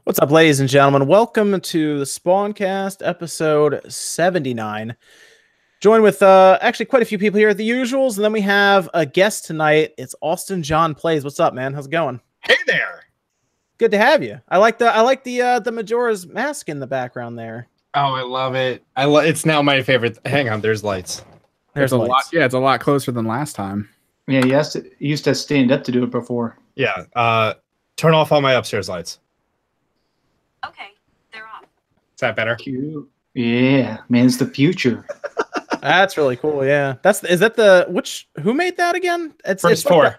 What's up, ladies and gentlemen? Welcome to the SpawnCast, episode 79. Joined with actually quite a few people here at the usuals, and then we have a guest tonight. It's Austin John Plays. What's up, man? How's it going? Hey there. Good to have you. I like the Majora's Mask in the background there. Oh, I love it. It's now my favorite. Hang on, there's lights. There's a lights. lot. Yeah, it's a lot closer than last time. Yeah, you used to stand up to do it before. Yeah. Turn off all my upstairs lights. Okay, they're off. Is that better? Cute. Yeah, man's the future. That's really cool. Yeah, who made that again? It's First four.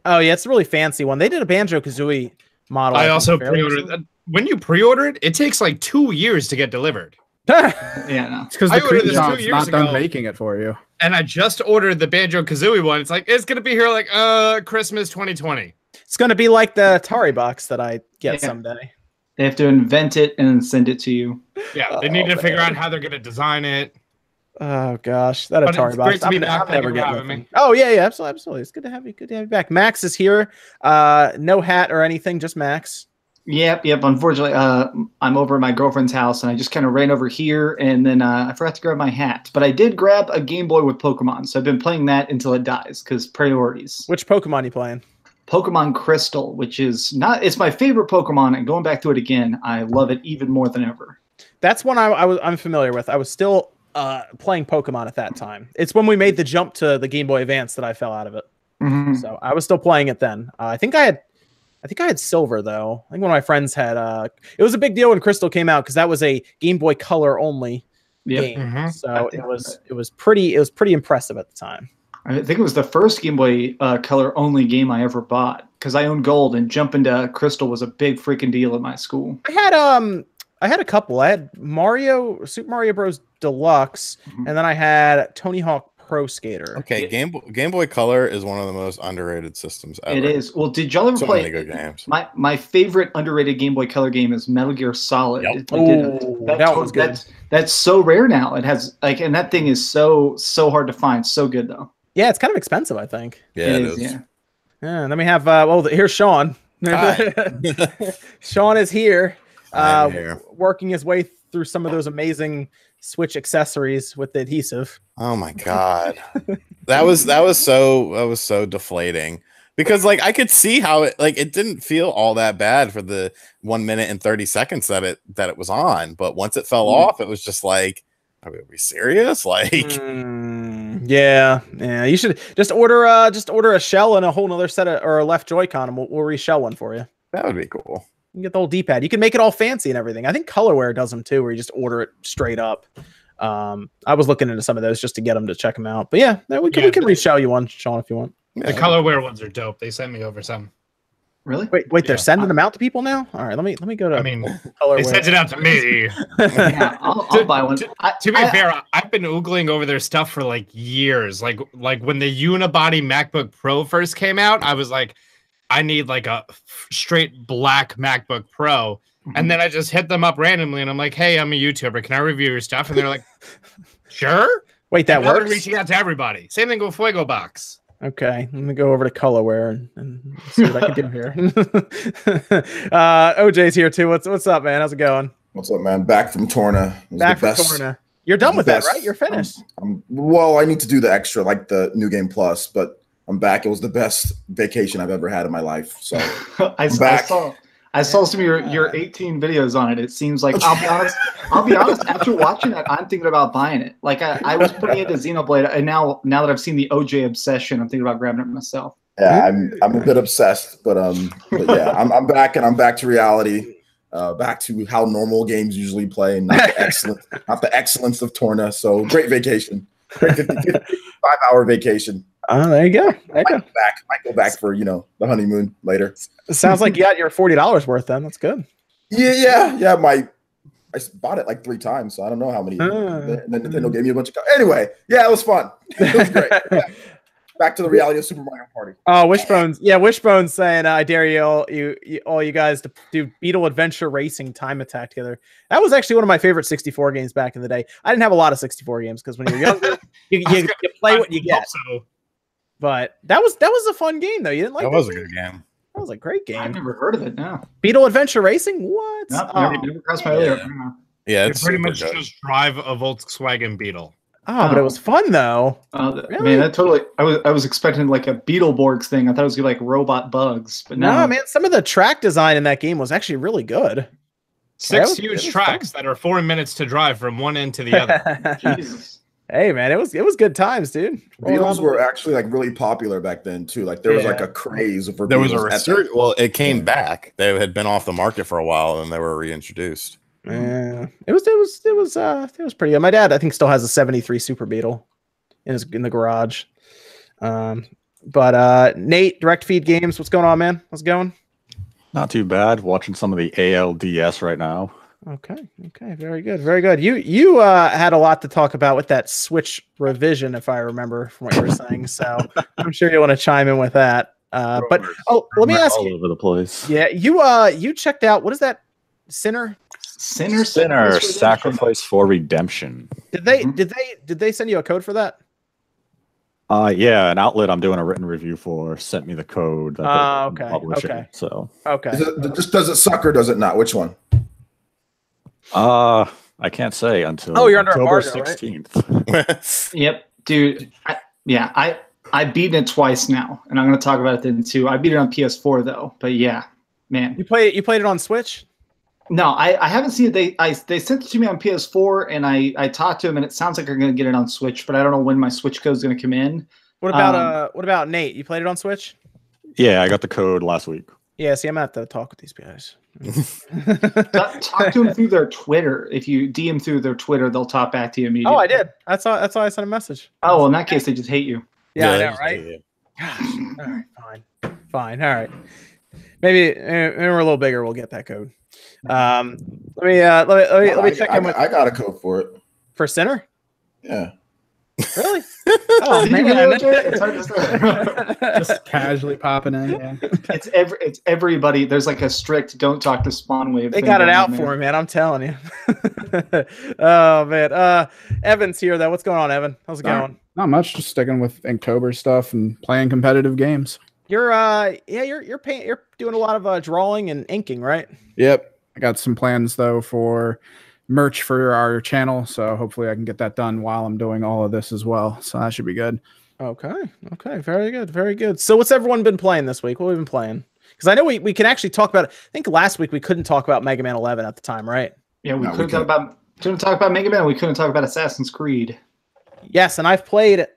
Oh yeah, it's a really fancy one. They did a Banjo-Kazooie model. I also pre-ordered. When you pre-order it, it takes like 2 years to get delivered. Yeah, no. It's because I the ordered cream this 2 shop's years not done ago. making it for you. And I just ordered the Banjo-Kazooie one. It's like, it's going to be here like Christmas 2020. It's going to be like the Atari box that I get someday. They have to invent it and then send it to you. Yeah, they need to figure out how they're going to design it. Oh gosh, that But Atari it's box. great to be back. I'm Thank never you for getting having with me. Oh yeah, absolutely. It's good to have you. Good to have you back. Max is here. No hat or anything, just Max. Yep. Unfortunately, I'm over at my girlfriend's house, and I just kind of ran over here, and then I forgot to grab my hat. But I did grab a Game Boy with Pokemon, so I've been playing that until it dies, because priorities. Which Pokemon you playing? Pokemon Crystal, which is it's my favorite Pokemon, and going back to it again, I love it even more than ever. That's one I'm familiar with. I was still playing Pokemon at that time. It's when we made the jump to the Game Boy Advance that I fell out of it. Mm-hmm. So I was still playing it then. I think I had Silver though. I think one of my friends had. It was a big deal when Crystal came out because that was a Game Boy Color only game. Mhm. So it was pretty impressive at the time. I think it was the first Game Boy Color only game I ever bought because I owned Gold, and jumping to Crystal was a big freaking deal at my school. I had a couple. I had Super Mario Bros. Deluxe, and then I had Tony Hawk Pro Skater. Okay, Game Boy Color is one of the most underrated systems ever. It is. Well, did y'all ever So play? many good games. My favorite underrated Game Boy Color game is Metal Gear Solid. Yep. That was good. That's so rare now. It has and that thing is so hard to find. So good though. Yeah, it's kind of expensive, I think. Yeah, it is. Yeah. Yeah, and then we have here's Sean. Sean is here, I'm here. working his way through some of those amazing Switch accessories with the adhesive. Oh my god, that was so deflating because like I could see how it didn't feel all that bad for the 1 minute and 30 seconds that it was on, but once it fell off, it was just like, are we serious? Like, yeah. You should just order a shell and a whole nother set or a left Joy-Con, and we'll reshell one for you. that would be cool. You can get the whole D-pad. You can make it all fancy and everything. I think Colorware does them too, where you just order it straight up. I was looking into some of those just to get them to check them out. But yeah, we can reshell you one, Sean, if you want. The Colorware ones are dope. They sent me over some. Really? Wait, they're sending them out to people now? All right, let me go to. I mean, Colorware. they sent it out to me. Yeah, I'll buy one. To be fair, I've been oogling over their stuff for like years. Like when the unibody MacBook Pro first came out, I was like, I need like a straight black MacBook Pro. And then I just hit them up randomly and I'm like, hey, I'm a YouTuber. Can I review your stuff? And they're like, sure. Wait, that And now they're works? reaching out to everybody. Same thing with Fuego Box. Okay, let me go over to Colorware and see what I can do here. OJ's here too. What's up, man? How's it going? What's up, man? Back from Torna. Back from Torna. You're done with that, right? You're finished. Well, I need to do the extra, like the New Game Plus, but I'm back. It was the best vacation I've ever had in my life. So I saw some of your 18 videos on it. It seems like I'll be honest. After watching that, I'm thinking about buying it. Like I was pretty into Xenoblade, and now that I've seen the OJ Obsession, I'm thinking about grabbing it myself. yeah, I'm a bit obsessed, but yeah, I'm back, and I'm back to reality. Back to how normal games usually play, and not the excellence of Torna. So great vacation, great 55-hour vacation. Oh, there you go. Might go back for the honeymoon later. It sounds like you got your $40 worth then. That's good. Yeah. I bought it like 3 times, so I don't know how many. And then Nintendo gave me a bunch of. Anyway, yeah, it was fun. It was great. Yeah. Back to the reality of Super Mario Party. Oh, Wishbones. Yeah, Wishbones saying, I dare you all you guys to do Beetle Adventure Racing Time Attack together. That was actually one of my favorite 64 games back in the day. I didn't have a lot of 64 games because when you're younger, you play what you get. So. But that was a fun game though. You didn't like That was a good game. That was a great I've game. never heard of it. No, Beetle Adventure Racing. What? no, Oh, never crossed my radar. No. Yeah, You it's pretty super much good. just drive a Volkswagen Beetle. but it was fun though. Really? Man, that totally. I was expecting like a Beetleborgs thing. I thought it was gonna be like robot bugs, but No, no. man. Some of the track design in that game was actually really good. Six it huge was tracks that are 4 minutes to drive from one end to the other. Jesus. Hey, man, it was good times, dude. Beatles were actually like really popular back then too. Like there was like a craze for There was a Beatles at research. Well, it came back. They had been off the market for a while, and they were reintroduced. Yeah, it was pretty good. My dad, I think, still has a '73 Super Beetle in the garage. But Nate, Direct Feed Games, what's going on, man? How's it going? Not too bad. Watching some of the ALDS right now. Okay, very good. You had a lot to talk about with that Switch revision, if I remember from what you were saying. So I'm sure you want to chime in with that. But let me ask all you. over the place. Yeah, you checked out, what is that? Sinner Sacrifice for Redemption. Did they send you a code for that? Yeah, an outlet I'm doing a written review for sent me the code. That they're publishing, okay. So Okay. Does it suck or does it not? Which one? I can't say until you're under October embargo, right? 16th. Yep, dude. I beaten it twice now, and I'm going to talk about it then too. I beat it on PS4 though, but yeah, man. You played it on Switch? No, I haven't seen it. They sent it to me on PS4, and I talked to him, and it sounds like I'm going to get it on Switch, but I don't know when my Switch code is going to come in. What about Nate? You played it on Switch? Yeah, I got the code last week. Yeah, see, I'm gonna have to talk with these guys. Talk to them through their Twitter. If you DM through their Twitter, they'll talk back to you immediately. Oh, I did. That's why I sent a message. Oh, well, in that case, they just hate you. Yeah, I know, right? Gosh. All right, fine. All right. Maybe we're a little bigger. We'll get that code. Let me check in with. I got a code for it. For Sinner? Yeah. Really? Oh Did you man! really, Jay? It's hard to say. Just casually popping in. Yeah. It's everybody. There's like a strict "don't talk to Spawn Wave." They thing got it going out on for there. me, man. I'm telling you. Oh man. Evan's here though. What's going on, Evan? How's it going? Not much. Just sticking with Inktober stuff and playing competitive games. You're you're doing a lot of drawing and inking, right? Yep. I got some plans though for merch for our channel, so hopefully I can get that done while I'm doing all of this as well. So that should be good. Okay. Very good. So what's everyone been playing this week? What have we been playing? Because I know we can actually talk about it. I think last week we couldn't talk about Mega Man 11 at the time, right? Yeah, we couldn't talk about Mega Man. We couldn't talk about Assassin's Creed. Yes, and I've played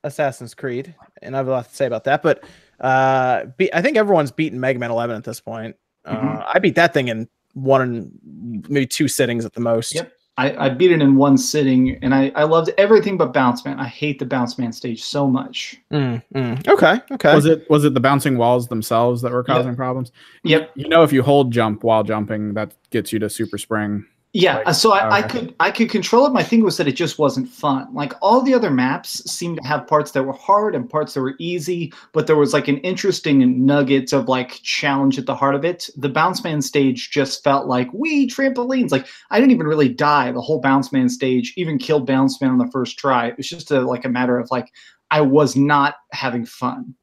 Assassin's Creed, and I have a lot to say about that. But I think everyone's beaten Mega Man 11 at this point. I beat that thing in maybe two sittings at the most. Yep. I beat it in one sitting, and I loved everything but Bounce Man. I hate the Bounce Man stage so much. Okay. Was it the bouncing walls themselves that were causing problems? Yep. You know, if you hold jump while jumping, that gets you to super spring. Yeah, so I could control it. My thing was that it just wasn't fun. Like all the other maps seemed to have parts that were hard and parts that were easy, but there was like an interesting nugget of like challenge at the heart of it. The Bounce Man stage just felt like trampolines. Like I didn't even really die the whole Bounce Man stage, even killed Bounce Man on the first try. It was just a matter of like I was not having fun.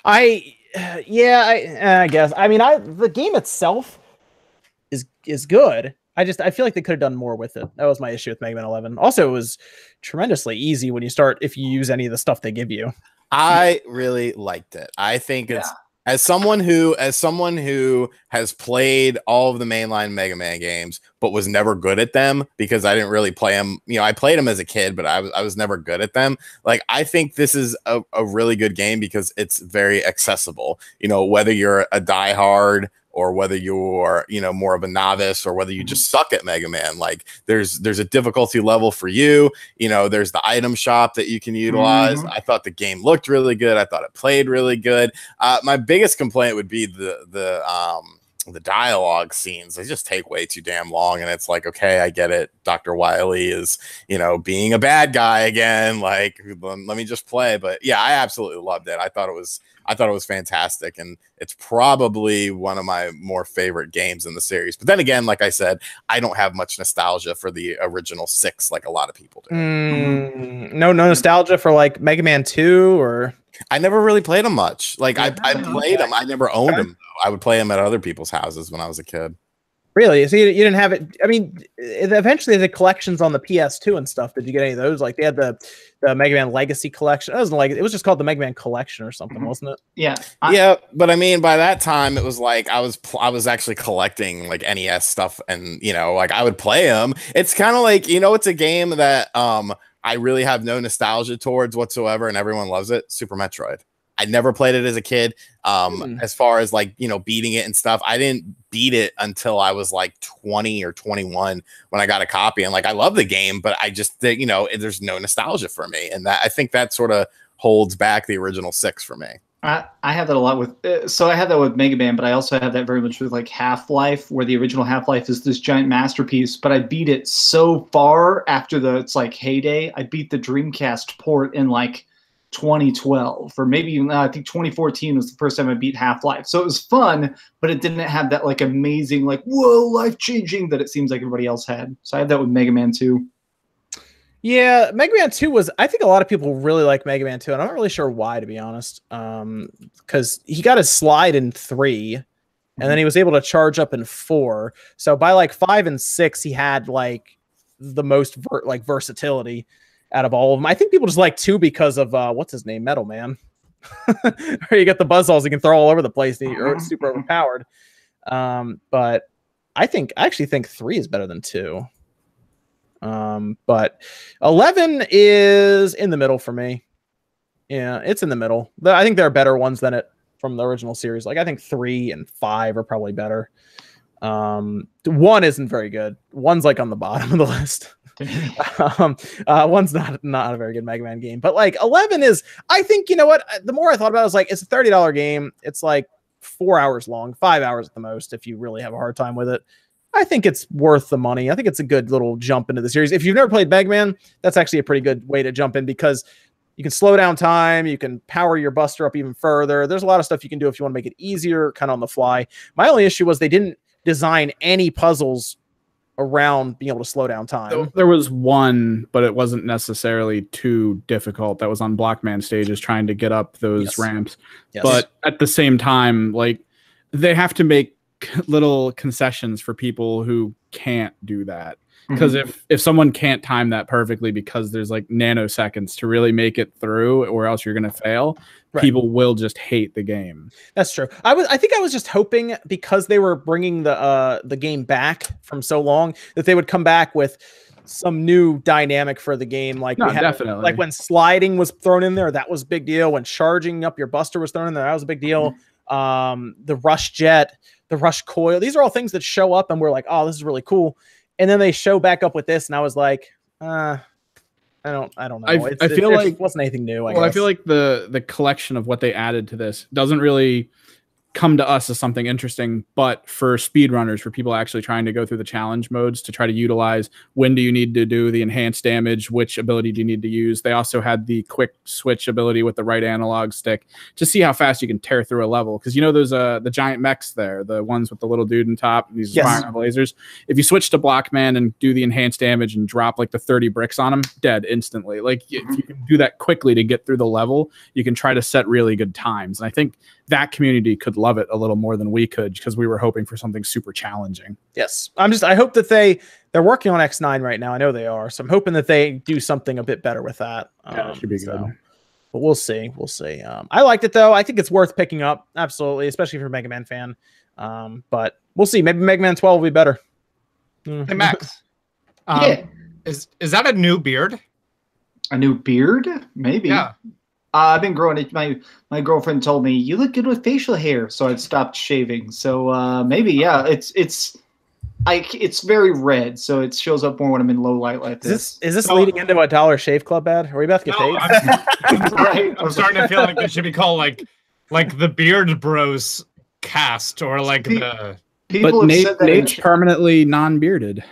I guess. I mean, the game itself is good. I feel like they could have done more with it. That was my issue with Mega Man 11. Also, it was tremendously easy if you use any of the stuff they give you. I really liked it. I think it's as someone who has played all of the mainline Mega Man games, but was never good at them because I didn't really play them. You know, I played them as a kid, but I was never good at them. Like, I think this is a really good game because it's very accessible. You know, whether you're a diehard or whether you're, more of a novice, or whether you just suck at Mega Man, like there's a difficulty level for you. There's the item shop that you can utilize. I thought the game looked really good. I thought it played really good. My biggest complaint would be the dialogue scenes. They just take way too damn long, and it's like, okay, I get it. Dr. Wily is, being a bad guy again. Like, let me just play. But yeah, I absolutely loved it. I thought it was fantastic, and it's probably one of my more favorite games in the series. But then again, like I said, I don't have much nostalgia for the original 6 like a lot of people do. No nostalgia for like Mega Man 2 or I never really played them much. Like I played them. I never owned them. I would play them at other people's houses when I was a kid. Really? So you didn't have it? I mean, eventually the collections on the PS2 and stuff. Did you get any of those? Like they had the Mega Man Legacy collection. It wasn't like it was just called the Mega Man Collection or something, wasn't it? Yeah. Yeah, but I mean, by that time it was like I was actually collecting like NES stuff, and like I would play them. It's kind of like it's a game that I really have no nostalgia towards whatsoever, and everyone loves it. Super Metroid. I never played it as a kid. As far as like, beating it and stuff, I didn't beat it until I was like 20 or 21 when I got a copy. And like, I love the game, but I just think, there's no nostalgia for me. And I think that sort of holds back the original 6 for me. I have that a lot with, so I have that with Mega Man, but I also have that very much with like Half-Life, where the original Half-Life is this giant masterpiece, but I beat it so far after it's like heyday. I beat the Dreamcast port in like 2012, or maybe even I think 2014 was the first time I beat Half-Life. So it was fun, but it didn't have that like amazing, like, whoa, life-changing that it seems like everybody else had. So I had that with Mega Man 2. Yeah, Mega Man 2 was, I think a lot of people really like Mega Man 2, and I'm not really sure why, to be honest. Because he got his slide in 3, and then he was able to charge up in 4. So by like 5 and 6, he had like the most versatility out of all of them. I think people just like 2 because of what's his name, Metal Man. Where you get the buzzsaws you can throw all over the place. It's super overpowered. But I actually think 3 is better than 2. But 11 is in the middle for me. Yeah, it's in the middle. I think there are better ones than it from the original series. Like I think 3 and 5 are probably better. 1 isn't very good. 1's like on the bottom of the list. 1's not a very good Mega Man game, but like 11 is, I think, what, the more I thought about it, I was like, it's a $30 game. It's like 4 hours long, 5 hours at the most if you really have a hard time with it. I think it's worth the money. I think it's a good little jump into the series. If you've never played Mega Man, that's actually a pretty good way to jump in, because you can slow down time, you can power your buster up even further. There's a lot of stuff you can do if you want to make it easier, kind of on the fly. My only issue was they didn't design any puzzles around being able to slow down time. There was one, but it wasn't necessarily too difficult. That was on Blockman stages, trying to get up those ramps. Yes. But at the same time, like, they have to make little concessions for people who can't do that. Because if someone can't time that perfectly, because there's like nanoseconds to really make it through, or else you're going to fail, people will just hate the game. That's true. I think I was just hoping, because they were bringing the game back from so long, that they would come back with some new dynamic for the game. Like definitely. Like when sliding was thrown in there, that was a big deal. When charging up your buster was thrown in there, that was a big deal. The rush jet, the rush coil, these are all things that show up and we're like, oh, this is really cool. And then they show back up with this, and I was like, I don't know. I feel like it wasn't anything new. I feel like the collection of what they added to this doesn't really come to us as something interesting, but for speedrunners, for people actually trying to go through the challenge modes to try to utilize when do you need to do the enhanced damage, which ability do you need to use. They also had the quick switch ability with the right analog stick to see how fast you can tear through a level. Because there's the giant mechs there, the ones with the little dude on top, these firing lasers. If you switch to Blockman and do the enhanced damage and drop like the 30 bricks on them, dead instantly. Like if you can do that quickly to get through the level, you can try to set really good times. And I think that community could love it a little more than we could, because we were hoping for something super challenging. Yes. I hope that they're working on X9 right now. I know they are. So I'm hoping that they do something a bit better with that. It should be good. But we'll see. We'll see. I liked it though. I think it's worth picking up. Absolutely. Especially if you're a Mega Man fan. But we'll see. Maybe Mega Man 12 will be better. Hey, Max. Is that a new beard? A new beard? Maybe. Yeah. I've been growing it. My girlfriend told me you look good with facial hair, so I'd stopped shaving. So maybe, yeah, it's very red, so it shows up more when I'm in low light like this. Is this leading into a Dollar Shave Club ad? Are we about to get paid? Right. I'm starting to feel like it should be called like the Beard Bros cast, or like the. But Nate's permanently non-bearded.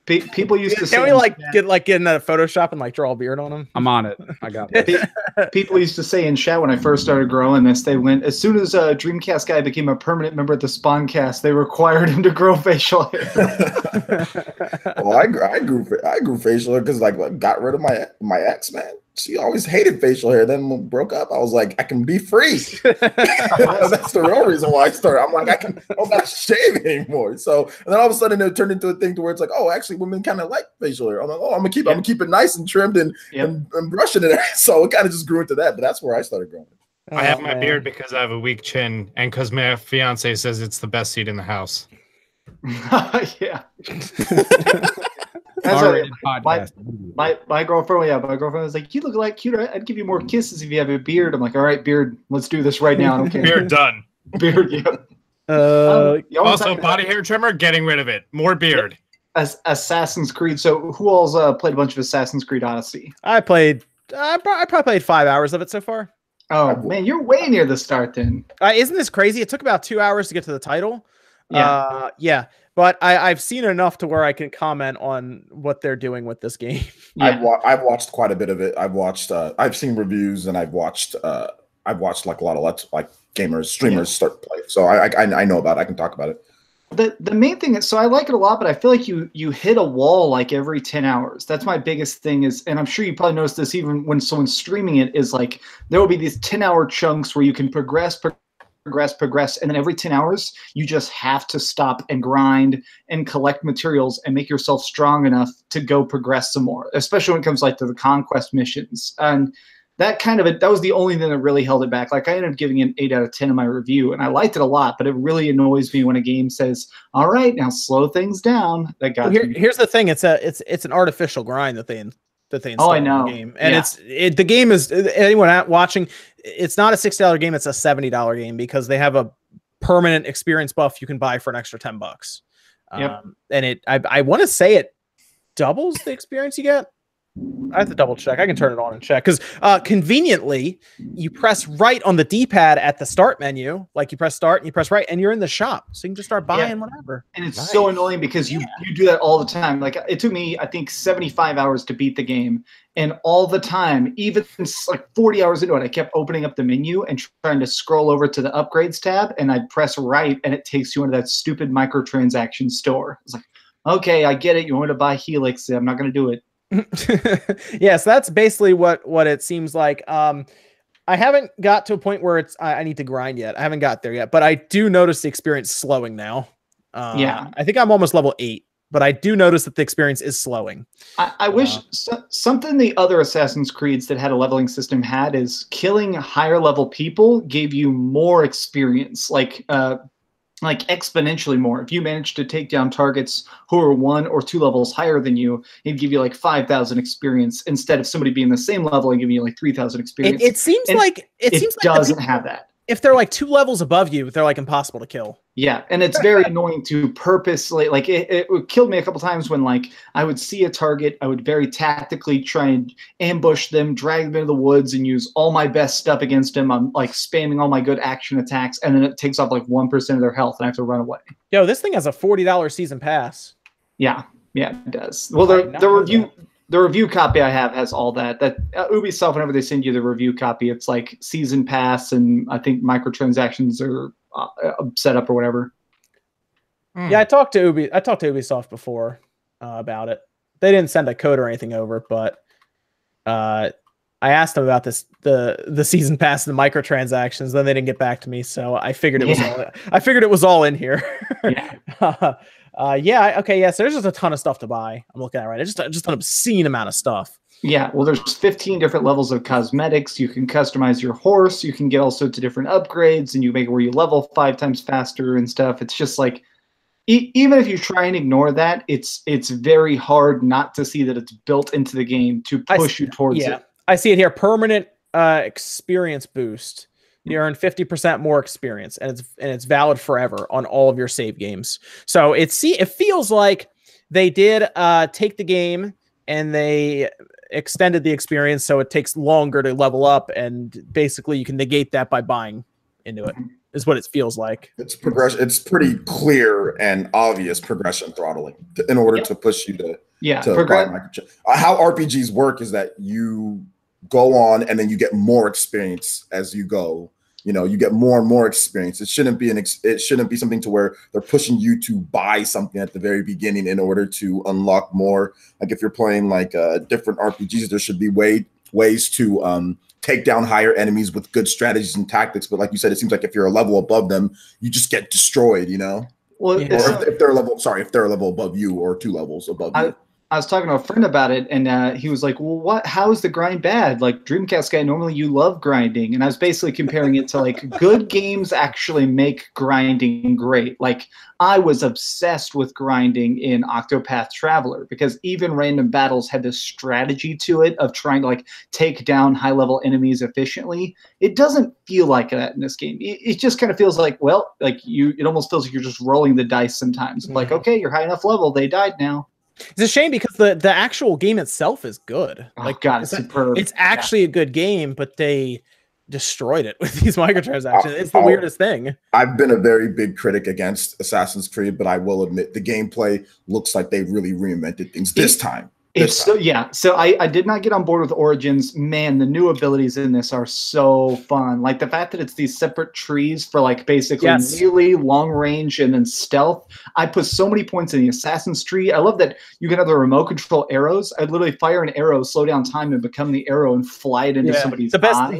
People used to say, can we get in a Photoshop and draw a beard on him? I'm on it. I got it. People used to say in chat when I first started growing this, they went, as soon as a Dreamcast guy became a permanent member of the SpawnCast, they required him to grow facial hair. Well, I grew facial hair because got rid of my ex, man. she always hated facial hair. Then when we broke up, I was like, I can be free. That's the real reason why I started. I'm like, I don't got to shave anymore. So, and then all of a sudden it turned into a thing to where it's like, oh, actually, women kind of like facial hair. I'm like, oh, I'm gonna keep it nice and trimmed and brushing it. So it kind of just grew into that. But that's where I started growing. I have my beard because I have a weak chin, and because my fiance says it's the best seat in the house. Yeah. My girlfriend was like, "You look like cute. I'd give you more kisses if you have a beard." I'm like, "All right, beard, let's do this right now." I don't care. Beard done. Beard, yeah. Also, body hair trimmer, getting rid of it. More beard. Assassin's Creed. So, who all's played a bunch of Assassin's Creed Odyssey? I probably played 5 hours of it so far. Oh man, you're way near the start then. Isn't this crazy? It took about 2 hours to get to the title. Yeah. Yeah. But I've seen enough to where I can comment on what they're doing with this game. Yeah. I've watched quite a bit of it. I've watched. I've seen reviews and I've watched like a lot of gamers, streamers start to play. So I know about it. I can talk about it. The main thing is, so I like it a lot, but I feel like you hit a wall like every 10 hours. That's my biggest thing is, and I'm sure you probably noticed this even when someone's streaming it, is like there will be these 10-hour chunks where you can progress, and then every 10 hours you just have to stop and grind and collect materials and make yourself strong enough to go progress some more, especially when it comes like to the conquest missions. And that was the only thing that really held it back. Like I ended up giving it an 8 out of 10 in my review, and I liked it a lot, but it really annoys me when a game says, all right, now slow things down. That got me. Here's the thing. It's an artificial grind that they install I know. in the game. And the game is, anyone out watching, it's not a $60 game, it's a $70 game because they have a permanent experience buff you can buy for an extra $10. And I want to say it doubles the experience you get. I have to double check. I can turn it on and check because conveniently you press right on the D-pad at the start menu. Like you press start and you press right and you're in the shop. So you can just start buying whatever. And it's so annoying because you do that all the time. Like it took me, I think 75 hours to beat the game. And all the time, even like 40 hours into it, I kept opening up the menu and trying to scroll over to the upgrades tab. And I'd press right and it takes you into that stupid microtransaction store. It's like, okay, I get it. You want me to buy Helix. I'm not going to do it. Yes, that's basically what it seems like. I haven't got to a point where I need to grind yet. I haven't got there yet, but I do notice the experience slowing now. I think I'm almost level 8, but I do notice that the experience is slowing. I wish something the other Assassin's Creeds that had a leveling system had is killing higher level people gave you more experience, like exponentially more. If you manage to take down targets who are 1 or 2 levels higher than you, it'd give you like 5,000 experience instead of somebody being the same level and giving you like 3,000 experience. It seems like it doesn't have that. If they're like 2 levels above you, they're like impossible to kill. Yeah, and it's very annoying to purposely, like it killed me a couple times when like I would see a target, I would very tactically try and ambush them, drag them into the woods and use all my best stuff against them. I'm like spamming all my good action attacks and then it takes off like 1% of their health and I have to run away. Yo, this thing has a $40 season pass. Yeah, it does. Well, the review copy I have has all that. Ubisoft, whenever they send you the review copy, it's like season pass and I think microtransactions are set up or whatever. Yeah, I talked to Ubisoft before about it. They didn't send a code or anything over, but I asked them about the season pass and the microtransactions. Then they didn't get back to me, so I figured it was all in here. Okay, so there's just a ton of stuff to buy. I'm looking at it right. It's just an obscene amount of stuff. Yeah, well, there's 15 different levels of cosmetics. You can customize your horse. You can get all sorts of different upgrades, and you make it where you level 5 times faster and stuff. It's just like, even if you try and ignore that, it's very hard not to see that it's built into the game to push you towards it. I see it here. Permanent experience boost. You earn 50% more experience, and it's valid forever on all of your save games. So it feels like they did take the game and they extended the experience, so it takes longer to level up, and basically you can negate that by buying into it. Is what it feels like. It's progression. It's pretty clear and obvious progression throttling in order to push you to buy microchips. How RPGs work is that you go on and then you get more experience as you go. You know, you get more and more experience. It shouldn't be something to where they're pushing you to buy something at the very beginning in order to unlock more. Like if you're playing like different RPGs, there should be way ways to take down higher enemies with good strategies and tactics. But like you said, it seems like if you're a level above them, you just get destroyed, you know? Well, Or if they're a level above you or 2 levels above you. I was talking to a friend about it, and he was like, well, how is the grind bad? Like, Dreamcast guy, normally you love grinding. And I was basically comparing it to, like, good games actually make grinding great. Like, I was obsessed with grinding in Octopath Traveler because even random battles had this strategy to it of trying to, like, take down high-level enemies efficiently. It doesn't feel like that in this game. It just kind of feels like, well, like, it almost feels like you're just rolling the dice sometimes. Like, okay, you're high enough level, they died now. It's a shame because the actual game itself is good. Like, God, it's superb. It's actually a good game, but they destroyed it with these microtransactions. It's the weirdest thing. I've been a very big critic against Assassin's Creed, but I will admit the gameplay looks like they really reinvented things this time. So I did not get on board with Origins. Man, the new abilities in this are so fun. Like the fact that it's these separate trees for like basically melee, long range, and then stealth. I put so many points in the Assassin's tree. I love that you can have the remote control arrows. I'd literally fire an arrow, slow down time, and become the arrow and fly it into somebody's eye.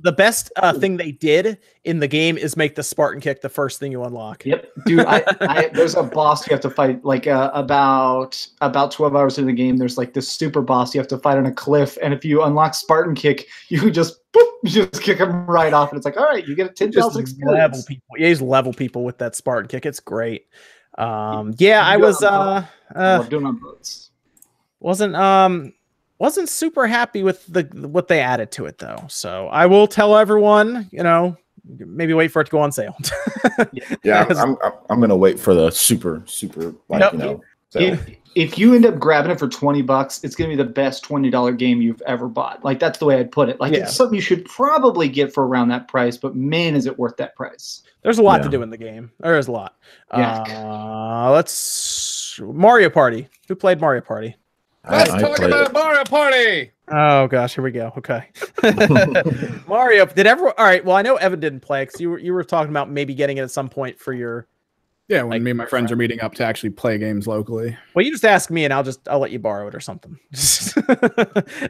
The best thing they did in the game is make the Spartan kick the first thing you unlock. Yep, dude. There's a boss you have to fight like about 12 hours in the game. There's like this super boss you have to fight on a cliff, and if you unlock Spartan kick, you just kick him right off, and it's like, all right, you get a 10,000 experience. Level people. Yeah, he's level people with that Spartan kick. It's great. I was love doing on boats. Wasn't super happy with what they added to it though. So I will tell everyone, maybe wait for it to go on sale. Yeah, I'm gonna wait for the super like sale. If you end up grabbing it for $20, it's gonna be the best $20 game you've ever bought. Like that's the way I'd put it. Like it's something you should probably get for around that price, but man, is it worth that price? There's a lot to do in the game. There is a lot. Let's Mario Party. Who played Mario Party? Let's talk about Mario Party. Oh gosh, here we go. Okay. Mario, all right, well I know Evan didn't play because you were talking about maybe getting it at some point for your when me and my friends are meeting up to actually play games locally. Well, you just ask me and I'll let you borrow it or something.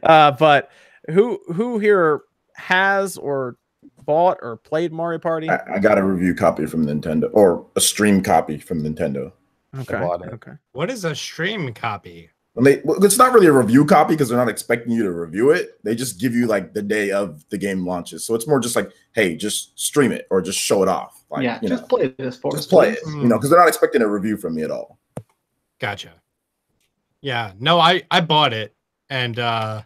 But who here has or bought or played Mario Party? I got a review copy from Nintendo or a stream copy from Nintendo. Okay. What is a stream copy? It's not really a review copy because they're not expecting you to review it. They just give you like the day of the game launches. So it's more just like, hey, just stream it or just show it off. Like, just play this for us. Just play it, because they're not expecting a review from me at all. Gotcha. Yeah, no, I bought it, and are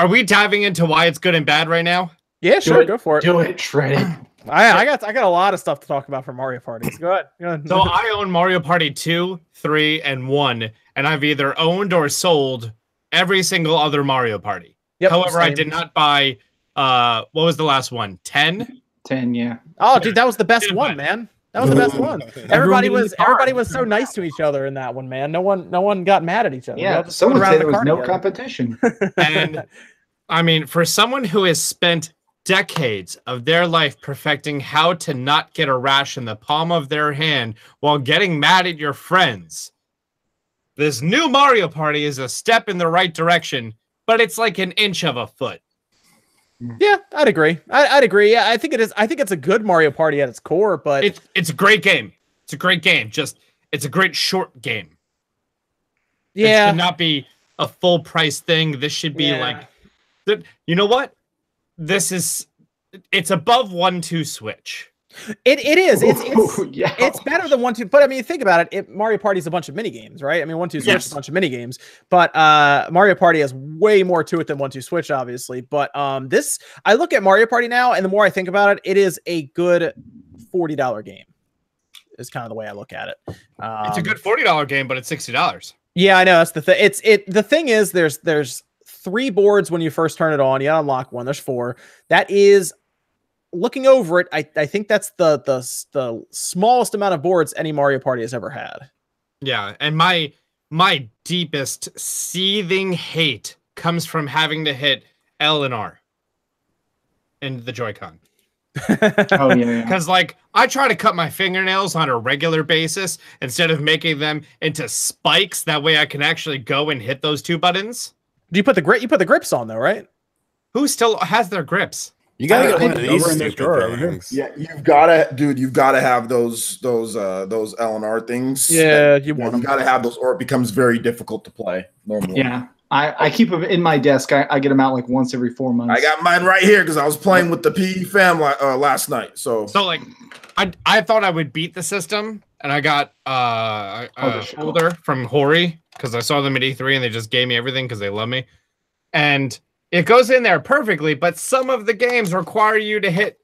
we diving into why it's good and bad right now? Yeah, sure, go for it. Do it, shred it. I got a lot of stuff to talk about for Mario Party. Go ahead. So I own Mario Party 2, 3, and 1, and I've either owned or sold every single other Mario Party. Yep, however, I did not buy what was the last one? 10? 10, yeah. Oh, dude, that was the best one, man. That was the best one. Everybody was so nice to each other in that one, man. No one got mad at each other. Yeah, someone said there was no competition. And I mean, for someone who has spent decades of their life perfecting how to not get a rash in the palm of their hand while getting mad at your friends, this new Mario Party is a step in the right direction, but it's like an inch of a foot. Yeah, I'd agree. I'd agree. Yeah, I think it is. I think it's a good Mario Party at its core, but it's a great game. It's a great game. Just it's a great short game. Yeah, it should not be a full price thing. This should be like, you know what? It's above 1-2 Switch. It is. It's better than 1-2. But I mean, think about it. Mario Party is a bunch of mini games, right? I mean, 1-2 Switch is a bunch of mini games, but Mario Party has way more to it than 1-2 Switch, obviously. But I look at Mario Party now, and the more I think about it, it is a good $40 game. Is kind of the way I look at it. It's a good $40 game, but it's $60. Yeah, I know that's the thing. The thing is, there's 3 boards when you first turn it on. You unlock 1. There's 4. That is. Looking over it, I think that's the smallest amount of boards any Mario Party has ever had. Yeah, and my deepest seething hate comes from having to hit L and R in the Joy-Con. Oh yeah. Because like I try to cut my fingernails on a regular basis instead of making them into spikes. That way I can actually go and hit those 2 buttons. Do you put the grip? You put the grips on though, right? Who still has their grips? You gotta get one of Over these in this stupid drawer over here. things. Yeah, you've gotta, dude. You've gotta have those L&R things. Yeah, you want You them. gotta have those, or it becomes very difficult to play normally. Yeah, I keep them in my desk. I get them out like once every 4 months. I got mine right here because I was playing with the PE fam last night. So like, I thought I would beat the system, and I got a folder from Hori because I saw them at E3 and they just gave me everything because they love me, and it goes in there perfectly. But some of the games require you to hit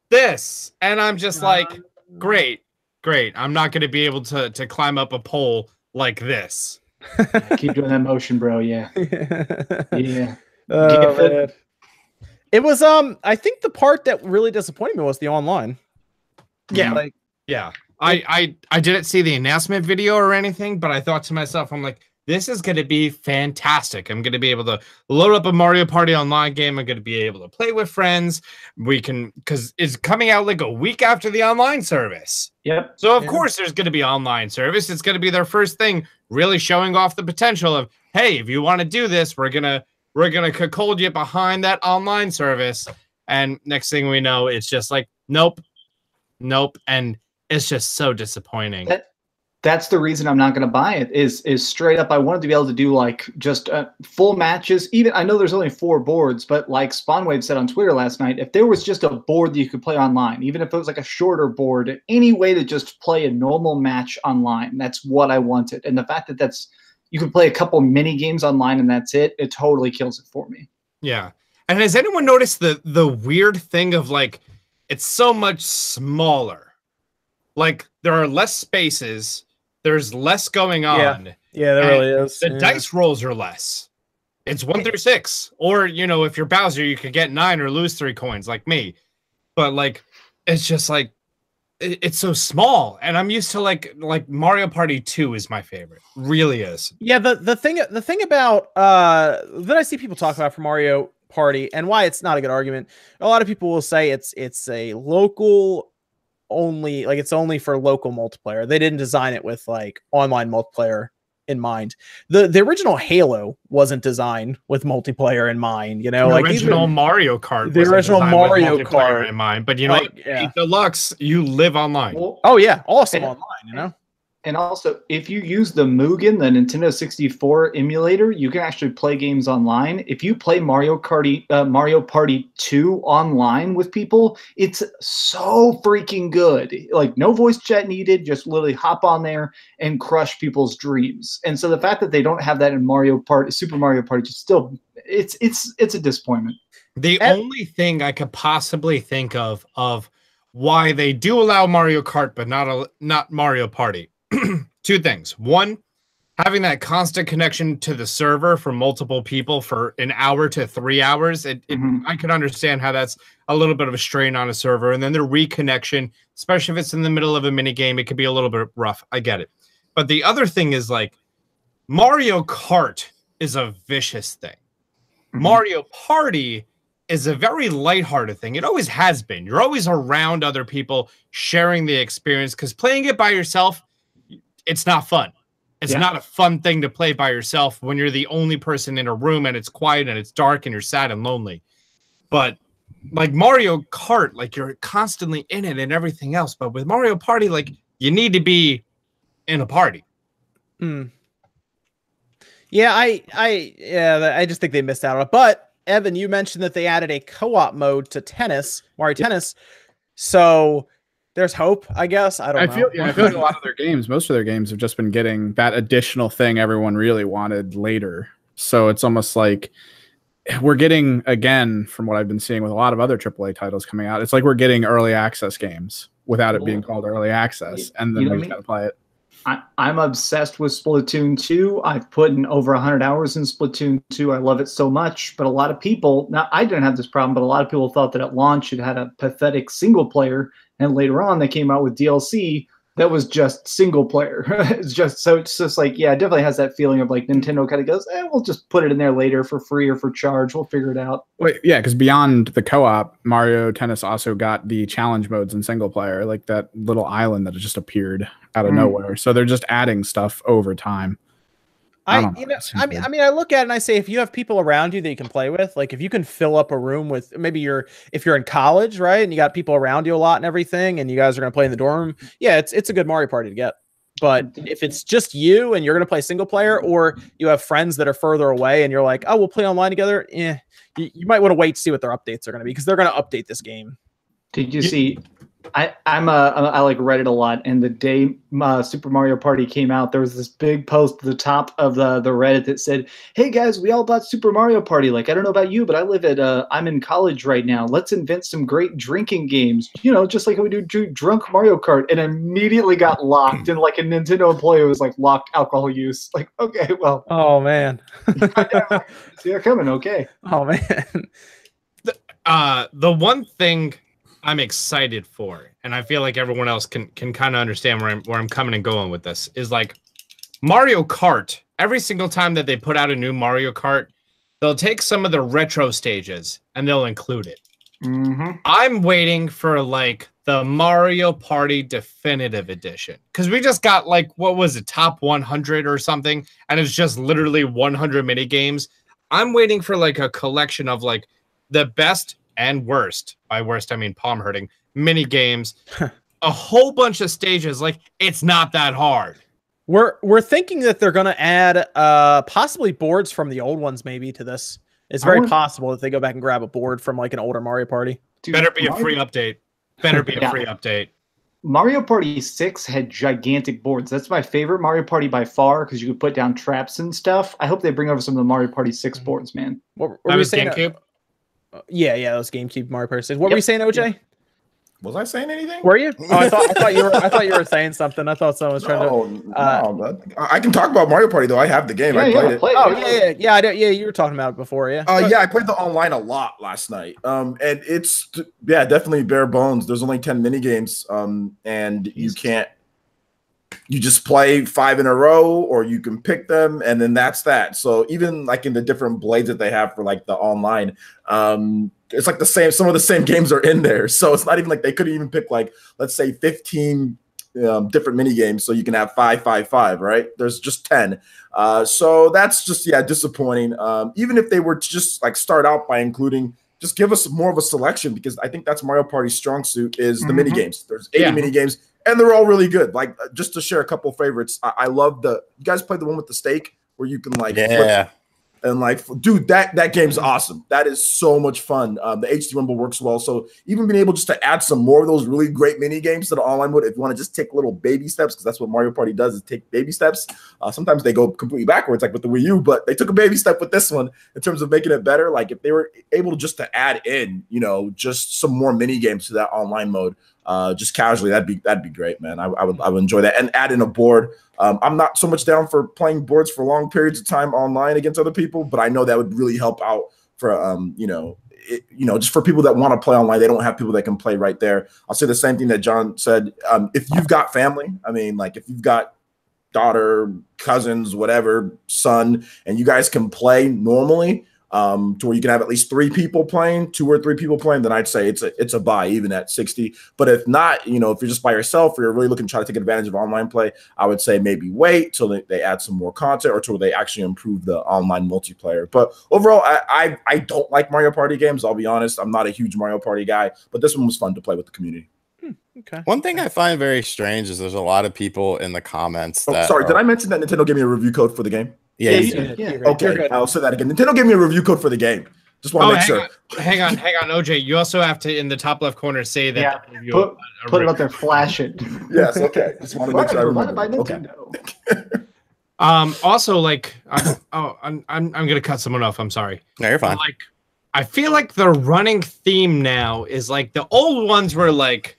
this, and I'm just like, great. I'm not going to be able to climb up a pole like this. Keep doing that motion, bro. Yeah. Yeah. Man. It was I think the part that really disappointed me was the online. Yeah. Like, yeah. I didn't see the announcement video or anything, but I thought to myself, I'm like, this is going to be fantastic. I'm going to be able to load up a Mario Party online game. I'm going to be able to play with friends. We can, because it's coming out like a week after the online service. Yep. So of course there's going to be online service. It's going to be their first thing, really showing off the potential of, hey, if you want to do this, we're gonna cuckold you behind that online service. And next thing we know, it's just like, nope, and it's just so disappointing. That's the reason I'm not going to buy it. Is straight up, I wanted to be able to do like just full matches. Even I know there's only 4 boards, but like SpawnWave said on Twitter last night, if there was just a board that you could play online, even if it was like a shorter board, any way to just play a normal match online, that's what I wanted. And the fact that you can play a couple mini games online and that's it, it totally kills it for me. Yeah. And has anyone noticed the weird thing of like, it's so much smaller? Like there are less spaces. There's less going on. Yeah, there really is. The dice rolls are less. It's 1 through 6. Or, if you're Bowser, you could get 9 or lose 3 coins like me. But like, it's just like, it's so small. And I'm used to like Mario Party 2 is my favorite. Really is. Yeah, the thing about that I see people talk about for Mario Party and why it's not a good argument. A lot of people will say it's a local only, like it's only for local multiplayer. They didn't design it with like online multiplayer in mind. The original Halo wasn't designed with multiplayer in mind, The like original Mario Kart. The original Mario Kart in mind, but Deluxe, you live online. Well, oh yeah, awesome online, And also, if you use the Mugen, the Nintendo 64 emulator, you can actually play games online. If you play Mario Party 2 online with people, it's so freaking good. Like, no voice chat needed, just literally hop on there and crush people's dreams. And so the fact that they don't have that in Super Mario Party, just still, it's a disappointment. The only thing I could possibly think of why they do allow Mario Kart, but not Mario Party. 2 things. 1, having that constant connection to the server for multiple people for an hour to 3 hours. I can understand how that's a little bit of a strain on a server. And then the reconnection, especially if it's in the middle of a mini game, it could be a little bit rough. I get it. But the other thing is like Mario Kart is a vicious thing. Mario Party is a very lighthearted thing. It always has been. You're always around other people sharing the experience, because playing it by yourself, it's not fun. It's not a fun thing to play by yourself when you're the only person in a room and it's quiet and it's dark and you're sad and lonely. But like Mario Kart, like you're constantly in it and everything else. But with Mario Party, like you need to be in a party. Yeah, I just think they missed out on it. But Evan, you mentioned that they added a co-op mode to Mario Tennis. So there's hope, I guess. I feel like a lot of their games, most of their games have just been getting that additional thing everyone really wanted later. So it's almost like we're getting, again, from what I've been seeing with a lot of other AAA titles coming out, it's like we're getting early access games without it being called early access. And then we just got to play it. I'm obsessed with Splatoon 2. I've put in over 100 hours in Splatoon 2. I love it so much. But a lot of people, now I didn't have this problem, but a lot of people thought that at launch it had a pathetic single player. And later on, they came out with DLC that was just single player. It's just like, yeah, it definitely has that feeling of like Nintendo kind of goes, we'll just put it in there later for free or for charge. We'll figure it out. Wait, yeah, because beyond the co-op, Mario Tennis also got the challenge modes in single player, like that little island that just appeared out of nowhere. So they're just adding stuff over time. I don't know. You know, It seems I weird. mean, I look at it and I say, if you have people around you that you can play with, like if you can fill up a room with, maybe if you're in college, right, and you got people around you a lot and everything, and you guys are gonna play in the dorm, yeah, it's a good Mario Party to get. But if it's just you and you're gonna play single player, or you have friends that are further away and you're like, oh, we'll play online together, you might want to wait to see what their updates are gonna be, because they're gonna update this game. Did you see? I like Reddit a lot, and the day Super Mario Party came out, there was this big post at the top of the Reddit that said, "Hey guys, we all bought Super Mario Party. Like, I don't know about you, but I'm in college right now. Let's invent some great drinking games. You know, just like how we do drunk Mario Kart." And immediately got locked, and like a Nintendo employee was like, locked alcohol use. Like, okay, well, Oh man. see it coming. Okay. Oh man. The one thing I'm excited for, and I feel like everyone else can kind of understand where I'm coming and going with this, is like Mario Kart. Every single time that they put out a new Mario Kart, they'll take some of the retro stages and they'll include it. I'm waiting for like the Mario Party Definitive Edition, because we just got like, what was it, top 100 or something, and it's just literally 100 mini games. I'm waiting for like a collection of like the best and worst, by worst I mean palm hurting, mini games, a whole bunch of stages. Like, it's not that hard. We're thinking that they're gonna add possibly boards from the old ones maybe to this. It's very possible that they go back and grab a board from like an older Mario Party. Dude, Better be a free update. Better be a free update. Mario Party 6 had gigantic boards. That's my favorite Mario Party by far, because you could put down traps and stuff. I hope they bring over some of the Mario Party 6 boards, man. What That was GameCube? Yeah, that was GameCube Mario Party 6. What were you saying, OJ? Was I saying anything? Were you? Oh, I thought you were saying something. I thought someone was trying to. No, I can talk about Mario Party though. I have the game. I played it. Oh yeah. You were talking about it before, yeah. Yeah, I played the online a lot last night. And it's definitely bare bones. There's only 10 mini games. And you just play 5 in a row, or you can pick them, and then that's that. So even like in the different blades that they have for like the online, it's like the same. Some of the same games are in there, so it's not even like they couldn't even pick like, let's say 15 different mini games, so you can have 5, 5, 5. Right? There's just 10. So that's just disappointing. Even if they were to just like start out by including, just give us more of a selection, because I think that's Mario Party's strong suit is the mini games. There's 80 mini games, and they're all really good. Like, just to share a couple favorites, I love you guys played the one with the steak where you can like flip, and like, dude, that game's awesome. That is so much fun. The HD Rumble works well, so even being able just to add some more of those really great mini games to the online mode, if you want to just take little baby steps, because that's what Mario Party does, is take baby steps. Sometimes they go completely backwards, like with the Wii U, but they took a baby step with this one in terms of making it better. Like, if they were able just to add in, just some more mini games to that online mode, just casually, that'd be great, man. I would enjoy that, and add in a board. I'm not so much down for playing boards for long periods of time online against other people, but I know that would really help out for just for people that want to play online. They don't have people that can play right there. I'll say the same thing that John said. If you've got family, I mean, like if you've got daughter, cousins, whatever, son, and you guys can play normally, to where you can have at least 2 or 3 people playing, then I'd say it's a buy even at 60. But if not, if you're just by yourself, or you're really looking to try to take advantage of online play, I would say maybe wait till they add some more content, or till they actually improve the online multiplayer. But overall, I don't like Mario Party games. I'll be honest. I'm not a huge Mario Party guy, but this one was fun to play with the community. Okay. One thing I find very strange is there's a lot of people in the comments that did I mention that Nintendo gave me a review code for the game? Yeah, you did. Yeah. Okay, I'll say that again. Nintendo gave me a review code for the game. Just want to make sure. Hang on, OJ. You also have to, in the top left corner, say that. Put it up there, flash it. Yes, okay. Just want to make sure I remember. By Nintendo. Okay. Also, like, I'm gonna cut someone off. I'm sorry. No, you're fine. Like, I feel like the running theme now is like the old ones were like,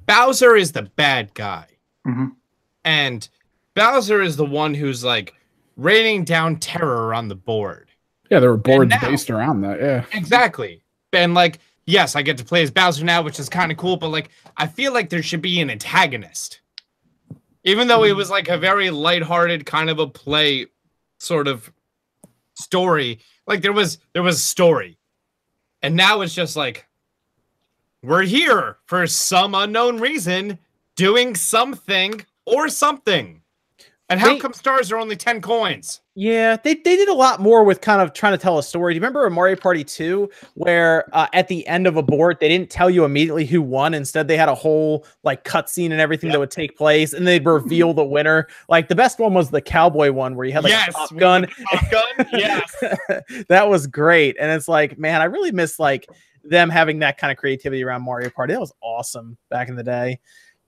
Bowser is the bad guy, and Bowser is the one who's like raining down terror on the board. Yeah, there were boards based around that. Yeah, exactly. And like, yes, I get to play as Bowser now, which is kind of cool. But like, I feel like there should be an antagonist, even though it was like a very lighthearted kind of a play sort of story. Like there was story, and now it's just like, we're here for some unknown reason, doing something or something. And how come stars are only 10 coins? Yeah, they did a lot more with kind of trying to tell a story. Do you remember in Mario Party 2 where at the end of a board, they didn't tell you immediately who won. Instead, they had a whole like cutscene and everything that would take place, and they'd reveal the winner. Like the best one was the cowboy one where you had like a Top Gun. Top Gun, yes. That was great. And it's like, man, I really miss like them having that kind of creativity around Mario Party. That was awesome back in the day.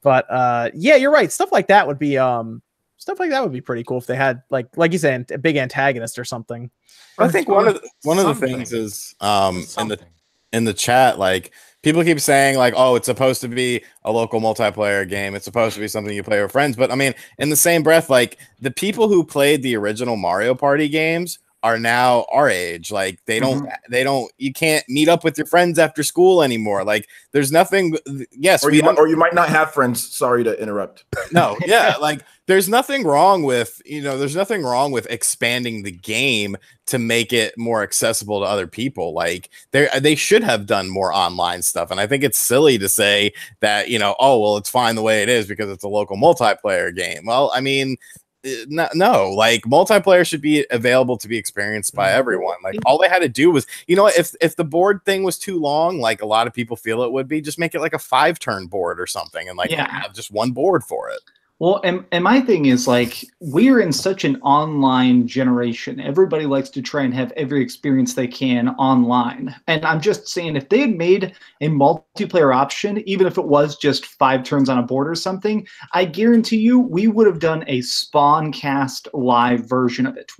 But yeah, you're right. Stuff like that would be pretty cool if they had like you said, a big antagonist or something. I think one of the things is in the chat, like people keep saying like, oh, it's supposed to be a local multiplayer game. It's supposed to be something you play with friends. But I mean, in the same breath, like the people who played the original Mario Party games are now our age. Like they don't you can't meet up with your friends after school anymore. Like there's nothing. Yes, or you might not have friends. Sorry to interrupt. No, yeah, like there's nothing wrong with expanding the game to make it more accessible to other people. Like they should have done more online stuff. And I think it's silly to say that, oh, well, it's fine the way it is because it's a local multiplayer game. Well, I mean, no, like multiplayer should be available to be experienced by everyone. Like all they had to do was, if the board thing was too long, like a lot of people feel it would be, just make it like a 5-turn board or something, and have just one board for it. Well, and my thing is like we're in such an online generation. Everybody likes to try and have every experience they can online. And I'm just saying, if they had made a multiplayer option, even if it was just 5 turns on a board or something, I guarantee you we would have done a SpawnCast live version of it.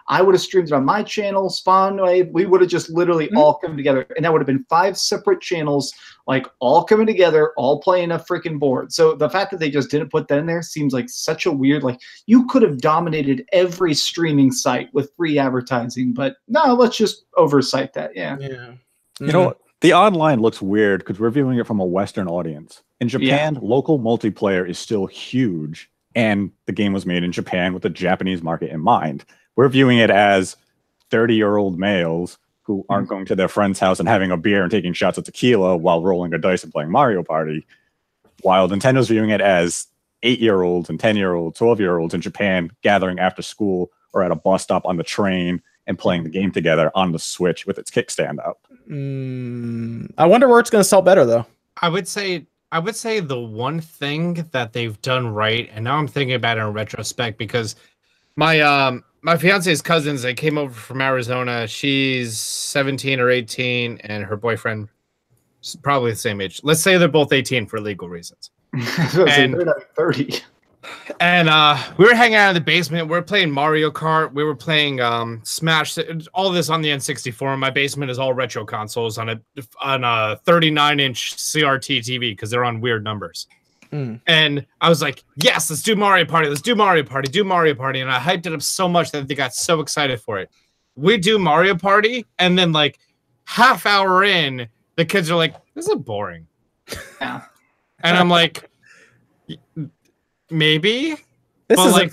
I would have streamed it on my channel, SpawnWave. We would have just literally all come together, and that would have been 5 separate channels, like all coming together, all playing a freaking board. So the fact that they just didn't put that in there seems like such a weird, like you could have dominated every streaming site with free advertising, but no, let's just oversight that. Yeah. You know what? The online looks weird because we're viewing it from a Western audience. In Japan, local multiplayer is still huge, and the game was made in Japan with the Japanese market in mind. We're viewing it as 30-year-old males who aren't going to their friend's house and having a beer and taking shots of tequila while rolling a dice and playing Mario Party, while Nintendo's viewing it as 8-year-olds and 10-year-olds, 12-year-olds in Japan gathering after school or at a bus stop on the train and playing the game together on the Switch with its kickstand out. I wonder where it's going to sell better, though. I would say the one thing that they've done right, and now I'm thinking about it in retrospect, because my fiance's cousins, they came over from Arizona. She's 17 or 18, and her boyfriend is probably the same age. Let's say they're both 18 for legal reasons. And they're not 30. And we were hanging out in the basement. We were playing Mario Kart. We were playing Smash. All this on the N64. My basement is all retro consoles on a 39-inch CRT TV because they're on weird numbers. And I was like, yes, let's do Mario Party. Let's do Mario Party. Do Mario Party. And I hyped it up so much that they got so excited for it. We do Mario Party, and then like half hour in, the kids are like, this is boring. Yeah. And I'm like, maybe. This isn't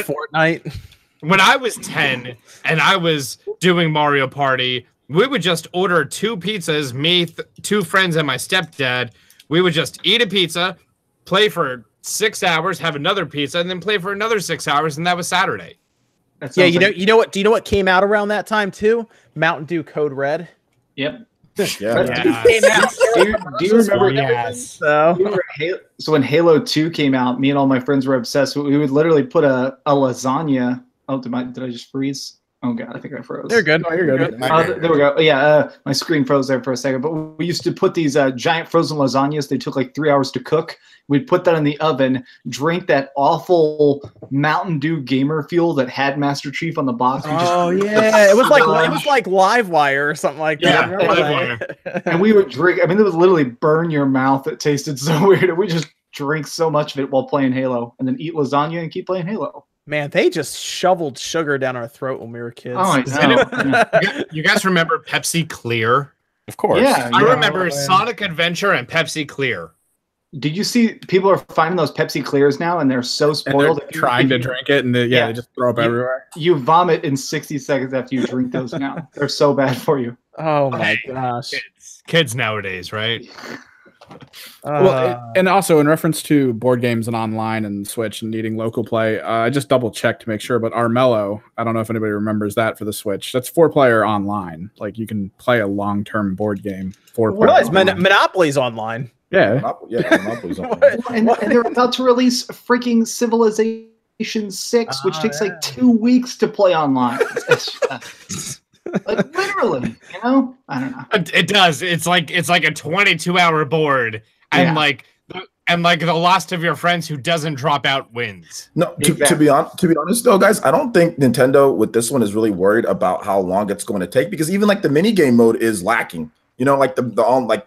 Fortnite. When I was 10 and I was doing Mario Party, we would just order 2 pizzas, me, 2 friends, and my stepdad. We would just eat a pizza, play for 6 hours, have another pizza, and then play for another 6 hours, and that was Saturday. Yeah, you know what? Do you know what came out around that time too? Mountain Dew Code Red. Yep. Yeah. Do you remember? Yes. So when Halo 2 came out, me and all my friends were obsessed. We would literally put a lasagna. Oh, did I just freeze? Oh god, I think I froze. You're good. Oh, you're good. There we go. Yeah, my screen froze there for a second. But we used to put these giant frozen lasagnas. They took like 3 hours to cook. We'd put that in the oven, drink that awful Mountain Dew Gamer Fuel that had Master Chief on the box. It was like Livewire or something like that. Yeah, Livewire. And we would drink. I mean, it would literally burn your mouth. It tasted so weird. And we just drink so much of it while playing Halo, and then eat lasagna and keep playing Halo. Man, they just shoveled sugar down our throat when we were kids. Oh, I know. You guys remember Pepsi Clear? Of course. Yeah, I remember Sonic Adventure and Pepsi Clear. Did you see people are finding those Pepsi Clears now, and they're so spoiled. And they're trying to drink it, and they just throw up everywhere. You vomit in 60 seconds after you drink those now. They're so bad for you. Oh my gosh. Kids nowadays, right? And also in reference to board games and online and Switch and needing local play, I just double checked to make sure. But Armello, I don't know if anybody remembers that for the Switch. That's 4-player online. Like you can play a long-term board game. Monopoly's online. Yeah, Monopoly's online. And they're about to release freaking Civilization 6, which takes like 2 weeks to play online. Like literally, you know? I don't know. It does. It's like a 22-hour board, and like the last of your friends who doesn't drop out wins. No, to be honest though, guys, I don't think Nintendo with this one is really worried about how long it's going to take, because even like the mini game mode is lacking. You know, like the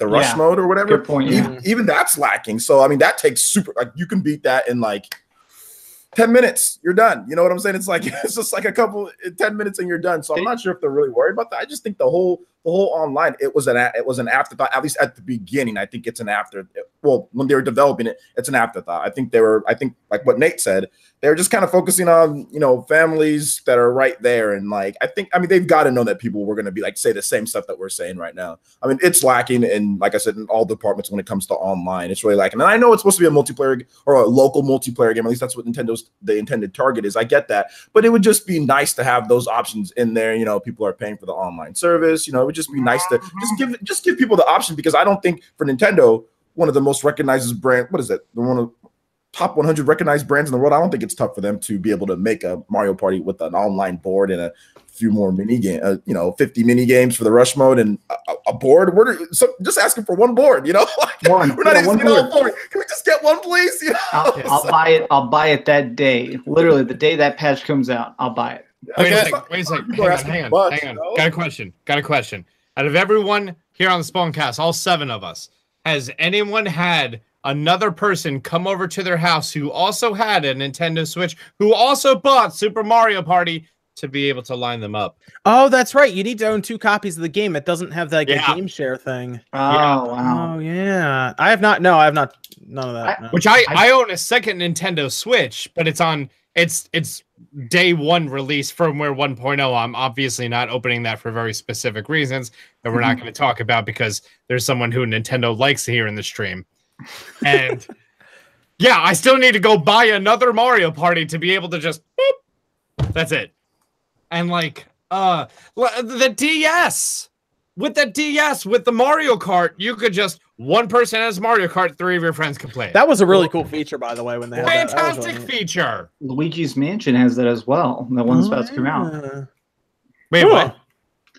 rush mode or whatever. Good point, even that's lacking. So I mean, that takes you can beat that in like 10 minutes, you're done. You know what I'm saying? It's like it's just like 10 minutes and you're done. So I'm not sure if they're really worried about that. I just think the whole online, it was an afterthought, at least at the beginning. I think it's an when they were developing it, it's an afterthought. I think like what Nate said, they're just kind of focusing on, you know, families that are right there. And like, I mean, they've got to know that people were going to be like, say the same stuff that we're saying right now. I mean, it's lacking. And like I said, in all departments, when it comes to online, it's really lacking. And I know it's supposed to be a multiplayer or a local multiplayer game. At least that's what the intended target is. I get that, but it would just be nice to have those options in there. You know, people are paying for the online service, you know, it would just be nice to just give people the option, because I don't think for Nintendo, one of the most recognized brand, what is it? One of the top 100 recognized brands in the world. I don't think it's tough for them to be able to make a Mario Party with an online board and a few more mini game, 50 mini games for the rush mode and a board. Just asking for one board, you know. We're not even getting all four. Can we just get one, please? You know? I'll buy it. I'll buy it that day. Literally, the day that patch comes out, I'll buy it. Wait a second. Hang on. Got a question. Out of everyone here on the SpawnCast, all 7 of us, has anyone had another person come over to their house who also had a Nintendo Switch, who also bought Super Mario Party, to be able to line them up? Oh, that's right. You need to own 2 copies of the game. It doesn't have that game share thing. Wow. Oh, yeah. I have not. No, I have not. None of that. No. Which I own a second Nintendo Switch, but it's day 1 release, firmware 1.0. I'm obviously not opening that for very specific reasons that we're not going to talk about, because there's someone who Nintendo likes here in the stream. And yeah, I still need to go buy another Mario Party to be able to just boop, that's it. And like the DS, with the Mario Kart, you could just, one person has Mario Kart, 3 of your friends can play it. That was a really cool feature, by the way, when they had fantastic feature. Luigi's Mansion has that as well. The one's about to come out. Wait, what?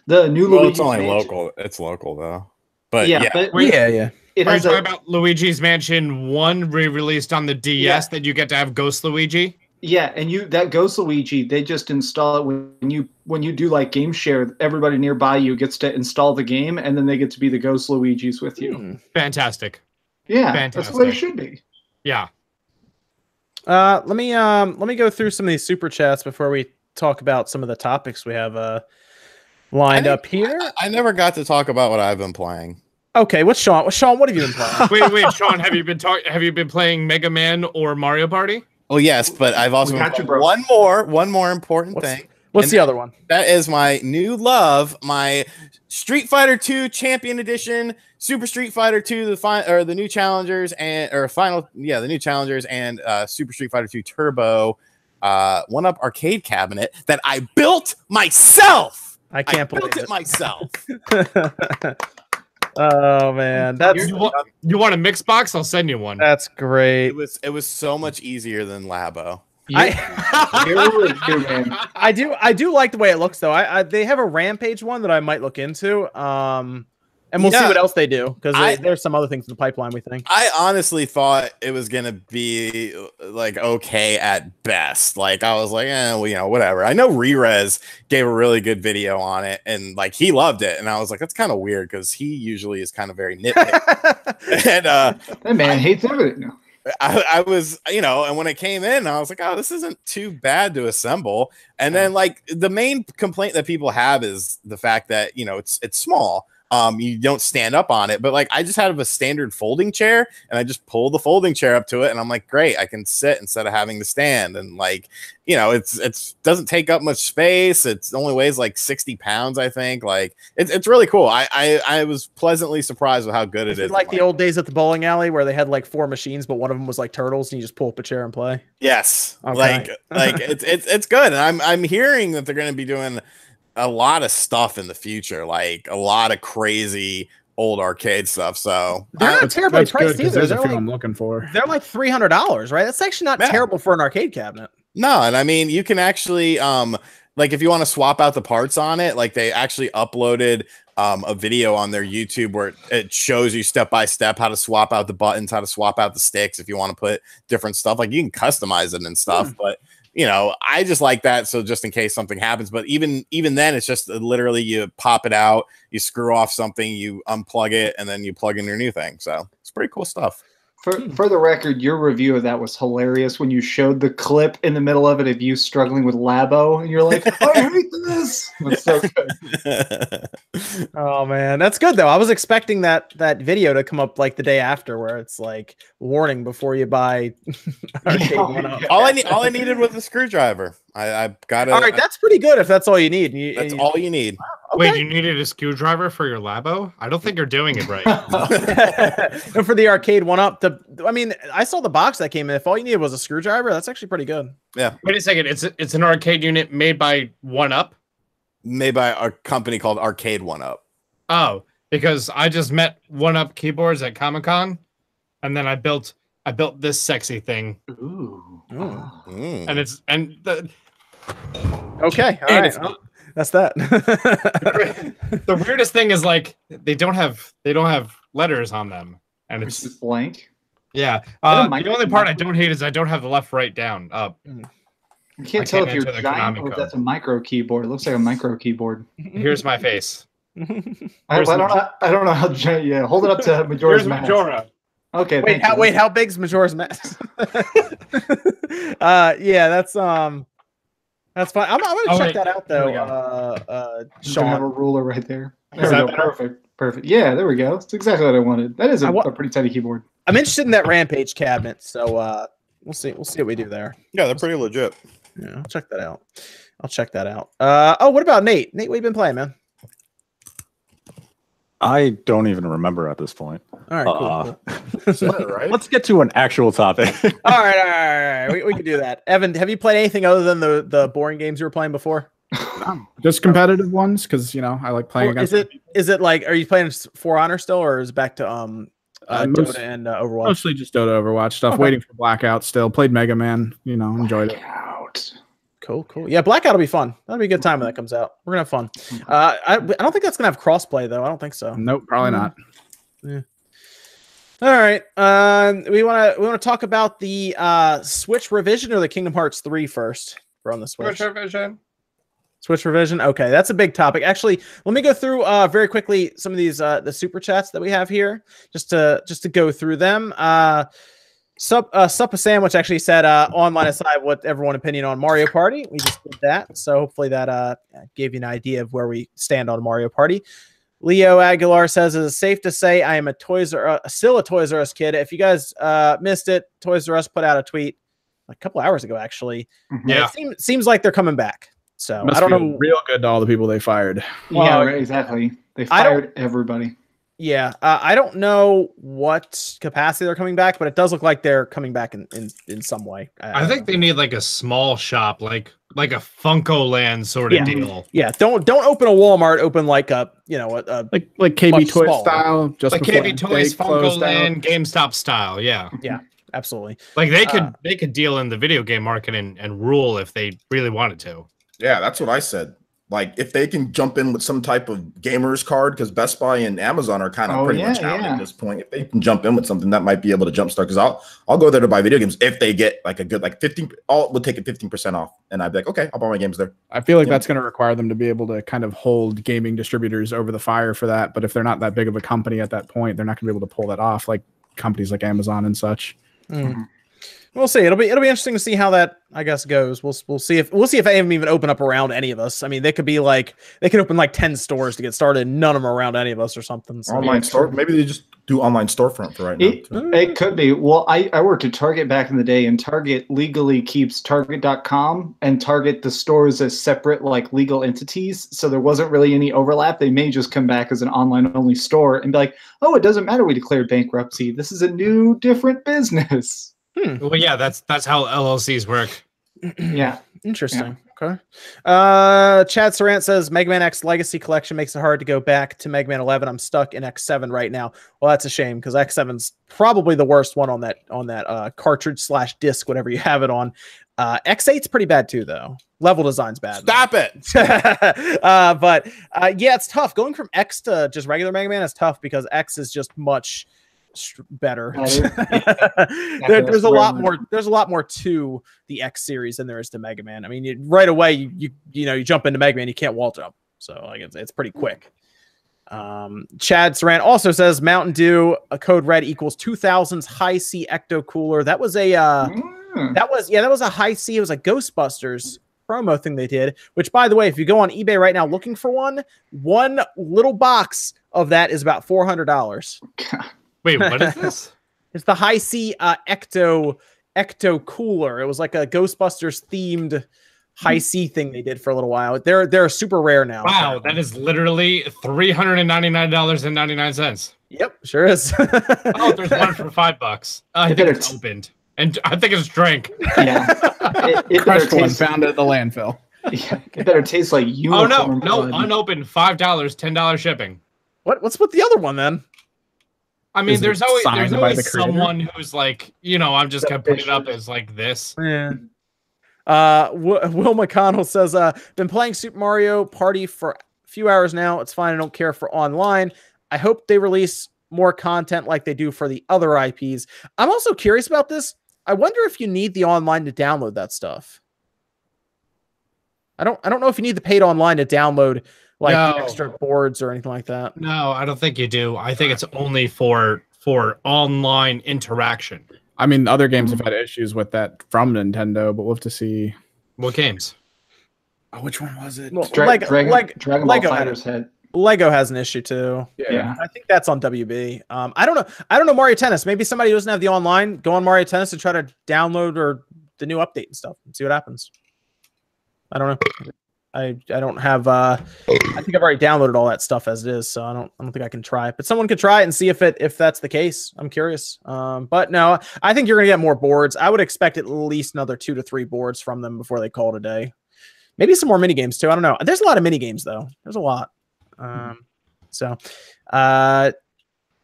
The new Luigi's it's only Mansion. local. It's local though. But yeah. It Are you has talking about Luigi's Mansion 1 re-released on the DS that you get to have Ghost Luigi? Yeah, and that Ghost Luigi, they just install it when you do like game share. Everybody nearby you gets to install the game, and then they get to be the Ghost Luigis with you. Fantastic. Yeah, fantastic. That's the way it should be. Yeah. Let me go through some of these super chats before we talk about some of the topics we have lined up here. I never got to talk about what I've been playing. Okay, Sean, what have you been playing? wait, Sean, have you been playing Mega Man or Mario Party? Oh yes, but I've also one more important thing. What's the other one? That is my new love, my Street Fighter 2 Champion Edition, Super Street Fighter 2, the new challengers the new challengers, and Super Street Fighter 2 Turbo, 1-up arcade cabinet that I built myself. I can't believe it myself. Oh man, that's you want a mix box? I'll send you one. That's great. It was so much easier than Labo. I do like the way it looks though. They have a Rampage one that I might look into. And we'll see what else they do, because there's some other things in the pipeline, we think. I honestly thought it was going to be like okay at best. Like I was like, whatever. I know Rerez gave a really good video on it and like he loved it. And I was like, that's kind of weird because he usually is kind of very nitpicky. And that man hates everything. I was, and when it came in, I was like, oh, this isn't too bad to assemble. And then like the main complaint that people have is the fact that, it's small. You don't stand up on it, but like I just have a standard folding chair and I just pull the folding chair up to it and I'm like, great, I can sit instead of having to stand. And like, you know, it's doesn't take up much space. It's only weighs like 60 pounds, I think. Like it's really cool. I was pleasantly surprised with how good it is. Like the old days at the bowling alley where they had like 4 machines, but one of them was like turtles and you just pull up a chair and play. Yes. Okay. Like it's good. And I'm hearing that they're going to be doing a lot of stuff in the future, like a lot of crazy old arcade stuff. So they're not terribly priced either. There's a few I'm looking for. They're like $300, right? That's actually not terrible for an arcade cabinet. No, and I mean you can actually like if you want to swap out the parts on it, like they actually uploaded a video on their YouTube where it shows you step by step how to swap out the buttons, how to swap out the sticks if you want to put different stuff. Like you can customize it and stuff, but you know, I just like that. So just in case something happens, but even then it's just literally you pop it out, you screw off something, you unplug it, and then you plug in your new thing. So it's pretty cool stuff. For the record, your review of that was hilarious when you showed the clip in the middle of it of you struggling with Labo, and you're like, I hate this. It's so good. Oh man, that's good though. I was expecting that video to come up like the day after, where it's like warning before you buy. All I needed was a screwdriver. I got it. All right, that's pretty good if that's all you need. That's all you need. Okay. Wait, you needed a screwdriver for your Labo? I don't think you're doing it right. And for the arcade 1-up, I mean, I saw the box that came in. If all you needed was a screwdriver, that's actually pretty good. Yeah. Wait a second. It's an arcade unit made by 1-up? Made by a company called Arcade 1-up. Oh, because I just met 1-up keyboards at Comic-Con, and then I built this sexy thing. Ooh. And okay. All right. Well, that's that. The weirdest thing is like they don't have letters on them, and it's just blank. Yeah. The only part I don't hate is I don't have the left right down up. You can't tell if you're giant or if that's a micro keyboard. It looks like a micro keyboard. Here's my face. I don't know how giant. Yeah, hold it up to Majora's Mask. Majora. Okay. Wait, how big's Majora's Mask? Yeah, that's fine. I'm gonna check that out though. Sean, have a ruler right there. There we go. Perfect. Yeah, there we go. That's exactly what I wanted. That is a pretty tiny keyboard. I'm interested in that Rampage cabinet, so we'll see what we do there. Yeah, they're pretty legit. Yeah, I'll check that out. Oh, what about Nate? Nate, what have you been playing, man? I don't even remember at this point. All right, cool. Right? Let's get to an actual topic. All right. We can do that. Evan, have you played anything other than the boring games you were playing before? Just competitive ones, because I like playing against. Is it like, are you playing For Honor still, or is it back to Dota and Overwatch? Mostly just Dota, Overwatch stuff. Okay. Waiting for Blackout still. Played Mega Man. Enjoyed it. Cool. Yeah, Blackout will be fun. That'll be a good time when that comes out. We're gonna have fun. I don't think that's gonna have crossplay though. I don't think so. Nope, probably not. Yeah. All right. We want to talk about the Switch revision or the Kingdom Hearts 3 first. We're on the Switch. Switch revision. Okay, that's a big topic. Actually, let me go through very quickly some of these the super chats that we have here, just to go through them. Suppa Sandwich actually said, online aside, what everyone opinion on Mario Party. We just did that, so hopefully that gave you an idea of where we stand on Mario Party. Leo Aguilar says, "Is it safe to say I am still a Toys R Us kid? If you guys missed it, Toys R Us put out a tweet a couple hours ago, actually. Yeah, it seems like they're coming back. So I don't know. Real good to all the people they fired. Yeah, right, exactly. They fired everybody. Yeah, I don't know what capacity they're coming back, but it does look like they're coming back in some way. I think they need like a small shop, like a Funko Land sort of deal. Yeah, don't open a Walmart. Open like a like KB Toys style, just like KB Toys, Funko Land, GameStop style. Yeah, absolutely. Like they could deal in the video game market and rule if they really wanted to. Yeah, that's what I said. Like, if they can jump in with some type of gamer's card, because Best Buy and Amazon are kind of pretty much out at this point. If they can jump in with something, that might be able to jumpstart. Because I'll go there to buy video games if they get like a good 15. We'll take it 15% off, and I'd be like, okay, I'll buy my games there. I feel like that's going to require them to be able to kind of hold gaming distributors over the fire for that. But if they're not that big of a company at that point, they're not going to be able to pull that off, like companies like Amazon and such. We'll see. It'll be interesting to see how that, I guess, goes. We'll see if they even open up around any of us. I mean, they could open like 10 stores to get started, and none of them are around any of us or something. So, online store. Maybe they just do online storefront for right now. It could be. Well, I worked at Target back in the day, and Target legally keeps Target.com and Target the stores as separate like legal entities. So there wasn't really any overlap. They may just come back as an online only store and be like, oh, it doesn't matter. We declared bankruptcy. This is a new, different business. Well, yeah, that's how LLCs work. Yeah. Interesting. Yeah. Okay. Chad Sarant says Mega Man X Legacy Collection makes it hard to go back to Mega Man 11. I'm stuck in X7 right now. Well, that's a shame because X7's probably the worst one on that cartridge / disc, whatever you have it on. X8's pretty bad too, though. Level design's bad. Stop it. But yeah, it's tough. Going from X to just regular Mega Man is tough because X is just much better. There's a lot more to the X series than there is to Mega Man. I mean, right away you jump into Mega Man, you can't wall jump, so like it's pretty quick. Chad Sarant also says Mountain Dew a code red equals 2000's high C ecto cooler. That was a that was a high C. It was a Ghostbusters promo thing they did, which, by the way, if you go on eBay right now looking for one little box of that is about $400. Wait, what is this? It's the high C ecto cooler. It was like a Ghostbusters themed high C thing they did for a little while. They're super rare now. Wow, that is literally $399.99. Yep, sure is. Oh, there's one for $5. I think it's opened, and I think it's drank. Yeah, it crushed one found at the landfill. Yeah, it better taste like unicorn. Oh no, unopened, $5, $10 shipping. What's with the other one then? I mean, there's always someone who's like, I'm just gonna put it up as like this. Yeah. Will McConnell says, been playing Super Mario Party for a few hours now. It's fine. I don't care for online. I hope they release more content like they do for the other IPs. I'm also curious about this. I wonder if you need the online to download that stuff. I don't know if you need the paid online to download like extra boards or anything like that. No, I don't think you do. I think it's only for online interaction. I mean, other games have had issues with that from Nintendo, but we'll have to see. What games? Oh, which one was it? Well, Dragon Ball Lego Fighters had. Lego has an issue too. Yeah. I think that's on WB. I don't know Mario Tennis. Maybe somebody who doesn't have the online, go on Mario Tennis and try to download or the new update and stuff and see what happens. I don't know. I don't have I think I've already downloaded all that stuff as it is, so I don't think I can try it. But someone could try it and see if that's the case. I'm curious. But no, I think you're gonna get more boards. I would expect at least another 2 to 3 boards from them before they call it a day. Maybe some more mini games too. I don't know. There's a lot of mini games though. There's a lot.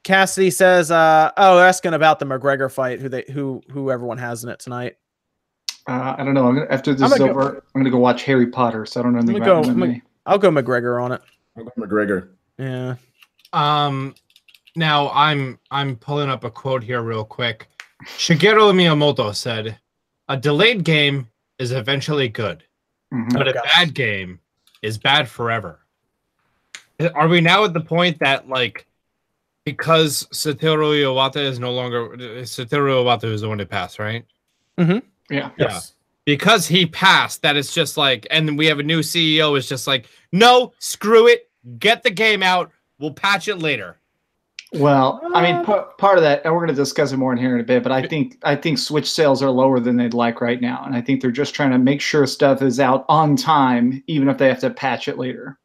Cassidy says, they're asking about the McGregor fight, who everyone has in it tonight. I don't know. After this is over, I'm gonna go watch Harry Potter. So I don't know anything about MMA. I'll go McGregor on it. I'll go McGregor. Yeah. Now I'm pulling up a quote here real quick. Shigeru Miyamoto said, "A delayed game is eventually good, but a bad game is bad forever." Are we now at the point that because Satoru Iwata is no longer Satoru Iwata is the one who passed, right? Mm-hmm. Yeah. Yes. Because he passed, that it's just and we have a new CEO is just no, screw it, get the game out, we'll patch it later. Well, I mean, part of that, and we're going to discuss it more in here in a bit, but I think Switch sales are lower than they'd like right now, and I think they're just trying to make sure stuff is out on time, even if they have to patch it later.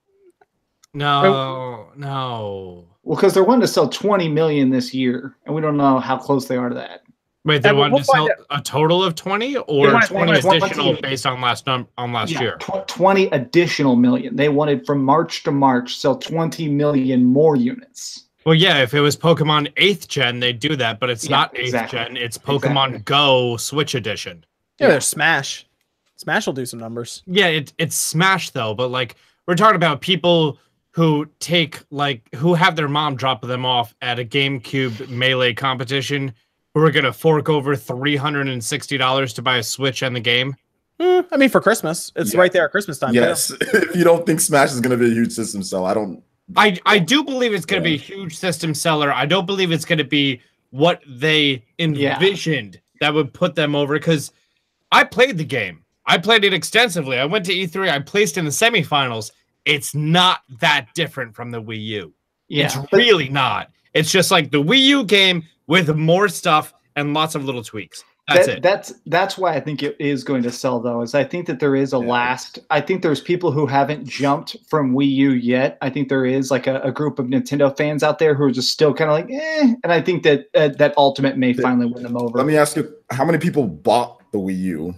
No. Well, because they're wanting to sell 20 million this year, and we don't know how close they are to that. Wait, they wanted to sell a total of 20 or 20 additional based on last year? 20 additional million. They wanted from March to March sell 20 million more units. Well, yeah, if it was Pokemon 8th gen, they'd do that, but it's not 8th gen. It's Pokemon Go Switch Edition. Yeah, there's Smash. Smash will do some numbers. Yeah, it's Smash though, but we're talking about people who who have their mom drop them off at a GameCube Melee competition who are going to fork over $360 to buy a Switch and the game. I mean, for Christmas. It's right there at Christmas time. Yes. If you don't think Smash is going to be a huge system sell, I do believe it's going to be a huge system seller. I don't believe it's going to be what they envisioned that would put them over, because I played the game. I played it extensively. I went to E3. I placed in the semifinals. It's not that different from the Wii U. Yeah, it's really not. It's just like the Wii U game with more stuff and lots of little tweaks. That's why I think it is going to sell, though, is I think that there is I think there's people who haven't jumped from Wii U yet. I think there is like a group of Nintendo fans out there who are just still kind of like, and I think that that Ultimate may finally win them over. Let me ask you, how many people bought the Wii U?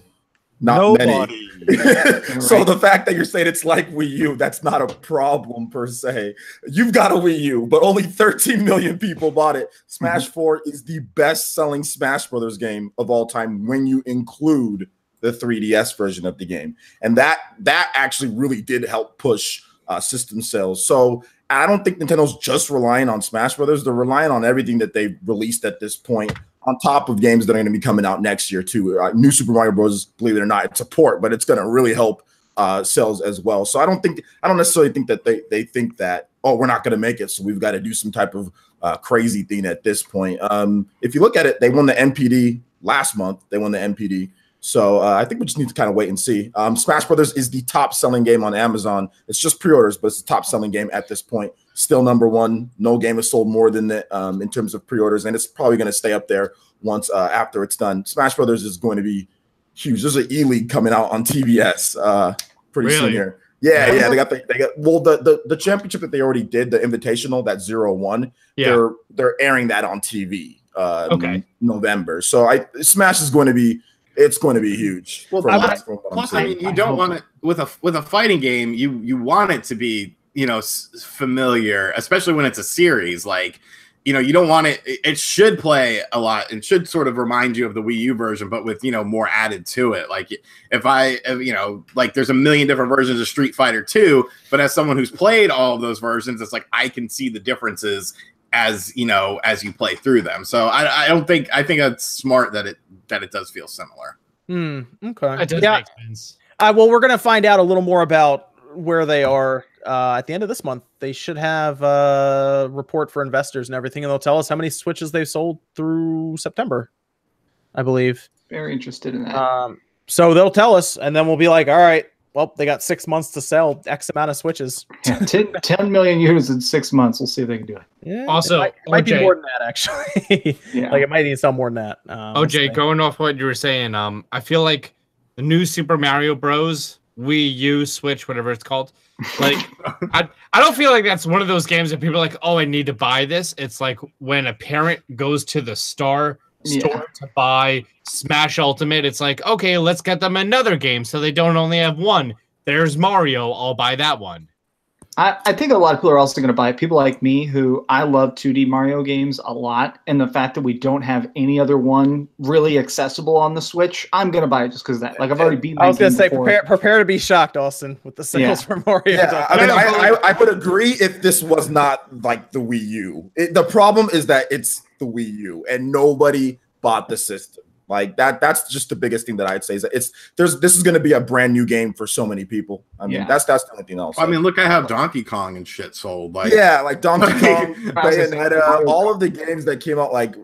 Not Nobody. many. So the fact that you're saying it's like Wii U, that's not a problem per se. You've got a Wii U, but only 13 million people bought it. Smash 4 is the best-selling Smash Brothers game of all time when you include the 3DS version of the game. And that actually really did help push system sales. So I don't think Nintendo's just relying on Smash Brothers. They're relying on everything that they've released at this point, on top of games that are going to be coming out next year too. New Super Mario Bros., believe it or not, it's a port, but it's going to really help sales as well. So I don't necessarily think that they think that, oh, we're not going to make it, so we've got to do some type of crazy thing at this point. If you look at it, they won the NPD last month. They won the NPD. So I think we just need to kind of wait and see. Smash Brothers is the top selling game on Amazon. It's just pre-orders, but it's the top selling game at this point. Still number one. No game has sold more than that in terms of pre-orders, and it's probably going to stay up there once after it's done. Smash Brothers is going to be huge. There's an E-League coming out on TBS pretty soon here. Yeah. They got the championship that they already did, the Invitational, that 0-1. Yeah. They're airing that on TV. November. So Smash is going to be. It's going to be huge. Well, plus, I mean, you don't want it with a fighting game. You want it to be, familiar, especially when it's a series. Like, you don't want it. It should play a lot. It should sort of remind you of the Wii U version, but with more added to it. Like, like there's a million different versions of Street Fighter 2, but as someone who's played all of those versions, it's like I can see the differences as you play through them. So I think it's smart that it does feel similar. Okay. That does make sense. Well, we're gonna find out a little more about where they are at the end of this month. They should have a report for investors and everything, and they'll tell us how many Switches they've sold through September, I believe. Very interested in that. So they'll tell us, and then we'll be like, all right, well, they got 6 months to sell X amount of Switches. 10 million units in 6 months. We'll see if they can do it. Yeah, also, it might be more than that, actually. Like, it might even sell more than that. OJ, going off what you were saying, I feel like the new Super Mario Bros., Wii U, Switch, whatever it's called, like, I don't feel like that's one of those games that people are like, oh, I need to buy this. It's like when a parent goes to the store to buy Smash Ultimate, it's like, okay, let's get them another game so they don't only have one. There's Mario, I'll buy that one. I think a lot of people are also going to buy it. People like me, who I love 2D Mario games a lot, and the fact that we don't have any other one really accessible on the Switch, I'm going to buy it just because of that. Like, I've already beat my I was going to say, prepare to be shocked, Austin, with the sales for Mario. Yeah, I would agree if this was not like the Wii U. The problem is that it's the Wii U, and nobody bought the system. Like that's just the biggest thing that I'd say is that this is going to be a brand new game for so many people. I mean, that's the only thing else. I mean, look at how Donkey Kong and shit sold. Like, like Donkey Kong, Bayonetta, all of the games that came out, like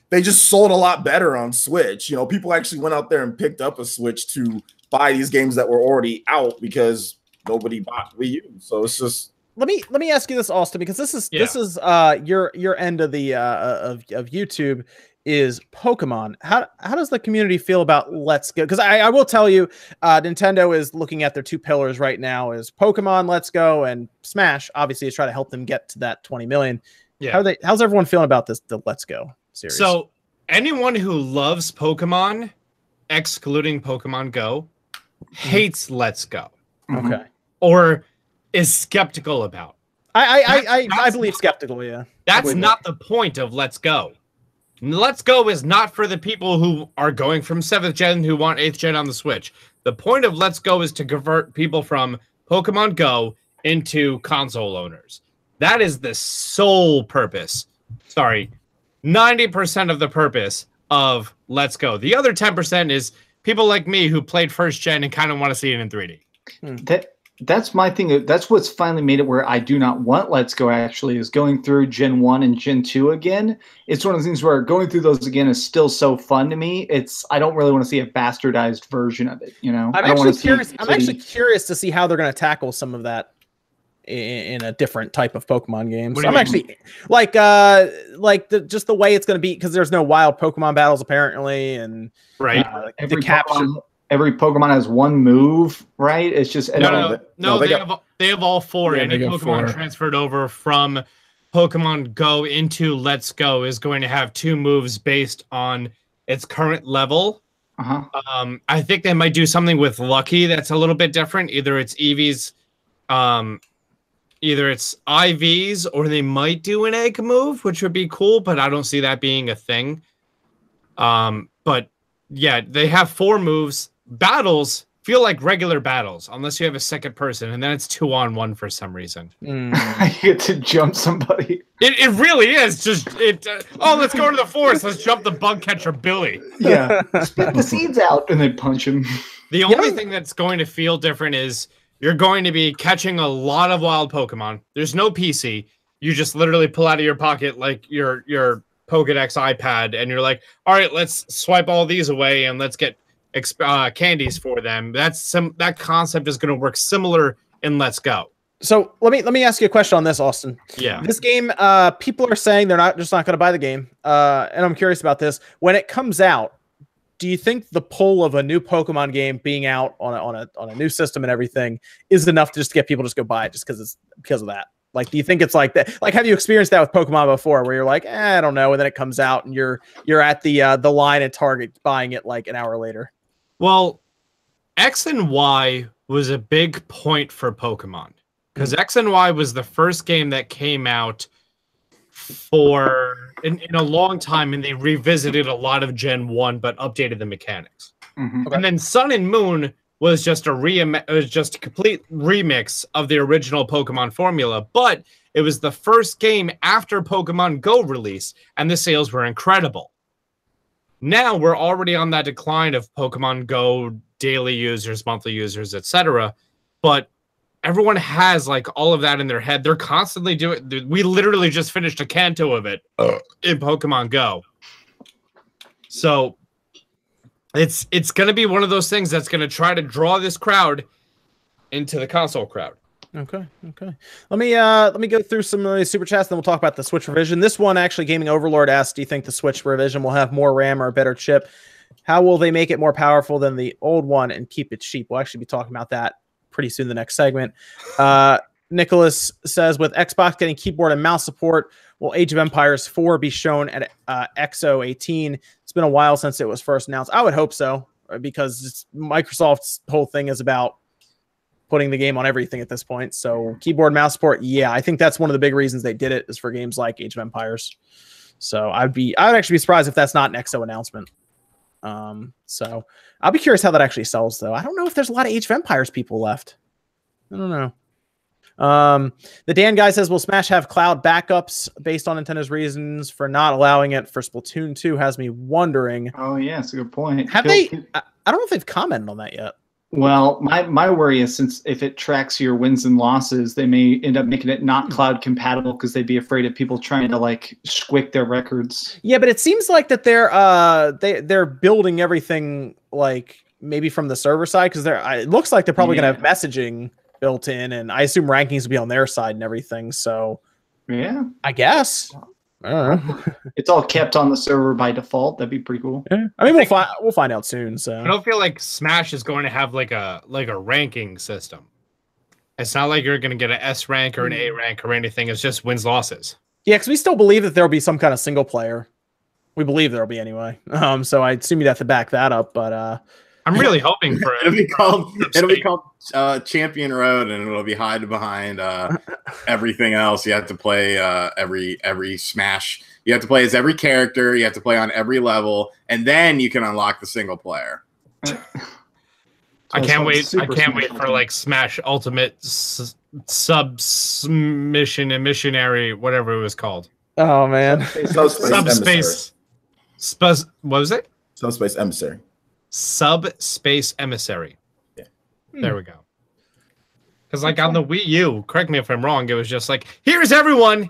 they just sold a lot better on Switch. People actually went out there and picked up a Switch to buy these games that were already out because nobody bought Wii U. So it's just. Let me ask you this, Austin, because this is your end of the of YouTube. Is Pokemon. How does the community feel about Let's Go? Because I will tell you, Nintendo is looking at their two pillars right now is Pokemon Let's Go and Smash, obviously, is trying to help them get to that 20 million. Yeah. How's everyone feeling about the Let's Go series? So anyone who loves Pokemon, excluding Pokemon Go, hates Let's Go. Okay. Or is skeptical about. I believe skeptical, yeah. That's not the point of Let's Go. Let's Go is not for the people who are going from 7th gen who want 8th gen on the Switch. The point of Let's Go is to convert people from Pokemon Go into console owners. That is the sole purpose. Sorry, 90% of the purpose of Let's Go. The other 10% is people like me who played 1st gen and kind of want to see it in 3D. that's my thing. That's what's finally made it where I do not want Let's Go, actually, is going through Gen 1 and Gen 2 again. It's one of the things where going through those again is still so fun to me. I don't really want to see a bastardized version of it, you know? I'm actually curious to see how they're going to tackle some of that in a different type of Pokemon game. So I'm actually just the way it's going to be, because there's no wild Pokemon battles apparently, and every Pokemon has one move, right? It's just they have all four. Yeah, Any Pokemon transferred over from Pokemon Go into Let's Go is going to have 2 moves based on its current level. I think they might do something with Lucky that's a little bit different. Either it's EVs, either it's IVs, or they might do an egg move, which would be cool, but I don't see that being a thing. But yeah, they have 4 moves. Battles feel like regular battles, unless you have a second person, and then it's 2-on-1 for some reason. You get to jump somebody. It really is. Let's go to the forest. Let's jump the bug catcher Billy. Yeah. Spit the seeds out and then punch him. The only thing that's going to feel different is you're going to be catching a lot of wild Pokemon. There's no PC. You just literally pull out of your pocket like your Pokedex iPad, and you're like, all right, let's swipe all these away and let's get candies for them. That concept is going to work similar in Let's Go. So let me ask you a question on this, Austin. Yeah. This game, people are saying they're not going to buy the game, and I'm curious about this. When it comes out, do you think the pull of a new Pokemon game being out on a new system and everything is enough to just get people to just go buy it just because of that? Like, do you think it's like that? Like, have you experienced that with Pokemon before, where you're like, I don't know, and then it comes out and you're at the line at Target buying it like an hour later? Well, X and Y was a big point for Pokemon, because X and Y was the first game that came out in a long time, and they revisited a lot of Gen 1 but updated the mechanics. Okay. And then Sun and Moon was just a complete remix of the original Pokemon formula, but it was the first game after Pokemon Go release, and the sales were incredible. Now we're already on that decline of Pokemon Go daily users, monthly users, etc. But everyone has like all of that in their head. They're constantly doing. We literally just finished a Kanto of it in Pokemon Go. So it's going to be one of those things that's going to try to draw this crowd into the console crowd. Okay. Let me go through some of the super chats, then we'll talk about the Switch revision. This one, actually, Gaming Overlord asked, do you think the Switch revision will have more RAM or a better chip? How will they make it more powerful than the old one and keep it cheap? We'll actually be talking about that pretty soon in the next segment. Nicholas says, with Xbox getting keyboard and mouse support, will Age of Empires 4 be shown at XO 18? It's been a while since it was first announced. I would hope so, because Microsoft's whole thing is about putting the game on everything at this point. So keyboard mouse support, yeah, I think that's one of the big reasons they did it, is for games like Age of Empires. So I would actually be surprised if that's not an XO announcement. So I'll be curious how that actually sells, though. I don't know if there's a lot of Age of Empires people left. I don't know. The Dan guy says, will Smash have cloud backups based on Nintendo's reasons for not allowing it for Splatoon 2? Has me wondering. Oh yeah, that's a good point. Have they? I don't know if they've commented on that yet. Well, my worry is, since if it tracks your wins and losses, they may end up making it not cloud compatible, because they'd be afraid of people trying to like squick their records. Yeah, but it seems like that they're building everything like maybe from the server side, because it looks like they're probably going to have messaging built in, and I assume rankings will be on their side and everything. So yeah, I guess. I don't know. It's all kept on the server by default. That'd be pretty cool. Yeah. I mean, we'll find out soon. So I don't feel like Smash is going to have like a ranking system. It's not like you're going to get an S rank or an A rank or anything. It's just wins losses. Yeah, because we still believe that there'll be some kind of single player. We believe there'll be anyway. So I assume you'd have to back that up. But I'm really hoping for it. It'll be called Champion Road, and it'll be hide behind everything else. You have to play every Smash. You have to play as every character. You have to play on every level, and then you can unlock the single player. I can't wait. I can't wait for like Smash Ultimate Submission and Missionary, whatever it was called. Oh man, Subspace. What was it? Subspace Emissary. Subspace Emissary. Yeah. There we go. Because like on the Wii U, correct me if I'm wrong, it was just like, here's everyone.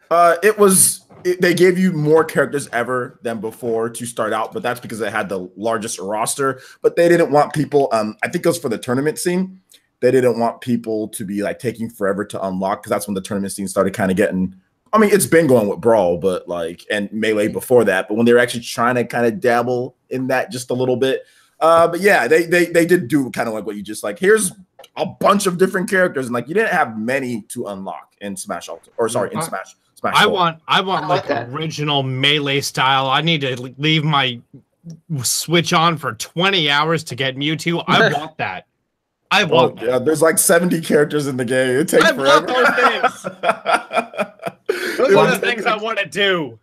They gave you more characters ever than before to start out, but that's because they had the largest roster. But they didn't want people. I think it was for the tournament scene. They didn't want people to be like taking forever to unlock, because that's when the tournament scene started kind of getting. I mean, it's been going with Brawl, but like, and Melee before that. But when they were actually trying to kind of dabble in that just a little bit. But yeah, they did do kind of like what you just like. Here's a bunch of different characters, and like you didn't have many to unlock in Smash Ultimate, or sorry, in Smash. I want like original Melee style. I need to leave my Switch on for 20 hours to get Mewtwo. I want that. I want that. Yeah, there's like 70 characters in the game. It takes forever. Want those things. Those are the things I want to do.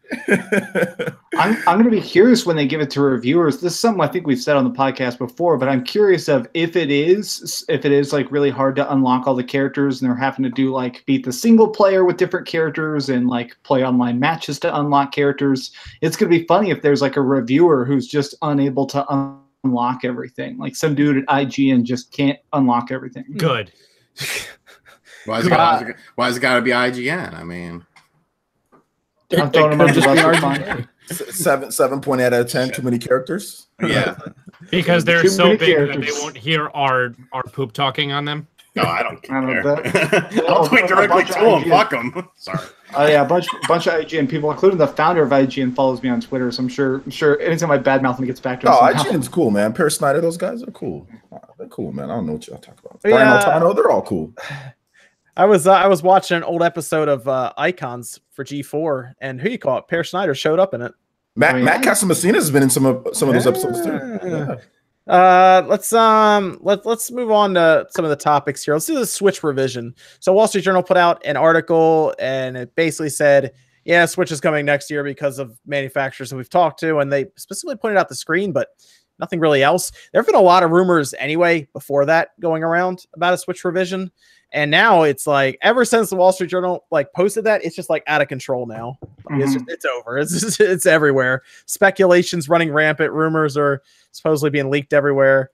I'm going to be curious when they give it to reviewers. This is something I think we've said on the podcast before, but I'm curious of if it is like really hard to unlock all the characters and they're having to do like beat the single player with different characters and like play online matches to unlock characters. It's going to be funny if there's like a reviewer who's just unable to unlock everything. Like some dude at IGN just can't unlock everything. Good. Why is it got to be IGN? I mean, I'm throwing them under the bus. 7 point out of 10. Too many characters. Yeah, because they're so big that they won't hear our poop talking on them. No, I don't care. I'll tweet directly to them. Fuck them. Sorry. Oh yeah, a bunch of IGN people, including the founder of IGN, follows me on Twitter. So I'm sure anytime I badmouth him, he gets back to him. Oh, IGN's cool, man. Per Snyder, those guys are cool. They're cool, man. I don't know what y'all talk about. Brian Altano, they're all cool. I was watching an old episode of Icons for G4, and who you call it? Per Snyder showed up in it. Matt Casamassina has been in some of those episodes too. Yeah. Let's move on to some of the topics here. Let's do the Switch revision. So Wall Street Journal put out an article, and it basically said, yeah, Switch is coming next year because of manufacturers that we've talked to, and they specifically pointed out the screen, but nothing really else. There have been a lot of rumors anyway before that going around about a Switch revision. And now it's like, ever since the Wall Street Journal like posted that, it's just like out of control now. Like, it's over. It's everywhere. Speculations running rampant. Rumors are supposedly being leaked everywhere.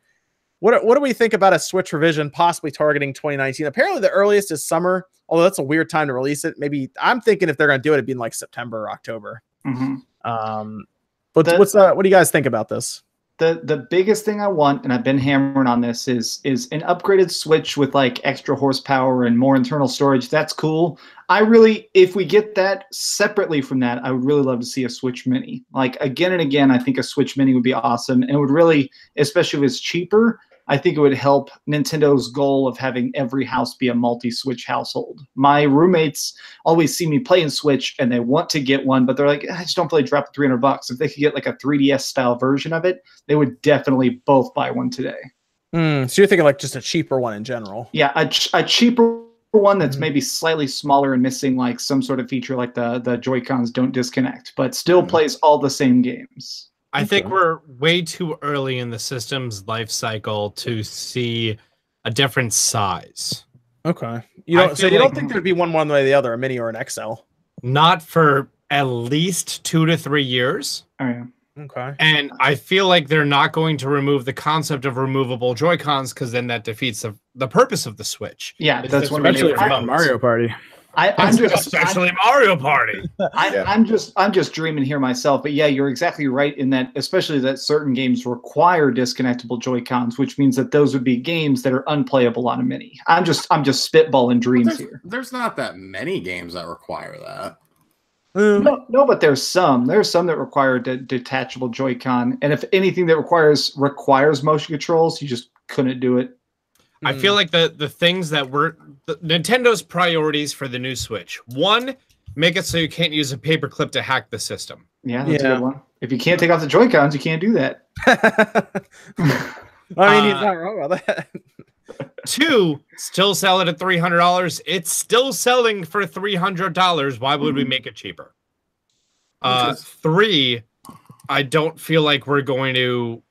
What do we think about a Switch revision possibly targeting 2019? Apparently the earliest is summer, although that's a weird time to release it. Maybe I'm thinking if they're going to do it, it'd be in like September or October. What do you guys think about this? The biggest thing I want, and I've been hammering on this, is an upgraded Switch with like extra horsepower and more internal storage. That's cool. If we get that separately from that, I would really love to see a Switch Mini. Like again and again, I think a Switch Mini would be awesome, and it would really, especially if it's cheaper, I think it would help Nintendo's goal of having every house be a multi-Switch household. My roommates always see me playing Switch and they want to get one, but they're like, I just don't really drop $300. If they could get like a 3DS style version of it, they would definitely both buy one today. So you're thinking like just a cheaper one in general? Yeah, a cheaper one that's maybe slightly smaller and missing like some sort of feature like the Joy-Cons don't disconnect, but still plays all the same games. I think we're way too early in the system's life cycle to see a different size. Okay. You don't think there'd be one way or the other, a Mini or an XL? Not for at least 2 to 3 years. Oh, yeah. Okay. And I feel like they're not going to remove the concept of removable Joy-Cons because then that defeats the purpose of the Switch. Yeah, that's what especially about Mario Party. Especially Mario Party. I'm just dreaming here myself, but yeah, you're exactly right in that, especially that certain games require disconnectable Joy-Cons, which means that those would be games that are unplayable on a Mini. I'm just spitballing dreams here. There's not that many games that require that. No, but there's some. There's some that require detachable Joy-Con, and if anything that requires motion controls, you just couldn't do it. I feel like the things that were Nintendo's priorities for the new Switch. 1, make it so you can't use a paperclip to hack the system. Yeah, that's a good one. If you can't take off the Joy-Cons, you can't do that. I mean, he's not wrong about that. 2, still sell it at $300. It's still selling for $300. Why would we make it cheaper? 3, I don't feel like we're going to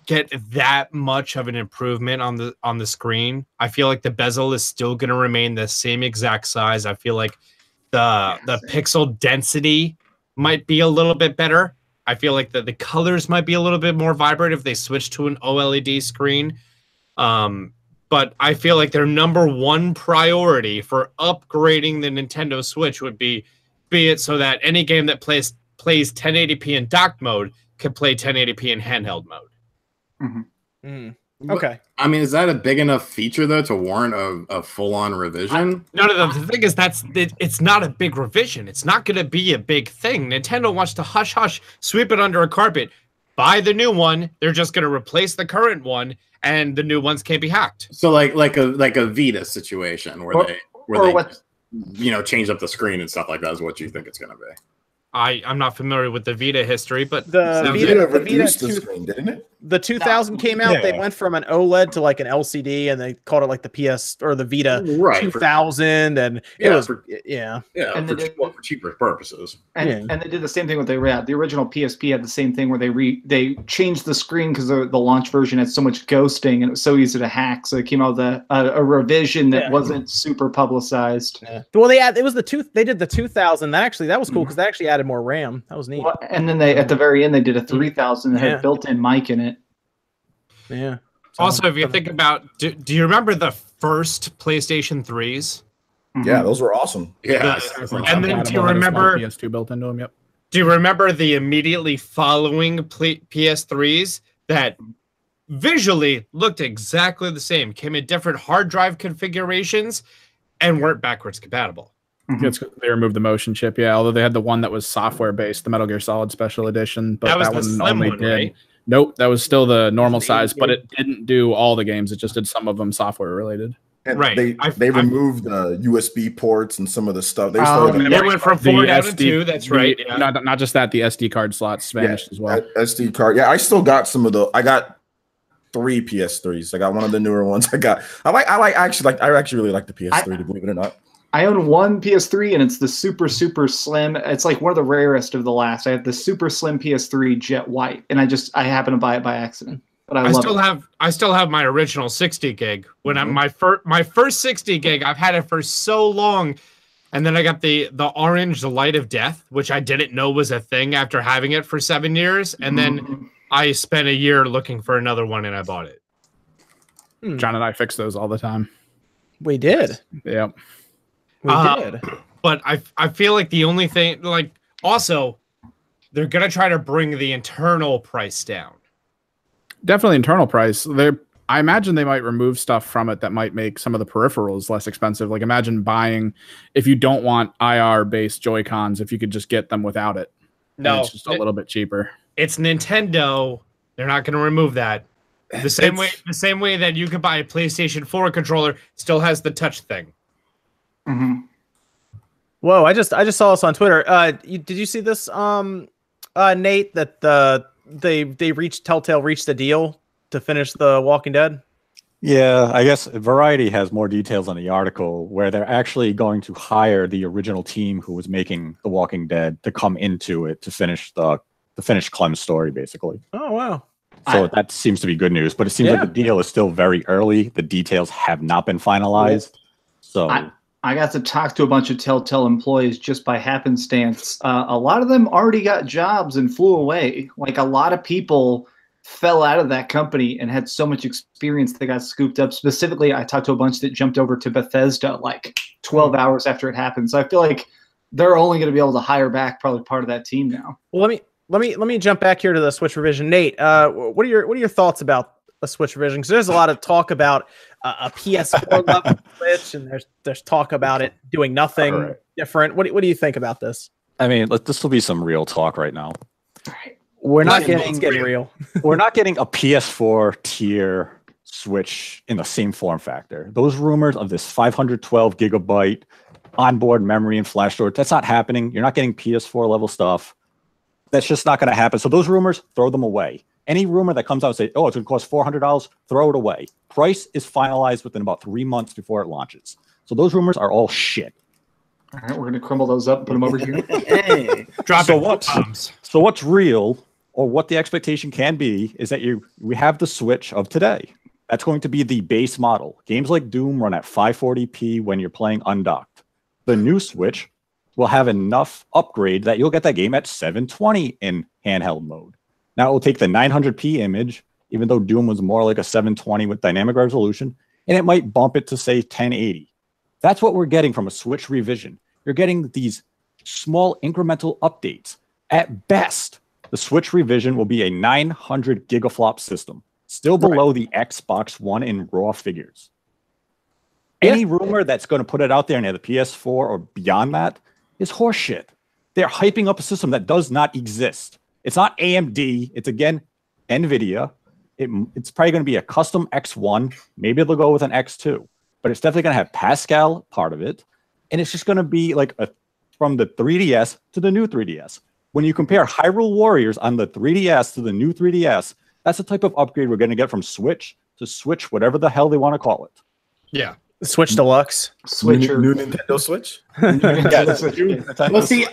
get that much of an improvement on the screen. I feel like the bezel is still going to remain the same exact size. I feel like the pixel density might be a little bit better. I feel like the colors might be a little bit more vibrant if they switch to an OLED screen. But but I feel like their number one priority for upgrading the Nintendo Switch would be it so that any game that plays 1080p in docked mode can play 1080p in handheld mode. Okay. I mean, is that a big enough feature though to warrant a full-on revision? No. The thing is, it's not a big revision. It's not going to be a big thing. Nintendo wants to hush, sweep it under a carpet, buy the new one. They're just going to replace the current one, and the new ones can't be hacked. So like a Vita situation where they change up the screen and stuff like that is what you think it's going to be. I'm not familiar with the Vita history, but the Vita reduced the screen, didn't it? The 2000 came out. They went from an OLED to like an LCD, and they called it like the PS or the Vita 2000, and it was and for cheaper purposes. And they did the same thing with the original PSP had the same thing where they changed the screen because the launch version had so much ghosting and it was so easy to hack. So they came out with a revision that wasn't super publicized. Yeah. Well, they did the 2000. That was cool because they actually added more RAM. That was neat. Well, and then at the very end they did a 3000 that had built-in mic in it. Yeah. Also, if you think about, do you remember the first PlayStation 3s? Yeah, those were awesome. Yeah. And then do you remember PS2 built into them? Yep. Do you remember the immediately following PS3s that visually looked exactly the same, came in different hard drive configurations, and weren't backwards compatible? They removed the motion chip, although they had the one that was software based, the Metal Gear Solid Special Edition, but that was that the one slim only one, did. right? Nope, that was still the normal size, but it didn't do all the games. It just did some of them software related. And right. They removed the USB ports and some of the stuff. They went from 4 down to 2. That's right. Yeah. Not just that, the SD card slots vanished as well. SD card. Yeah, I still got some of the. I got 3 PS3s. I got one of the newer ones. I actually really like the PS3. To believe it or not. I own one PS3 and it's the super slim. It's like one of the rarest of the last. I have the super slim PS3 jet white, and I happen to buy it by accident. But I still have my original 60 gig. When my first 60 gig, I've had it for so long, and then I got the orange, the Light of Death, which I didn't know was a thing after having it for 7 years, and then I spent a year looking for another one, and I bought it. John and I fix those all the time. We did. Yep. We did. But I feel like the only thing, also, they're going to try to bring the internal price down. Definitely internal price. I imagine they might remove stuff from it that might make some of the peripherals less expensive. Like imagine buying, if you don't want IR-based Joy-Cons, if you could just get them without it. No. It's just a little bit cheaper. It's Nintendo. They're not going to remove that. The same way that you could buy a PlayStation 4 controller, still has the touch thing. Whoa! I just saw this on Twitter. Did you see this, Nate? That Telltale reached a deal to finish The Walking Dead. Yeah, I guess Variety has more details on the article where they're actually going to hire the original team who was making The Walking Dead to come into it to finish Clem's story, basically. Oh wow! So that seems to be good news, but it seems like the deal is still very early. The details have not been finalized. So I got to talk to a bunch of Telltale employees just by happenstance. A lot of them already got jobs and flew away. Like a lot of people fell out of that company and had so much experience they got scooped up. Specifically, I talked to a bunch that jumped over to Bethesda like 12 hours after it happened. So I feel like they're only going to be able to hire back probably part of that team now. Well, let me jump back here to the Switch revision. Nate, what are your thoughts about a Switch revision? Because there's a lot of talk about a PS4 level Switch, and there's talk about it doing nothing different. What do you think about this? I mean, this will be some real talk right now. All right. We're not getting real. We're not getting a PS4 tier Switch in the same form factor. Those rumors of this 512 gigabyte onboard memory and flash storage, that's not happening. You're not getting PS4 level stuff. That's just not going to happen. So those rumors, throw them away. Any rumor that comes out and say, oh, it's going to cost $400, throw it away. Price is finalized within about 3 months before it launches. So those rumors are all shit. All right, we're going to crumble those up and put them over here. Hey, so what's real, or what the expectation can be, is that we have the Switch of today. That's going to be the base model. Games like Doom run at 540p when you're playing undocked. The new Switch will have enough upgrade that you'll get that game at 720 in handheld mode. Now it will take the 900p image, even though Doom was more like a 720 with dynamic resolution. and it might bump it to say 1080. That's what we're getting from a Switch revision. You're getting these small incremental updates. At best, the Switch revision will be a 900 gigaflop system, still below the Xbox One in raw figures. Any rumor that's going to put it out there near the PS4 or beyond that is horseshit. They're hyping up a system that does not exist. It's not AMD. It's, again, NVIDIA. It's probably going to be a custom X1. Maybe they'll go with an X2. But it's definitely going to have Pascal part of it. And it's just going to be like from the 3DS to the new 3DS. When you compare Hyrule Warriors on the 3DS to the new 3DS, that's the type of upgrade we're going to get from Switch to Switch, whatever the hell they want to call it. Yeah. Switch Deluxe. Switcher. New Nintendo Switch? Well, see,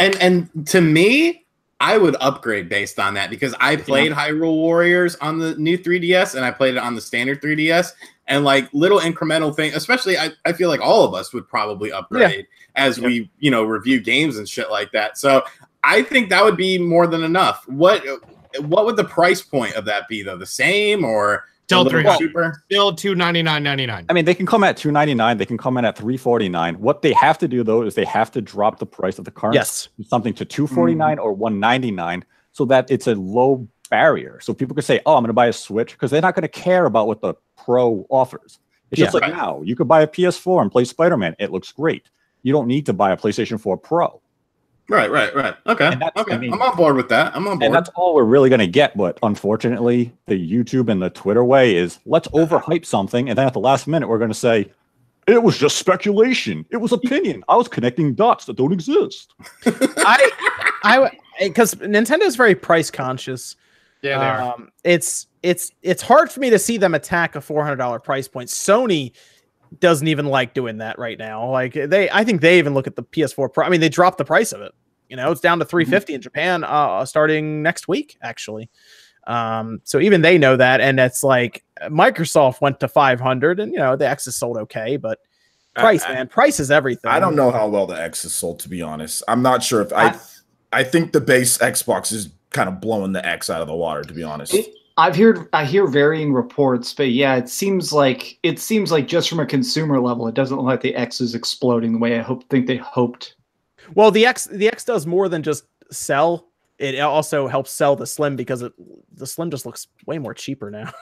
and to me, I would upgrade based on that because I played Hyrule Warriors on the new 3DS and I played it on the standard 3DS. And like little incremental thing, especially I feel like all of us would probably upgrade as we, review games and shit like that. So I think that would be more than enough. What would the price point of that be though? The same or still cheaper? Still $299.99. I mean, they can come at $299. They can come in at $349. What they have to do though is they have to drop the price of the current something to $249 or $199 so that it's a low barrier. So people could say, "Oh, I'm going to buy a Switch," because they're not going to care about what the Pro offers. It's just like now you could buy a PS4 and play Spider-Man. It looks great. You don't need to buy a PlayStation 4 Pro. Right. Okay. Okay. I mean, I'm on board with that. I'm on board. And that's all we're really going to get. But unfortunately, the YouTube and the Twitter way is let's overhype something. And then at the last minute, we're going to say, it was just speculation. It was opinion. I was connecting dots that don't exist. Because Nintendo is very price conscious. Yeah, they are. It's hard for me to see them attack a $400 price point. Sony doesn't even like doing that right now. Like I think they even look at the PS4 Pro. I mean, they dropped the price of it. It's down to $350 in Japan, starting next week, actually. So even they know that, and it's like Microsoft went to $500, and the X is sold okay, but price is everything. I don't know how well the X is sold, to be honest. I'm not sure if I think the base Xbox is kind of blowing the X out of the water, to be honest. I hear varying reports, but yeah, it seems like just from a consumer level, it doesn't look like the X is exploding the way I think they hoped. Well, the X does more than just sell. It also helps sell the Slim because the Slim just looks way more cheaper now.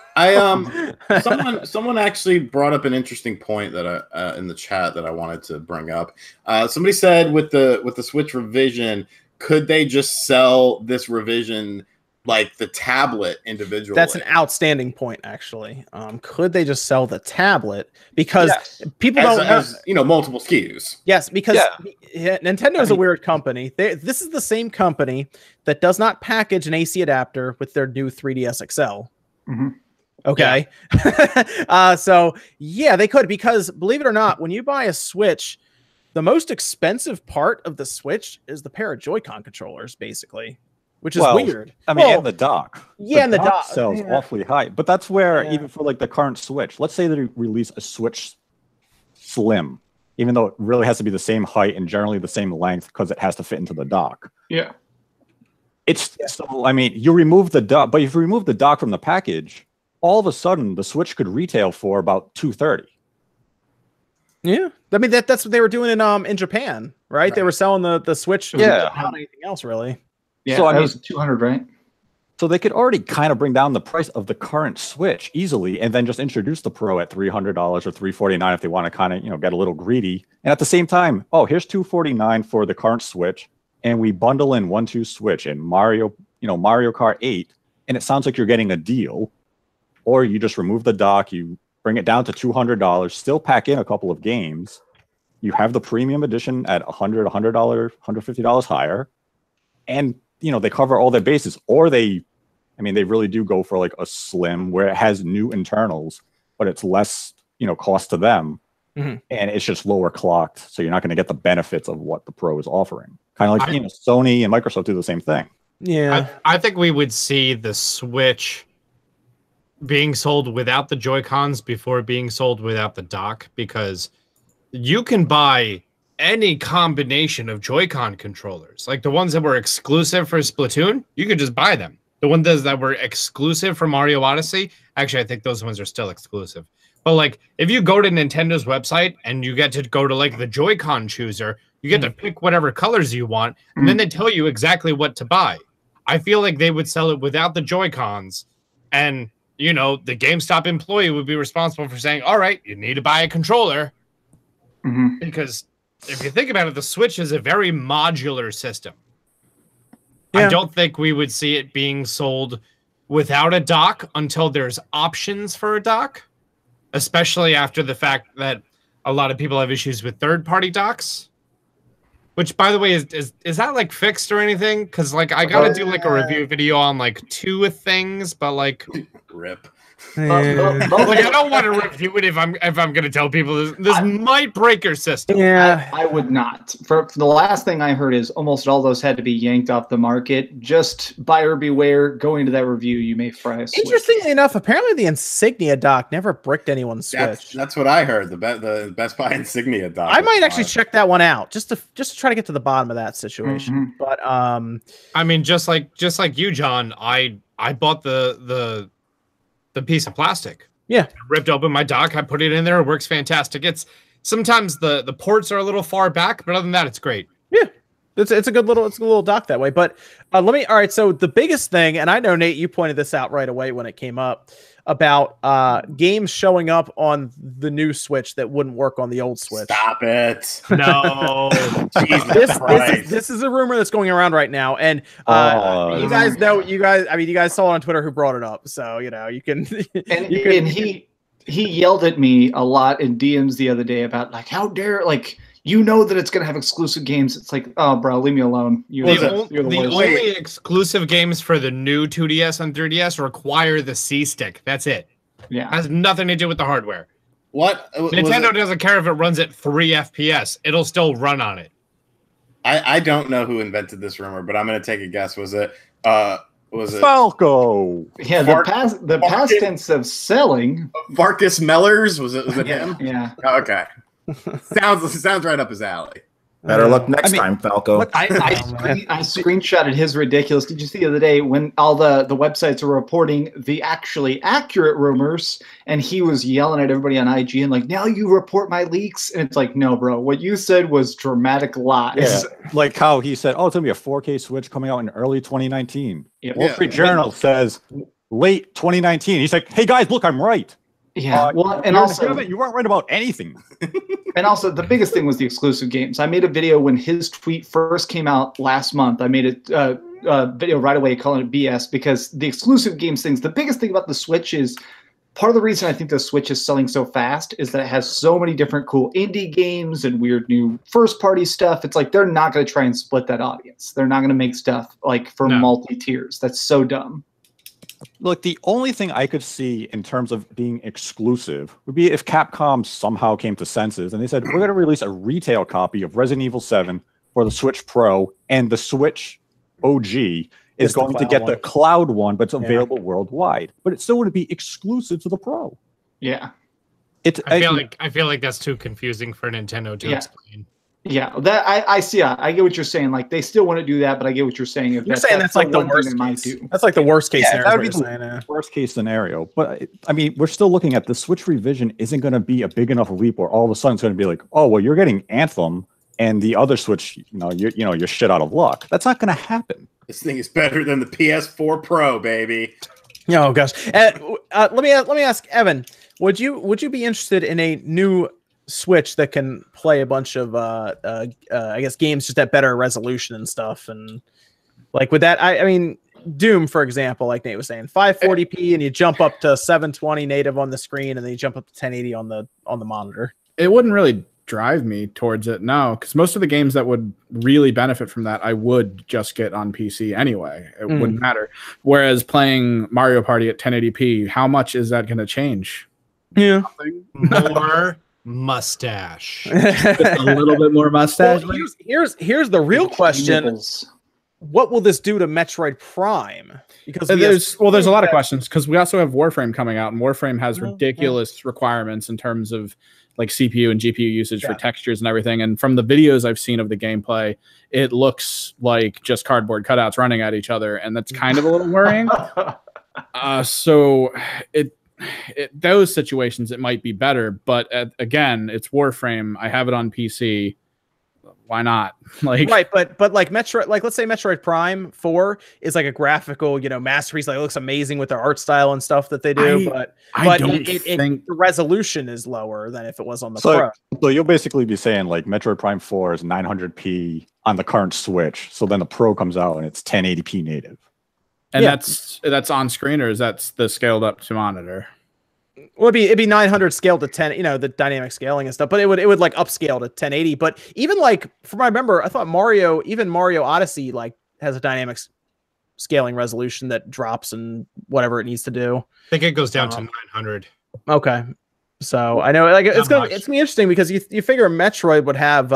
Someone actually brought up an interesting point that I in the chat that I wanted to bring up. Somebody said with the Switch revision, could they just sell this revision like the tablet individually? That's an outstanding point, actually. Could they just sell the tablet? Because people don't have multiple SKUs. Yes, because Nintendo is a weird company. This is the same company that does not package an AC adapter with their new 3DS XL. Mm-hmm. Okay. So yeah, they could, because believe it or not, when you buy a Switch, the most expensive part of the Switch is the pair of Joy-Con controllers, basically. Which is weird. I mean, and the dock. Yeah, and the dock sells awfully high. But that's where, even for like the current Switch, let's say they release a Switch Slim, even though it really has to be the same height and generally the same length because it has to fit into the dock. Yeah. So, I mean, you remove the dock, but if you remove the dock from the package, all of a sudden the Switch could retail for about $230. Yeah. I mean, that's what they were doing in Japan, right? They were selling the Switch without anything else, really. Yeah, so I mean, was 200, right? So they could already kind of bring down the price of the current Switch easily, and then just introduce the Pro at $300 or $349 if they want to kind of get a little greedy. And at the same time, here's $249 for the current Switch, and we bundle in 1-2 Switch and Mario Kart 8, and it sounds like you're getting a deal. Or you just remove the dock, you bring it down to $200, still pack in a couple of games. You have the premium edition at $100, $150 higher, and they cover all their bases. Or they really do go for like a Slim where it has new internals, but it's less, cost to them. Mm-hmm. And it's just lower clocked. So you're not going to get the benefits of what the Pro is offering. Kind of like, Sony and Microsoft do the same thing. Yeah. I think we would see the Switch being sold without the Joy-Cons before being sold without the dock, because you can buy any combination of Joy-Con controllers, like the ones that were exclusive for Splatoon, you could just buy them. The ones that were exclusive for Mario Odyssey, actually, I think those ones are still exclusive. But like, if you go to Nintendo's website and you get to go to like the Joy-Con chooser, you get to pick whatever colors you want, and then they tell you exactly what to buy. I feel like they would sell it without the Joy-Cons, and you know, the GameStop employee would be responsible for saying, all right, you need to buy a controller. Because if you think about it, the Switch is a very modular system. I don't think we would see it being sold without a dock until there's options for a dock, especially after the fact that a lot of people have issues with third-party docks. Which, by the way, is that like fixed or anything? Because like I gotta do like a review video on like 2 things, but like rip. Like I don't want to review it if I'm gonna tell people this might break your system. Yeah, I would not. For the last thing I heard is almost all those had to be yanked off the market. Just buyer beware. Going to that review, you may fry a Switch. Interestingly enough, apparently the Insignia dock never bricked anyone's Switch. That's what I heard. The Best Buy Insignia dock. I might actually check that one out just to try to get to the bottom of that situation. But I mean, just like you, John, I bought the piece of plastic. Yeah, I ripped open my dock. I put it in there. It works fantastic. It's sometimes the ports are a little far back, but other than that, it's great. Yeah, it's a good little dock that way. But all right. So the biggest thing, and I know Nate, you pointed this out right away when it came up about games showing up on the new Switch that wouldn't work on the old Switch. Stop it! No, this is a rumor that's going around right now, and you guys know, you guys saw it on Twitter who brought it up, so you know you can. And he yelled at me a lot in DMs the other day about like, how dare, like, you know that it's gonna have exclusive games. It's like, oh, bro, leave me alone. The only exclusive games for the new 2DS and 3DS require the C stick. That's it. Yeah, it has nothing to do with the hardware. What Nintendo doesn't care if it runs at 3 FPS. It'll still run on it. I don't know who invented this rumor, but I'm gonna take a guess. Was it Falco? Yeah, the past tense of selling. Marcus Mellers? Was it him? Yeah. Oh, okay. Sounds right up his alley. Better luck next time, Falco. Look, I screenshotted his ridiculous. Did you see the other day when all the websites are reporting the actually accurate rumors, and he was yelling at everybody on IGN like, "Now you report my leaks," and it's like, no, bro, what you said was dramatic lies. Yeah. Like how he said, "Oh, it's gonna be a 4K Switch coming out in early 2019." Yep. Wall Street Journal says late 2019. He's like, "Hey guys, look, I'm right." Yeah, well, and also you weren't right about anything. And also, the biggest thing was the exclusive games. I made a video when his tweet first came out last month. I made a video right away calling it BS because the exclusive games things. The biggest thing about the Switch is part of the reason I think the Switch is selling so fast is that it has so many different cool indie games and weird new first-party stuff. It's like they're not going to try and split that audience. They're not going to make stuff like for multi-tiers. That's so dumb. Look, the only thing I could see in terms of being exclusive would be if Capcom somehow came to senses and they said, we're going to release a retail copy of Resident Evil 7 for the Switch Pro, and the Switch OG is going to get the cloud one, but it's available worldwide. But it still would be exclusive to the Pro. Yeah. I feel like that's too confusing for Nintendo to explain. Yeah, that I see. I get what you're saying. Like they still want to do that, but I get what you're saying. If you're saying that's like the worst case. That's like the worst case scenario. That would be the worst case scenario. But I mean, we're still looking at the Switch revision isn't going to be a big enough leap where all of a sudden it's going to be like, oh, well, you're getting Anthem and the other Switch, you're shit out of luck. That's not going to happen. This thing is better than the PS4 Pro, baby. Oh gosh. Let me ask Evan. Would you be interested in a new Switch that can play a bunch of I guess games just at better resolution and stuff, and like with that I mean Doom, for example, like Nate was saying, 540p and you jump up to 720 native on the screen and then you jump up to 1080 on the monitor. It wouldn't really drive me towards it, no, because most of the games that would really benefit from that I would just get on PC anyway. It wouldn't matter. Whereas playing Mario Party at 1080p, how much is that going to change? Yeah. More mustache. A little bit more mustache. Well, here's the real question. What will this do to Metroid Prime? Because there's a lot of questions, because we also have Warframe coming out, and Warframe has ridiculous requirements in terms of like CPU and GPU usage for textures and everything. And from the videos I've seen of the gameplay, it looks like just cardboard cutouts running at each other, and that's kind of a little worrying. So those situations it might be better. But again, it's Warframe. I have it on PC. Why not? Like, right, but like Metroid, like let's say Metroid Prime 4 is like a graphical, masterpiece. Like it looks amazing with their art style and stuff that they do. But the resolution is lower than if it was on the Pro. So you'll basically be saying like Metroid Prime 4 is 900p on the current Switch. So then the Pro comes out and it's 1080p native. And that's on screen, or is that the scaled up to monitor? Well, it'd be 900 scaled to 10, the dynamic scaling and stuff, but it would like upscale to 1080. But even like from what I remember, I thought Mario Odyssey like has a dynamic scaling resolution that drops and whatever it needs to do. I think it goes down to 900. Okay. So I know like it's gonna be interesting because you figure Metroid would have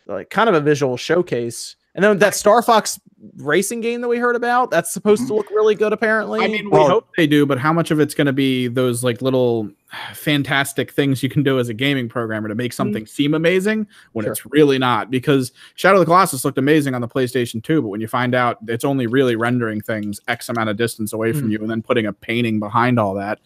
like kind of a visual showcase. And then that Star Fox racing game that we heard about, that's supposed to look really good, apparently. I mean, we hope they do, but how much of it's going to be those like little fantastic things you can do as a gaming programmer to make something seem amazing when it's really not? Because Shadow of the Colossus looked amazing on the PlayStation 2, but when you find out it's only really rendering things X amount of distance away from you and then putting a painting behind all that,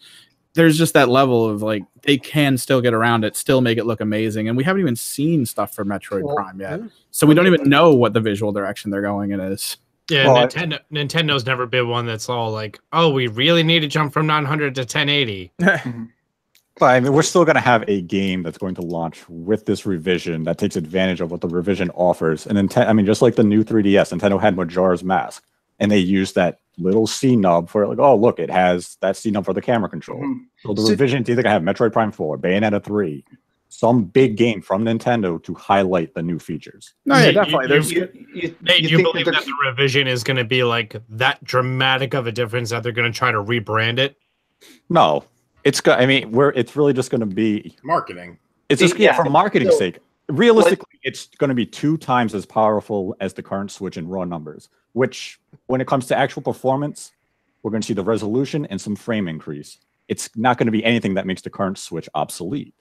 there's just that level of like they can still get around it, still make it look amazing, and we haven't even seen stuff for Metroid Prime yet, so we don't even know what the visual direction they're going in is. Yeah, well, Nintendo's never been one that's all like, oh, we really need to jump from 900 to 1080. But I mean, we're still going to have a game that's going to launch with this revision that takes advantage of what the revision offers. And I mean, just like the new 3DS, Nintendo had Majora's Mask, and they used that little C nub for like, oh, look, it has that C nub for the camera control. So the revision is either going to have Metroid Prime 4, Bayonetta 3, some big game from Nintendo to highlight the new features. No, yeah, definitely. You believe that the revision is going to be like that dramatic of a difference that they're going to try to rebrand it? No, it's really just going to be marketing. It's just for marketing's sake. Realistically, it's going to be 2 times as powerful as the current Switch in raw numbers, which when it comes to actual performance, we're going to see the resolution and some frame increase. It's not going to be anything that makes the current Switch obsolete.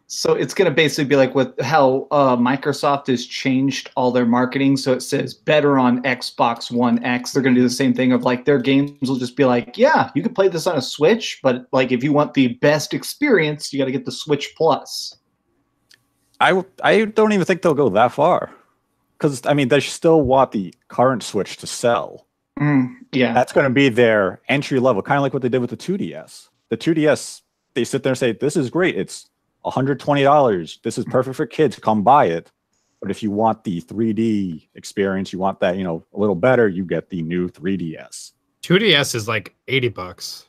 So it's going to basically be like with how Microsoft has changed all their marketing. So it says better on Xbox One X. They're going to do the same thing of like their games will just be like, yeah, you can play this on a Switch, but like if you want the best experience, you got to get the Switch Plus. I don't even think they'll go that far, because I mean they still want the current Switch to sell. Yeah, that's going to be their entry level, kind of like what they did with the 2DS. The 2DS, they sit there and say, "This is great. It's $120. This is perfect for kids. Come buy it." But if you want the 3D experience, you want that a little better, you get the new 3DS. 2DS is like $80.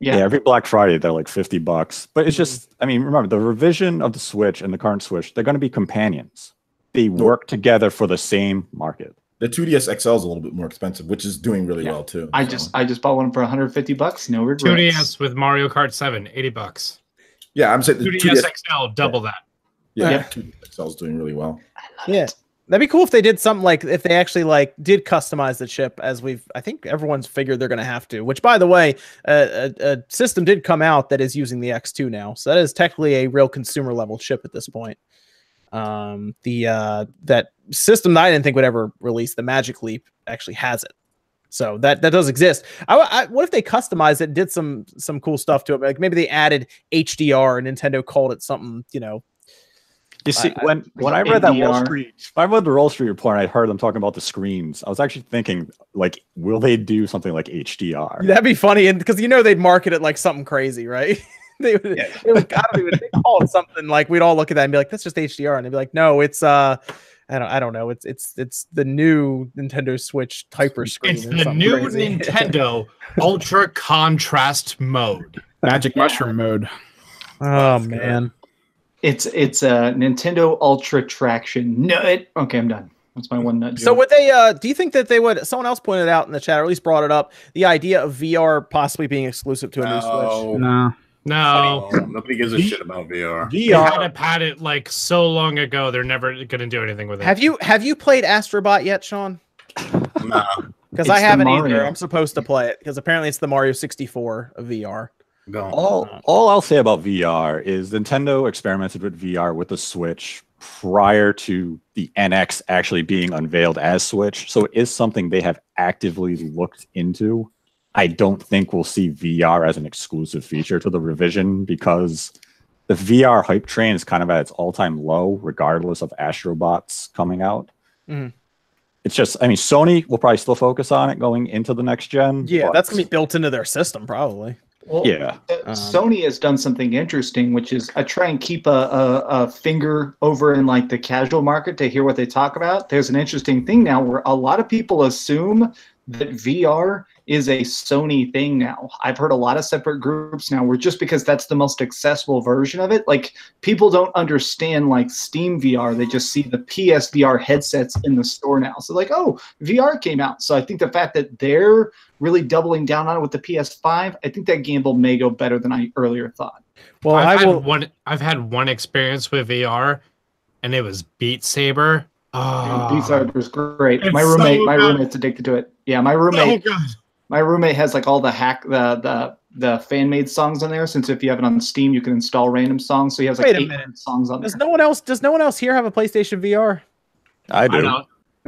Yeah, every Black Friday they're like $50. But it's just, I mean, remember the revision of the Switch and the current Switch, they're going to be companions. They work together for the same market. The 2DS XL is a little bit more expensive, which is doing really well too. I just bought one for $150. No regrets. 2DS with Mario Kart 7, $80. Yeah, I'm saying the 2DS XL, double that. Yeah, 2DS XL is doing really well. Yeah. That'd be cool if they did something like if they actually like did customize the chip, as I think everyone's figured they're going to have to. Which, by the way, a system did come out that is using the X2 now, so that is technically a real consumer level chip at this point. That system that I didn't think would ever release, the Magic Leap, actually has it, so that does exist. What if they customized it and did some cool stuff to it? Like maybe they added HDR and Nintendo called it something, You see, when I read that the Wall Street report, and I heard them talking about the screens, I was actually thinking, like, will they do something like HDR? That'd be funny, and because they'd market it like something crazy, right? they would call it something like we'd all look at that and be like, "That's just HDR," and they'd be like, "No, it's I don't know, it's the new Nintendo Switch Hyper screen." It's the new crazy. Nintendo Ultra Contrast mode, Magic Mushroom mode. Oh man. It's a Nintendo Ultra Traction nut. Okay, I'm done. That's my one nut joke. So would they? Do you think that they would? Someone else pointed out in the chat, or at least brought it up, the idea of VR possibly being exclusive to a new Switch. No, nobody gives a shit about VR. They had it like so long ago. They're never going to do anything with it. Have you played Astrobot yet, Sean? No, because I haven't either. I'm supposed to play it because apparently it's the Mario 64 of VR. All I'll say about VR is Nintendo experimented with VR with the Switch prior to the NX actually being unveiled as Switch. So it is something they have actively looked into I don't think we'll see VR as an exclusive feature to the revision because the VR hype train is kind of at its all-time low, regardless of Astrobots coming out. Mhm. It's just, I mean, Sony will probably still focus on it going into the next gen. Yeah, but- that's gonna be built into their system probably. Well, Yeah. Sony has done something interesting, which is I try and keep a finger over in like the casual market to hear what they talk about. There's an interesting thing now where a lot of people assume that VR is a Sony thing now. I've heard a lot of separate groups now where just because that's the most accessible version of it, like people don't understand like Steam VR. They just see the PSVR headsets in the store now. So like, oh, VR came out. So I think the fact that they're really doubling down on it with the PS5, I think that gamble may go better than I earlier thought. Well, I've had one experience with VR, and it was Beat Saber. Oh, Beat Saber's great. It's My so roommate's addicted to it. Yeah, my so roommate good. My roommate has like all the the fan made songs on there. Since if you have it on Steam, you can install random songs. So he has like Wait a 800 songs on there. Does no one else here have a PlayStation VR? I do. don't.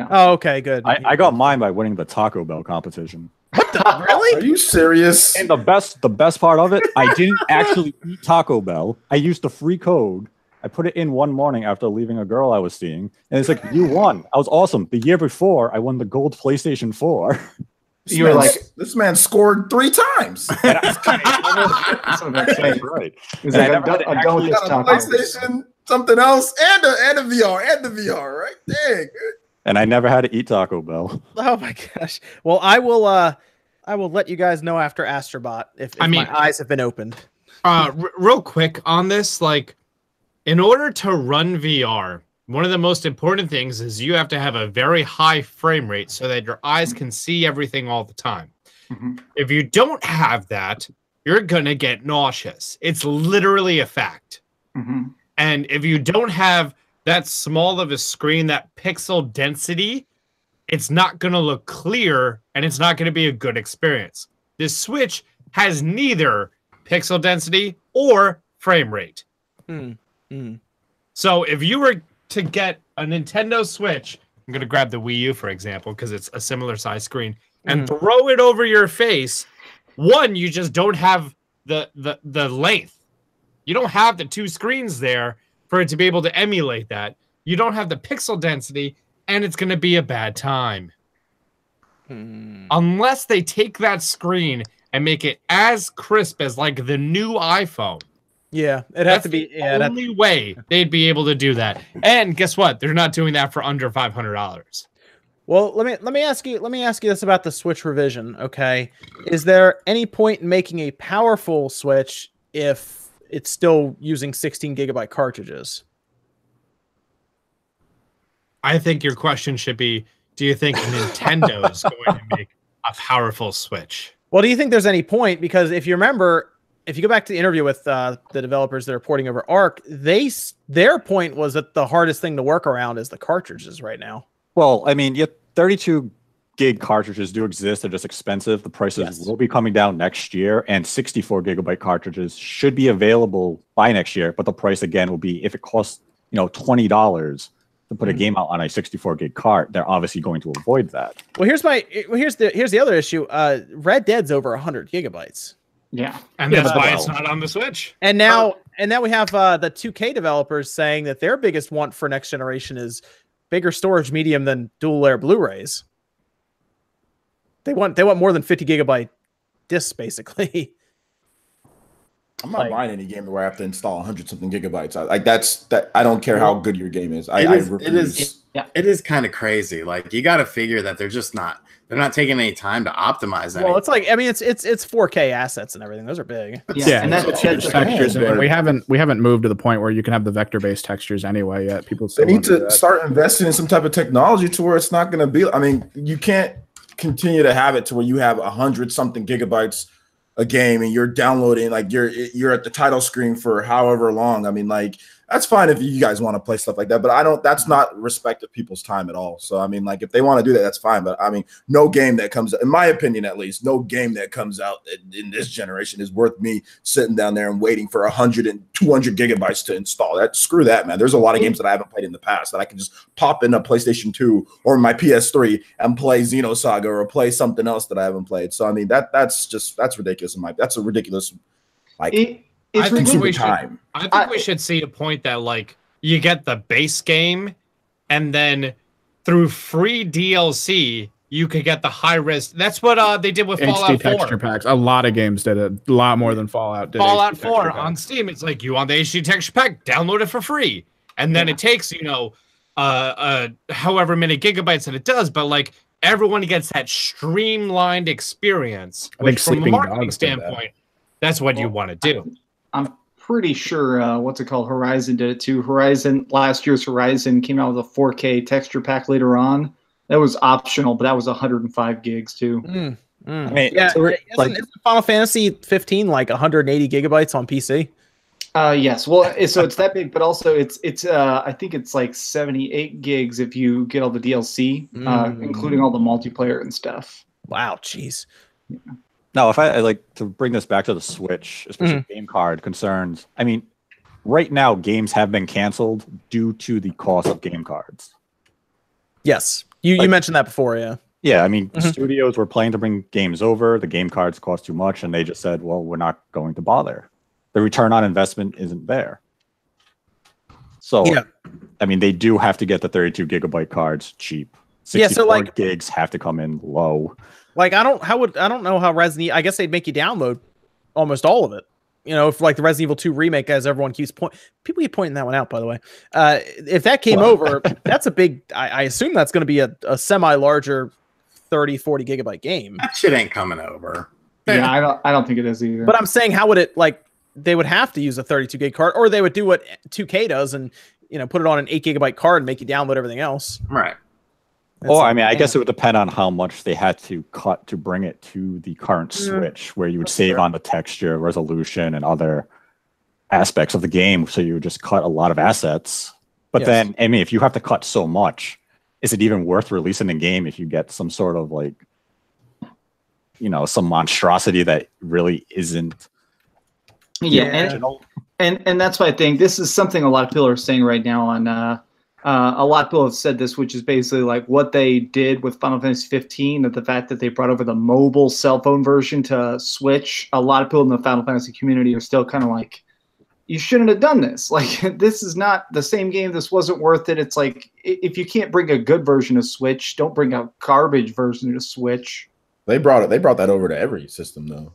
Oh, okay, good. I got mine by winning the Taco Bell competition. Really? Are you serious? And the best part of it, I didn't actually eat Taco Bell. I used the free code. I put it in one morning after leaving a girl I was seeing, and it's like, you won. I was awesome. The year before, I won the gold PlayStation 4. You were like, this man scored 3 times. Right. He's like, I'm done with You this got a taco. PlayStation, something else, and a VR, right? Dang. And I never had to eat Taco Bell. Oh my gosh. Well, I will let you guys know after Astrobot if my eyes have been opened. Real quick on this, like, in order to run VR, one of the most important things is you have to have a very high frame rate so that your eyes can see everything all the time. Mm-hmm. If you don't have that, you're gonna get nauseous. It's literally a fact. Mm-hmm. And if you don't have that small of a screen, that pixel density, it's not going to look clear and it's not going to be a good experience. This Switch has neither pixel density or frame rate. So if you were to get a Nintendo Switch, I'm going to grab the Wii U, for example, because it's a similar size screen, and throw it over your face, one, you just don't have the length. You don't have the 2 screens there for it to be able to emulate that. You don't have the pixel density, and it's going to be a bad time. Unless they take that screen and make it as crisp as like the new iPhone. Yeah, it'd have to be the only way they'd be able to do that. And guess what? They're not doing that for under $500. Well, let me ask you this about the Switch revision, okay? Is there any point in making a powerful Switch if it's still using 16 gigabyte cartridges? I think your question should be, do you think Nintendo is going to make a powerful Switch? Well, do you think there's any point? Because if you remember, if you go back to the interview with the developers that are porting over Arc, their point was that the hardest thing to work around is the cartridges right now. Well, I mean, 32 gig cartridges do exist. They're just expensive. The prices will be coming down next year, and 64 gigabyte cartridges should be available by next year. But the price again will be, if it costs $20 to put a game out on a 64 gig cart, they're obviously going to avoid that. Well, here's the other issue. Red Dead's over 100 gigabytes. Yeah, and that's why it's not on the Switch. And now we have the 2K developers saying that their biggest want for next generation is bigger storage medium than dual layer Blu-rays. They want more than 50 gigabyte discs, basically. I'm not buying any game where I have to install 100-something gigabytes. I don't care how good your game is. It is kind of crazy. Like, you got to figure that they're not taking any time to optimize that. Well, it's like, I mean, it's 4K assets and everything. Those are big. Yeah, and that's textures. And we haven't moved to the point where you can have the vector-based textures anyway yet. People they need to start investing in some type of technology to where it's not going to be. I mean, you can't continue to have it to where you have 100-something gigabytes a game and you're downloading, like you're at the title screen for however long. I mean, like, that's fine if you guys want to play stuff like that. But I don't. That's not respect of people's time at all. So I mean, like if they want to do that, that's fine. But I mean, no game that comes, in my opinion at least, no game that comes out in this generation is worth me sitting down there and waiting for 100 and 200 gigabytes to install. That screw that, man. There's a lot of games that I haven't played in the past that I can just pop in a PlayStation 2 or my PS3 and play Xenosaga or play something else that I haven't played. So I mean, that's ridiculous. That's a ridiculous like. I think we should see a point that like you get the base game, and then through free DLC you could get the high res. That's what they did with Fallout 4. Texture packs. A lot of games did it. A lot more than Fallout did. Fallout 4 on Steam. It's like you want the HD texture pack, download it for free, and then it takes however many gigabytes that it does, but like everyone gets that streamlined experience. Which from a marketing standpoint, that's what you want to do. I'm pretty sure Horizon did it too. Last year's Horizon came out with a 4K texture pack later on. That was optional, but that was 105 gigs too. I mean, isn't Final Fantasy 15 like 180 gigabytes on PC? Yes. Well, so it's that big, but also it's I think it's like 78 gigs if you get all the DLC, including all the multiplayer and stuff. Wow, jeez. Yeah. Now, if I like to bring this back to the Switch, especially game card concerns, I mean, right now games have been canceled due to the cost of game cards. Yes, you mentioned that before, yeah. Yeah, I mean, studios were planning to bring games over. The game cards cost too much, and they just said, well, we're not going to bother. The return on investment isn't there. So, I mean, they do have to get the 32 gigabyte cards cheap. 64 gigs have to come in low. Like I don't know how Resident Evil, I guess they'd make you download almost all of it. You know, if like the Resident Evil 2 remake, as everyone keeps people keep pointing that one out, by the way. If that came over, that's a big, I assume that's going to be a semi-larger 30, 40 gigabyte game. That shit ain't coming over. Yeah, I don't think it is either. But I'm saying, how would it, like, they would have to use a 32 gig card, or they would do what 2K does and, put it on an 8 gigabyte card and make you download everything else. Right. I mean, I guess it would depend on how much they had to cut to bring it to the current Switch, where you would save on the texture, resolution, and other aspects of the game. So you would just cut a lot of assets. But then, I mean, if you have to cut so much, is it even worth releasing the game if you get some sort of like, some monstrosity that really isn't original? And that's why I think this is something a lot of people are saying right now on a lot of people have said this, which is basically like what they did with Final Fantasy 15, that the fact that they brought over the mobile cell phone version to Switch. A lot of people in the Final Fantasy community are still kind of like, you shouldn't have done this. Like, this is not the same game. This wasn't worth it. It's like, if you can't bring a good version of Switch, don't bring a garbage version of Switch. They brought that over to every system though.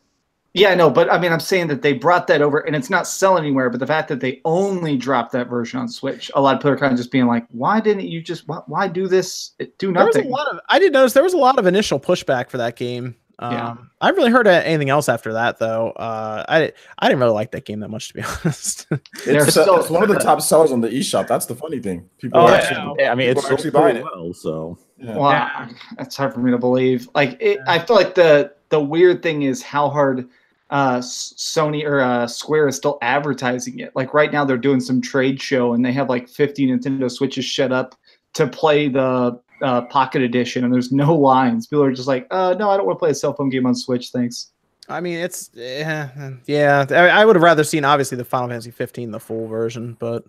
Yeah, no, but I mean, I'm saying that they brought that over, and it's not selling anywhere. But the fact that they only dropped that version on Switch, a lot of people are kind of just being like, "Why didn't you just? Why do this? Do nothing." I did notice there was a lot of initial pushback for that game. I haven't really heard anything else after that, though. I didn't really like that game that much, to be honest. It's one of the top sellers on the eShop. That's the funny thing. People are actually buying it. Well, so well, it's hard for me to believe. Like, I feel like the weird thing is how hard Sony or Square is still advertising it. Like right now, they're doing some trade show, and they have like 50 Nintendo Switches set up to play the Pocket Edition, and there's no lines. People are just like, no, I don't want to play a cell phone game on Switch. Thanks. I mean, it's I would have rather seen obviously the Final Fantasy 15, the full version, but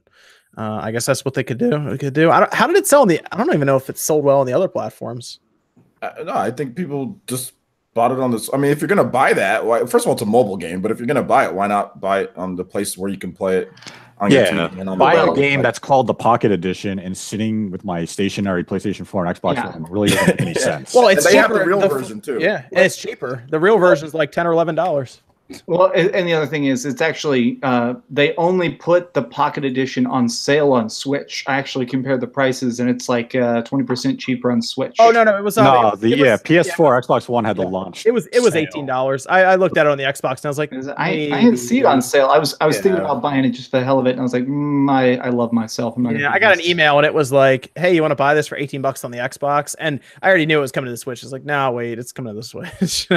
I guess that's what they could do. How did it sell I don't even know if it sold well on the other platforms. No, I think people just bought it on this. I mean, if you're gonna buy that, first of all, it's a mobile game. But if you're gonna buy it, why not buy it on the place where you can play it? Buy a game that's called the Pocket Edition and sitting with my stationary PlayStation 4 and Xbox One really doesn't make any sense. Well, it's they cheaper. have the real version too. Yeah, and it's cheaper. The real version is like $10 or $11. Well, and the other thing is, it's actually they only put the Pocket Edition on sale on Switch. I actually compared the prices, and it's like 20% cheaper on Switch. Oh no, it was PS4, Xbox One had the launch. It was $18. I looked at it on the Xbox, and I was like, I didn't see it on sale. I was thinking about buying it just for the hell of it, and I was like, I love myself. I got an email, and it was like, hey, you want to buy this for $18 on the Xbox? And I already knew it was coming to the Switch. I was like, no, wait, it's coming to the Switch.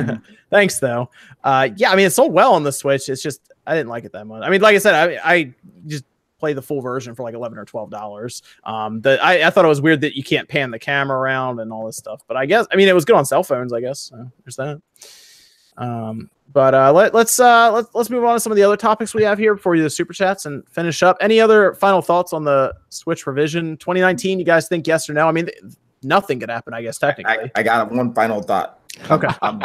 Thanks though. I mean, it sold well on the Switch. It's just I didn't like it that much. I mean, like I said, I just play the full version for like $11 or $12. I thought it was weird that you can't pan the camera around and all this stuff, but I guess, I mean, it was good on cell phones, I guess. So there's that. Let's move on to some of the other topics we have here before you do the super chats and finish up. Any other final thoughts on the Switch revision 2019? You guys think yes or no? I mean, nothing could happen, I guess, technically. I got one final thought. Okay. I'm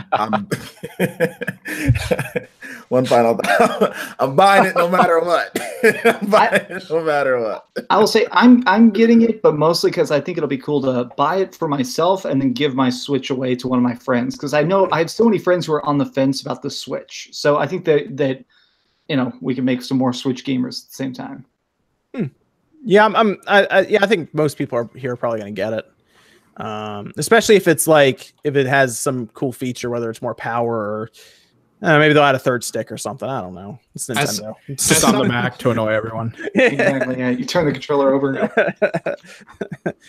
one final thought. I'm buying it no matter what. I'm buying it no matter what. I will say I'm getting it, but mostly because I think it'll be cool to buy it for myself and then give my Switch away to one of my friends. Because I know I have so many friends who are on the fence about the Switch. So I think that we can make some more Switch gamers at the same time. Yeah, I think most people here are probably going to get it. Especially if it's like, if it has some cool feature, whether it's more power or maybe they'll add a third stick or something. I don't know. It's Nintendo. It's just on the Mac to annoy everyone. Exactly. Yeah, you turn the controller over.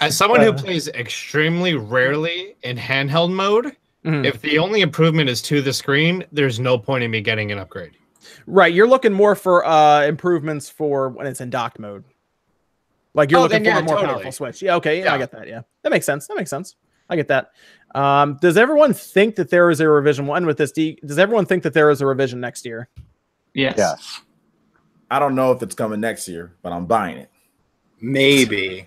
As someone who plays extremely rarely in handheld mode, if the only improvement is to the screen, there's no point in me getting an upgrade. Right. You're looking more for improvements for when it's in docked mode. Like you're looking for a more powerful Switch. Yeah, okay. Yeah, I get that. Yeah. That makes sense. I get that. Does everyone think that there is a revision? One with this, does everyone think that there is a revision next year? Yes. I don't know if it's coming next year, but I'm buying it. Maybe.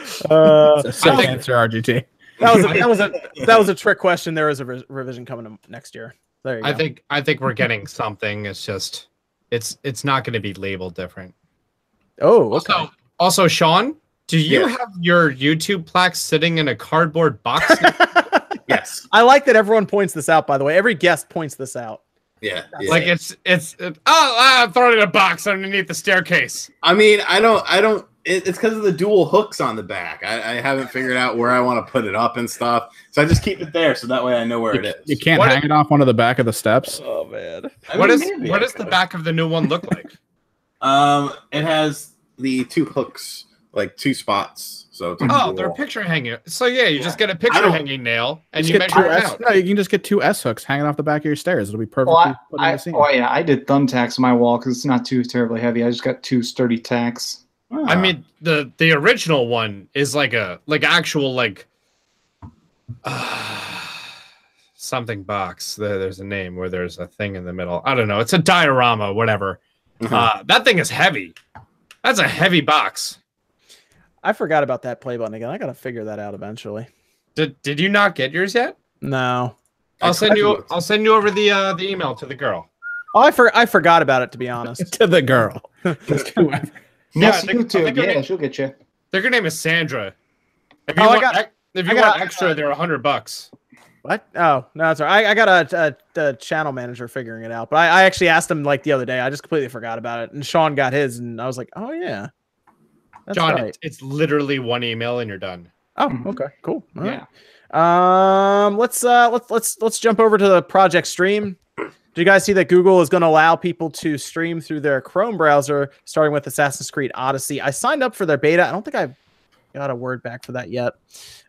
Safe answer, RGT. That was a trick question. There is a revision coming next year. There you go. I think we're getting something. It's just it's not going to be labeled different. Oh, okay. Also, Sean, do you have your YouTube plaque sitting in a cardboard box? Yes. I like that everyone points this out, by the way. Every guest points this out. Yeah. Like it's I'm throwing it in a box underneath the staircase. I mean, I don't it's because of the dual hooks on the back. I haven't figured out where I want to put it up and stuff. So I just keep it there so that way I know where it is. You can't hang it off one of the back of the steps. Oh man. What does the back of the new one look like? It has the two hooks, like two spots. So they're picture hanging. So you just get a picture hanging nail and you measure it out. No, you can just get 2 S hooks hanging off the back of your stairs. It'll be perfectly put in the scene. I did thumbtacks on my wall because it's not too terribly heavy. I just got 2 sturdy tacks. I mean, the original one is like actual something box. There's a name where there's a thing in the middle. I don't know. It's a diorama, whatever. That thing is heavy. That's a heavy box. I forgot about that play button again. I gotta figure that out eventually. Did you not get yours yet? No. I'll send you over the email to the girl. Oh, I forgot about it, to be honest. To the girl. She'll get you. Their name is Sandra. If you want extra, they're $100. What? Oh, no, that's all right. I got a channel manager figuring it out. But I actually asked him like the other day. I just completely forgot about it. And Sean got his, and I was like, oh yeah. That's John, right. it's literally one email and you're done. Oh, okay, cool. All right. Let's jump over to the project stream. Do you guys see that Google is going to allow people to stream through their Chrome browser, starting with Assassin's Creed Odyssey? I signed up for their beta. I don't think I've got a word back for that yet.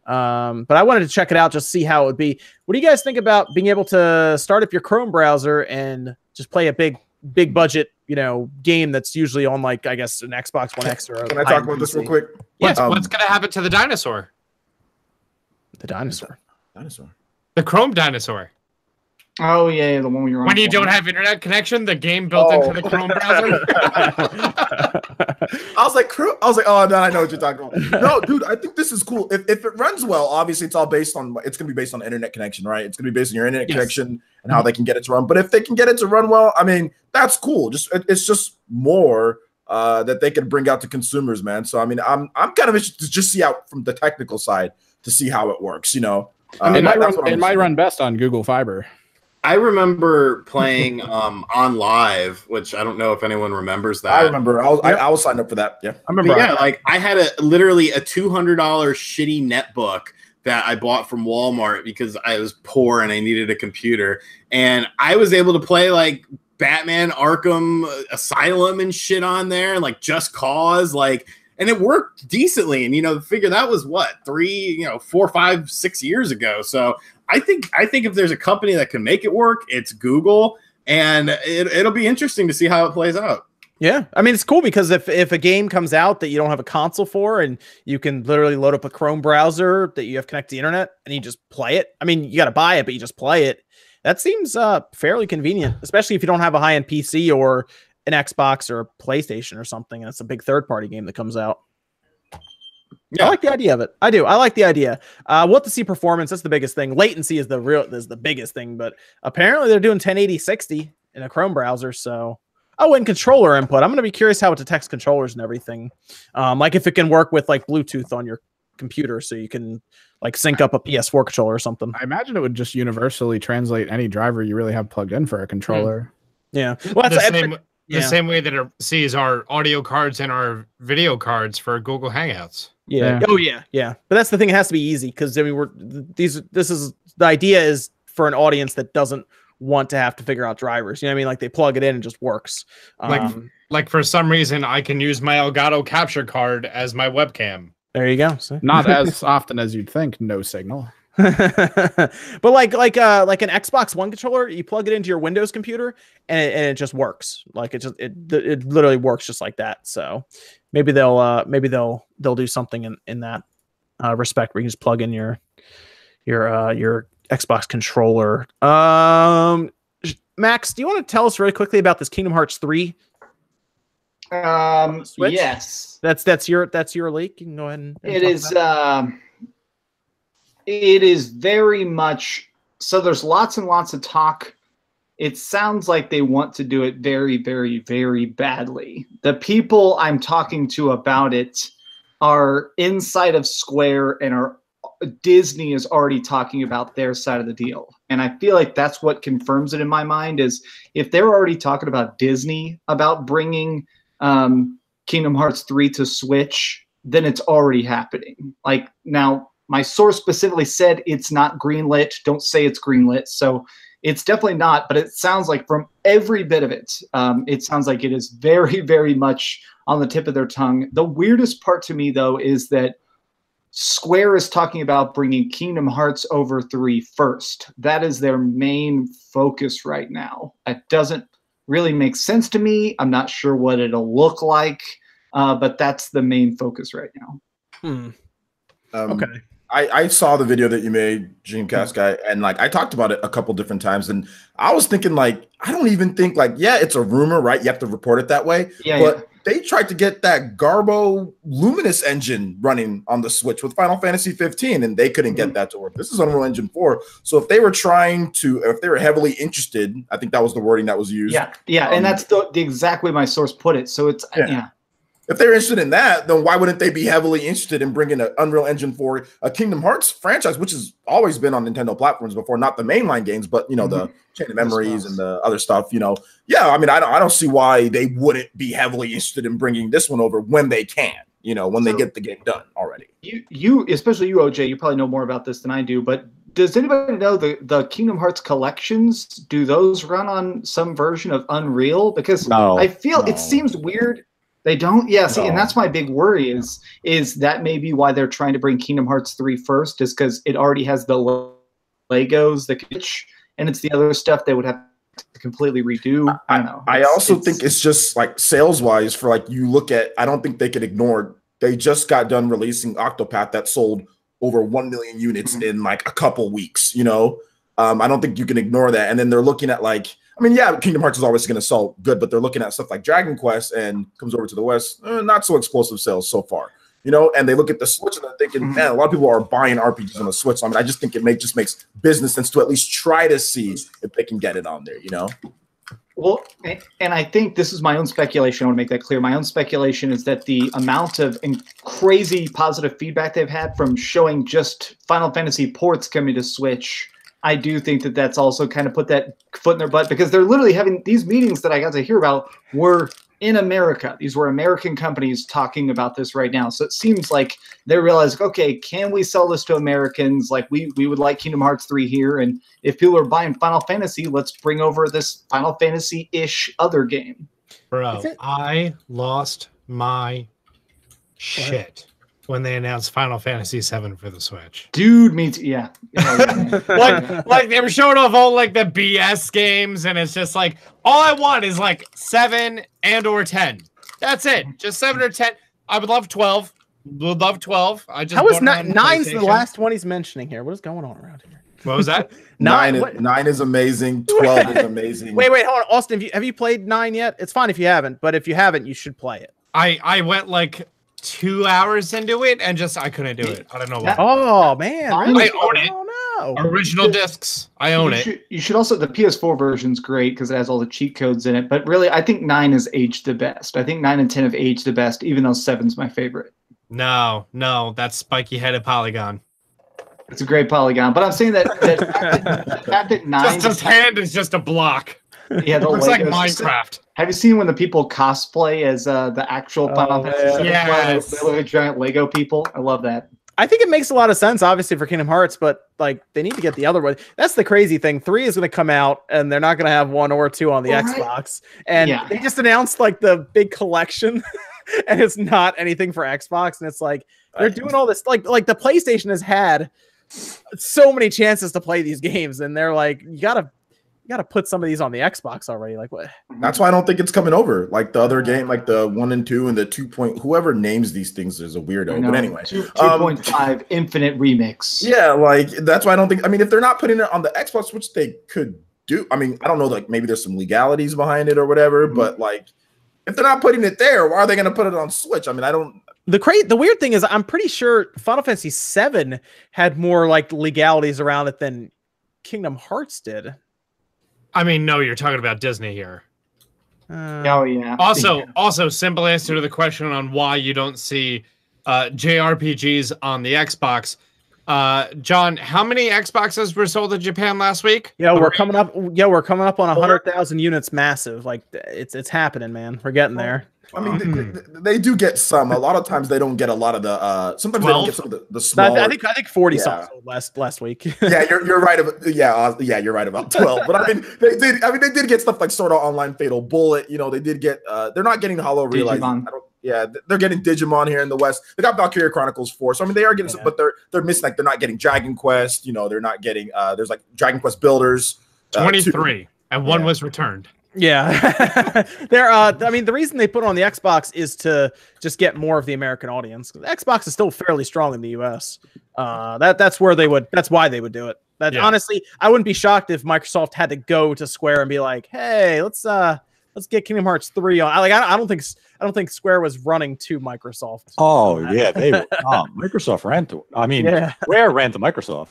But I wanted to check it out, just see how it would be. What do you guys think about being able to start up your Chrome browser and just play a big budget, game that's usually on like, I guess, an Xbox One X or Can I talk about this real quick? Yes. What's going to happen to the dinosaur? The dinosaur. The Chrome dinosaur. Oh yeah, the one where you're on. When you don't have internet connection, the game built into the Chrome browser. I was like, oh, no, I know what you're talking about. No, dude, I think this is cool. If it runs well, obviously it's gonna be based on internet connection, right? It's gonna be based on your internet connection and how they can get it to run. But if they can get it to run well, I mean, that's cool. It's just more that they can bring out to consumers, man. So I mean, I'm kind of interested to just see out from the technical side to see how it works. It might run best on Google Fiber. I remember playing on live, which I don't know if anyone remembers that. I remember. I was signed up for that. Yeah, I remember. Yeah, like I had literally a $200 shitty netbook that I bought from Walmart because I was poor and I needed a computer, and I was able to play like Batman Arkham Asylum and shit on there, and like Just Cause, and it worked decently. And figure that was what 4, 5, 6 years ago. So I think if there's a company that can make it work, it's Google, and it'll be interesting to see how it plays out. Yeah, I mean, it's cool because if a game comes out that you don't have a console for, and you can literally load up a Chrome browser that you have connected to the internet and you just play it. I mean, you got to buy it, but you just play it. That seems fairly convenient, especially if you don't have a high-end PC or an Xbox or a PlayStation or something, and it's a big third-party game that comes out. Yeah. I like the idea of it. I do. I like the idea. We'll have to see performance. That's the biggest thing. Latency is the biggest thing, but apparently they're doing 1080 60 in a Chrome browser, so. Oh, and controller input. I'm going to be curious how it detects controllers and everything. Like if it can work with like Bluetooth on your computer so you can like sync up a PS4 controller or something. I imagine it would just universally translate any driver you really have plugged in for a controller. Yeah. Well, that's the same way that it sees our audio cards and our video cards for Google Hangouts. Yeah. Oh yeah. Yeah. But that's the thing. It has to be easy because I mean, the idea is for an audience that doesn't want to have to figure out drivers. You know what I mean? Like they plug it in and it just works. Like for some reason I can use my Elgato capture card as my webcam. There you go. See? Not as often as you'd think. No signal. But like an Xbox One controller, you plug it into your Windows computer and it just works. Like it literally works just like that. So maybe they'll do something in that respect where you can just plug in your Xbox controller. Max, do you want to tell us really quickly about this Kingdom Hearts 3? Yes. That's your leak. You can go ahead and it is very much so. There's lots and lots of talk. It sounds like they want to do it very, very, very badly. The people I'm talking to about it are inside of Square and Disney is already talking about their side of the deal. And I feel like that's what confirms it in my mind is if they're already talking about Disney about bringing Kingdom Hearts 3 to Switch, then it's already happening. Like now, my source specifically said it's not greenlit. Don't say it's greenlit. So it's definitely not, but it sounds like from every bit of it, it sounds like it is very, very much on the tip of their tongue. The weirdest part to me, though, is that Square is talking about bringing Kingdom Hearts over 3 first. That is their main focus right now. It doesn't really make sense to me. I'm not sure what it'll look like, but that's the main focus right now. Okay. I saw the video that you made, Dreamcast guy, and like I talked about it a couple different times, and I was thinking like I don't even think like it's a rumor, right? You have to report it that way. Yeah, but they tried to get that Garbo Luminous engine running on the Switch with Final Fantasy 15, and they couldn't get that to work. This is Unreal Engine 4, so if they were heavily interested, I think that was the wording that was used. Yeah, and that's the exact way my source put it. So it's If they're interested in that, then why wouldn't they be heavily interested in bringing an Unreal Engine for a Kingdom Hearts franchise, which has always been on Nintendo platforms before, not the mainline games, but the Chain of Memories and the other stuff. I mean, I don't see why they wouldn't be heavily interested in bringing this one over when they can. When they get the game done already. You, especially you, OJ, you probably know more about this than I do. But does anybody know the Kingdom Hearts collections? Do those run on some version of Unreal? Because I feel it seems weird. They don't? Yeah, see, and that's my big worry is that maybe why they're trying to bring Kingdom Hearts 3 first is because it already has the Legos, and it's the other stuff they would have to completely redo. I don't know. I also think it's just like sales-wise for like you look at, I don't think they could ignore, they just got done releasing Octopath that sold over 1 million units in like a couple weeks, I don't think you can ignore that. And then they're looking at like, I mean, Kingdom Hearts is always going to sell good, but they're looking at stuff like Dragon Quest and comes over to the West, not so explosive sales so far, and they look at the Switch and they're thinking, man, a lot of people are buying RPGs on the Switch. So, I mean, I just think it makes business sense to at least try to see if they can get it on there, Well, and I think this is my own speculation. I want to make that clear. My own speculation is that the amount of crazy positive feedback they've had from showing just Final Fantasy ports coming to Switch, I do think that that's also kind of put that foot in their butt because they're literally having these meetings that I got to hear about were in America. These were American companies talking about this right now. So it seems like they realize, okay, can we sell this to Americans? Like we would like Kingdom Hearts 3 here. And if people are buying Final Fantasy, let's bring over this Final Fantasy-ish other game. Bro, I lost my shit. when they announced Final Fantasy VII for the Switch. Dude, me too. Yeah. like they were showing off all like the BS games, and it's just like all I want is like 7 and or 10. That's it. Just 7 or 10. I would love 12. Would love 12. I just how is nine's the last one he's mentioning here? What is going on around here? What was that? Nine is amazing. 12 is amazing. Wait, hold on, Austin. Have you played 9 yet? It's fine if you haven't, but if you haven't, you should play it. I went like 2 hours into it and just I couldn't do it. I don't know why. Oh man, really? I own it. Oh no. Original discs. I own it. You should also, the PS4 version's great because it has all the cheat codes in it. But really, I think 9 has aged the best. I think 9 and 10 have aged the best, even though 7's my favorite. No, that's spiky headed polygon. It's a great polygon, but I'm saying that the fact that 9 just his hand is just a block. Yeah, the looks like Legos. Minecraft. Have you seen when the people cosplay as the actual Final Fantasy? Yes. They look like giant Lego people. I love that. I think it makes a lot of sense, obviously, for Kingdom Hearts, but like they need to get the other one. That's the crazy thing. 3 is going to come out, and they're not going to have 1 or 2 on the Xbox. And they just announced like the big collection, and it's not anything for Xbox. And it's like they're doing all this. Like the PlayStation has had so many chances to play these games, and they're like, you gotta put some of these on the Xbox already. Like what? That's why I don't think it's coming over. Like the other game, like the 1 and 2 and the 2. Whoever names these things is a weirdo. But anyway, 2.5 Infinite Remix. Yeah, like that's why I don't think. I mean, if they're not putting it on the Xbox, which they could do. I mean, I don't know. Like maybe there's some legalities behind it or whatever. But like, if they're not putting it there, why are they going to put it on Switch? I mean, I don't. The weird thing is, I'm pretty sure Final Fantasy VII had more like legalities around it than Kingdom Hearts did. I mean, no, you're talking about Disney here. Oh yeah. Also, simple answer to the question on why you don't see JRPGs on the Xbox. John, how many Xboxes were sold in Japan last week? Yeah, we're coming up. Yeah, we're coming up on 100,000 units. Massive. Like it's happening, man. We're getting there. I mean, they do get some. A lot of times they don't get a lot of the. Sometimes 12? They don't get some of the small. I think 40 sold last week. Yeah, you're right. You're right about 12. But I mean, they did get stuff like Sword Art Online, Fatal Bullet. You know, they did get. They're not getting Hollow Realize. They're getting Digimon here in the West. They got Valkyria Chronicles 4. So I mean, they are getting some, but they're missing. Like they're not getting Dragon Quest. You know, they're not getting. There's like Dragon Quest Builders. 23, and one was returned. Yeah, I mean, the reason they put it on the Xbox is to just get more of the American audience. The Xbox is still fairly strong in the US. That's why they would do it. Honestly, I wouldn't be shocked if Microsoft had to go to Square and be like, "Hey, let's get Kingdom Hearts 3 on." I don't think Square was running to Microsoft. Oh yeah, they Microsoft ran to. I mean, Square ran to Microsoft.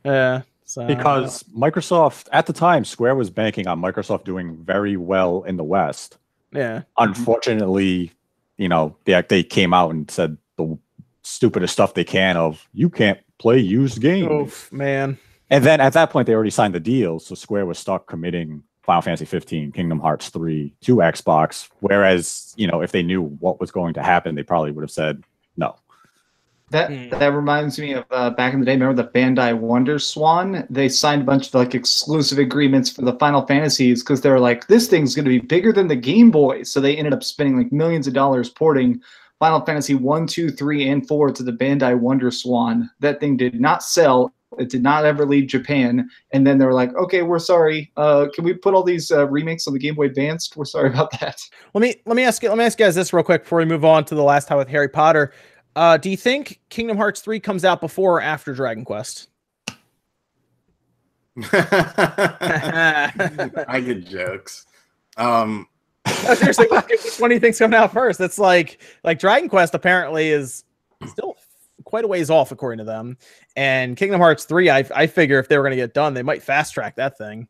Yeah. So, because Microsoft at the time, Square was banking on Microsoft doing very well in the West. Yeah. Unfortunately, you know, they came out and said the stupidest stuff they can of you can't play used games. Oof, man. And then at that point, they already signed the deal, so Square was stuck committing Final Fantasy 15, Kingdom Hearts 3 to Xbox. Whereas, you know, if they knew what was going to happen, they probably would have said no. That reminds me of back in the day. Remember the Bandai Wonder Swan? They signed a bunch of like exclusive agreements for the Final Fantasies because they were like, this thing's going to be bigger than the Game Boy. So they ended up spending like millions of dollars porting Final Fantasy 1, 2, 3, and 4 to the Bandai Wonder Swan. That thing did not sell. It did not ever leave Japan. And then they were like, okay, we're sorry. Can we put all these remakes on the Game Boy Advanced? We're sorry about that. Let me ask you guys this real quick before we move on to the last time with Harry Potter. Do you think Kingdom Hearts 3 comes out before or after Dragon Quest? I get jokes. No, seriously, which one do you think's coming out first? It's like Dragon Quest apparently is still quite a ways off according to them, and Kingdom Hearts 3. I figure if they were going to get done, they might fast track that thing.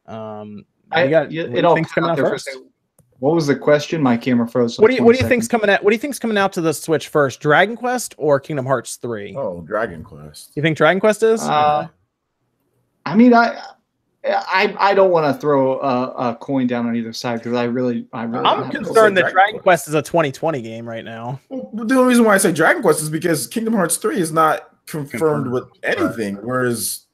It all coming out first. What was the question? My camera froze. What do you think's coming out? What do you think's coming out to the Switch first? Dragon Quest or Kingdom Hearts 3? Oh, Dragon Quest. You think Dragon Quest is? I mean, I don't want to throw a coin down on either side because I'm concerned that Dragon Quest is a 2020 game right now. Well, the only reason why I say Dragon Quest is because Kingdom Hearts 3 is not confirmed with anything, whereas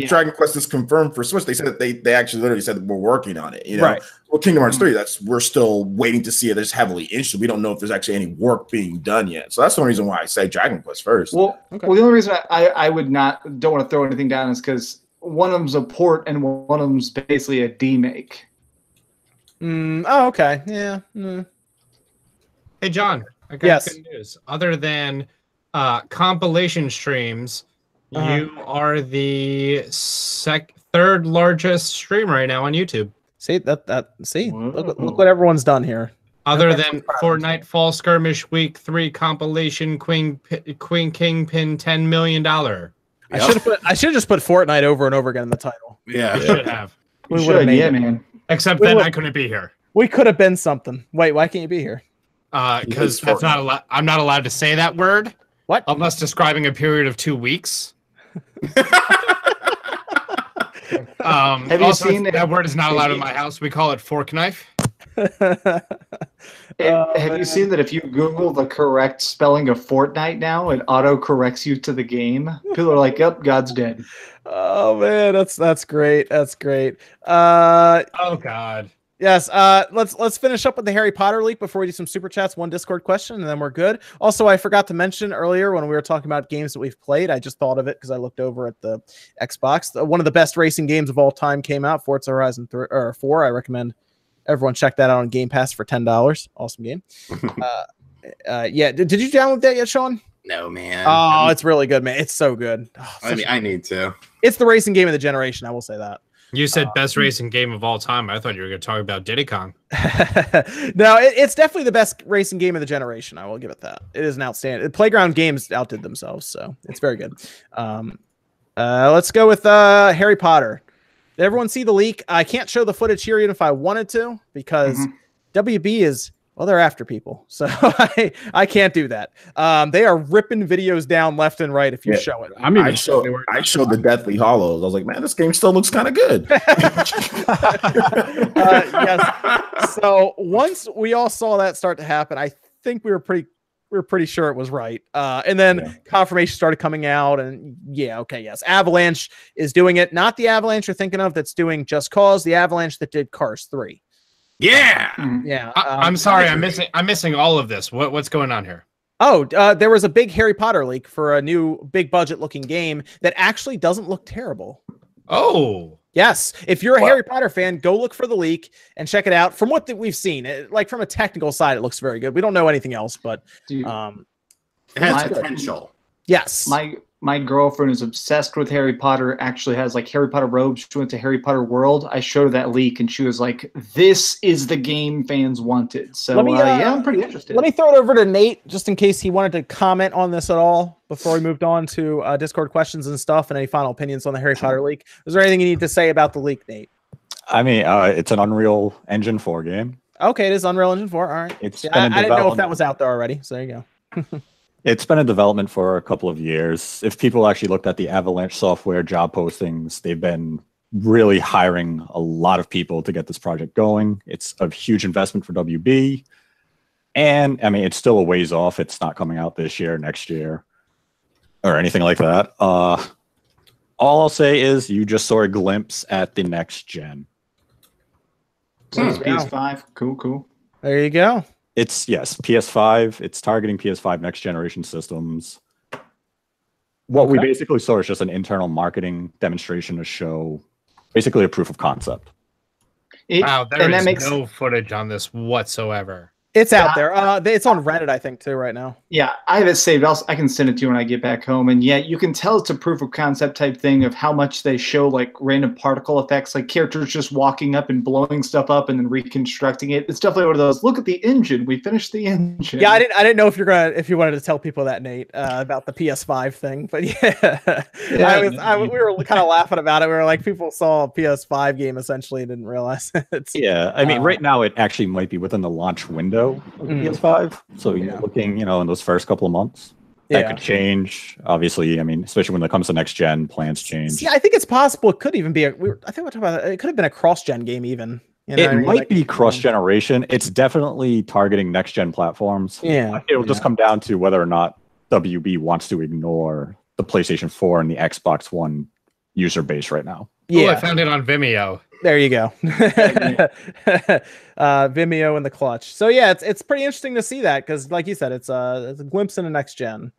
Dragon Quest is confirmed for Switch. They said that they actually literally said that we're working on it. You know, Right. Well, Kingdom Hearts 3, we're still waiting to see it. It's heavily interested. We don't know if there's actually any work being done yet. So that's the only reason why I say Dragon Quest first. Well, the only reason I would don't want to throw anything down is because one of them's a port and one of them's basically a demake. Oh, okay. Yeah. Hey, John, I got good news. Other than compilation streams, you are the third largest streamer right now on YouTube. See look what everyone's done here. Other than Fortnite Fall Skirmish Week 3 compilation Queen Kingpin $10 million. I should have just put Fortnite over and over again in the title. Yeah, should have. We should have, man. Except then I couldn't be here. We could have been something. Wait, why can't you be here? Because that's not allowed. I'm not allowed to say that word. What? Unless describing a period of 2 weeks. Have you seen that word is not allowed in my house? We call it fork knife. Have you seen that if you Google the correct spelling of Fortnite now, it auto corrects you to the game? People are like, "Yep, God's dead." Oh man, that's great. That's great. Oh God. Yes. Let's finish up with the Harry Potter leak before we do some super chats. One Discord question, and then we're good. Also, I forgot to mention earlier when we were talking about games that we've played. I just thought of it because I looked over at the Xbox. One of the best racing games of all time came out, Forza Horizon 4. I recommend everyone check that out on Game Pass for $10. Awesome game. Yeah. Did you download that yet, Sean? No, man. Oh, it's really good, man. It's so good. Oh, I need to. It's the racing game of the generation. I will say that. You said best racing game of all time. I thought you were going to talk about Diddy Kong. No, it's definitely the best racing game of the generation. I will give it that. It is an outstanding. Playground Games outdid themselves, so it's very good. Let's go with Harry Potter. Did everyone see the leak? I can't show the footage here even if I wanted to because WB is, well, they're after people. So I can't do that. They are ripping videos down left and right if you show it. I showed the Deathly Hollows. I was like, man, this game still looks kind of good. Yes. So once we all saw that start to happen, I think we were pretty sure it was right. And then confirmation started coming out, and yes, Avalanche is doing it. Not the Avalanche you're thinking of that's doing Just Cause, the Avalanche that did Cars 3. Yeah. Yeah. I'm sorry, I'm missing all of this. What's going on here? Oh, there was a big Harry Potter leak for a new big budget looking game that actually doesn't look terrible. Oh. Yes. If you're a Harry Potter fan, go look for the leak and check it out. From what we've seen, like from a technical side, it looks very good. We don't know anything else, but it has potential. Yes. My girlfriend is obsessed with Harry Potter, actually has like Harry Potter robes. She went to Harry Potter World. I showed her that leak and she was like, this is the game fans wanted. So I'm pretty interested. Let me throw it over to Nate just in case he wanted to comment on this at all before we moved on to Discord questions and stuff and any final opinions on the Harry Potter leak. Is there anything you need to say about the leak, Nate? I mean, it's an Unreal Engine 4 game. Okay, it is Unreal Engine 4. All right. I didn't know if that was out there already. So there you go. It's been in development for a couple of years. If people actually looked at the Avalanche software job postings, they've been really hiring a lot of people to get this project going. It's a huge investment for WB. And I mean, it's still a ways off. It's not coming out this year, next year, or anything like that. All I'll say is you just saw a glimpse at the next gen. PS5. Cool. There you go. It's PS5. It's targeting PS5 next generation systems. What we basically saw is just an internal marketing demonstration to show basically a proof of concept. Wow, there is no footage on this whatsoever. It's out there. It's on Reddit, I think, too, right now. Yeah, I have it saved. I can send it to you when I get back home. And yeah, you can tell it's a proof of concept type thing of how much they show like random particle effects, like characters just walking up and blowing stuff up and then reconstructing it. It's definitely one of those. Look at the engine. We finished the engine. Yeah, I didn't know if you wanted to tell people that, Nate, about the PS5 thing, but we were kind of laughing about it. We were like, people saw a PS5 game essentially and didn't realize it. Yeah, I mean, right now it actually might be within the launch window of the PS5. So you're looking, in those first couple of months. That could change. Obviously, I mean, especially when it comes to next gen, plans change. Yeah, I think it's possible. It could even be I think we're talking about it could have been a cross gen game even. It might be cross generation. It's definitely targeting next gen platforms. Yeah. It'll just come down to whether or not WB wants to ignore the PlayStation 4 and the Xbox One user base right now. Yeah, I found it on Vimeo. There you go. Vimeo in the clutch. So yeah, it's pretty interesting to see that because, like you said, it's a glimpse into next gen.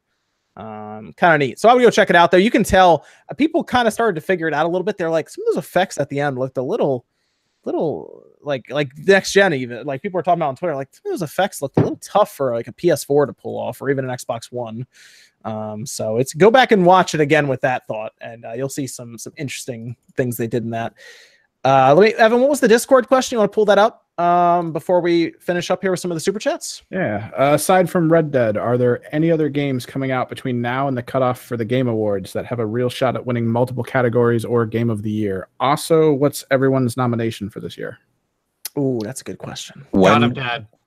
Kind of neat. So I would go check it out there. You can tell people kind of started to figure it out a little bit. They're like, some of those effects at the end looked a little like next gen, even like people were talking about on Twitter, like some of those effects looked a little tough for like a PS4 to pull off or even an Xbox One. So it's go back and watch it again with that thought, and you'll see some interesting things they did in that. Evan, what was the Discord question? You want to pull that up before we finish up here with some of the super chats? Yeah. Aside from Red Dead, are there any other games coming out between now and the cutoff for the Game Awards that have a real shot at winning multiple categories or Game of the Year? Also, what's everyone's nomination for this year? Ooh, that's a good question.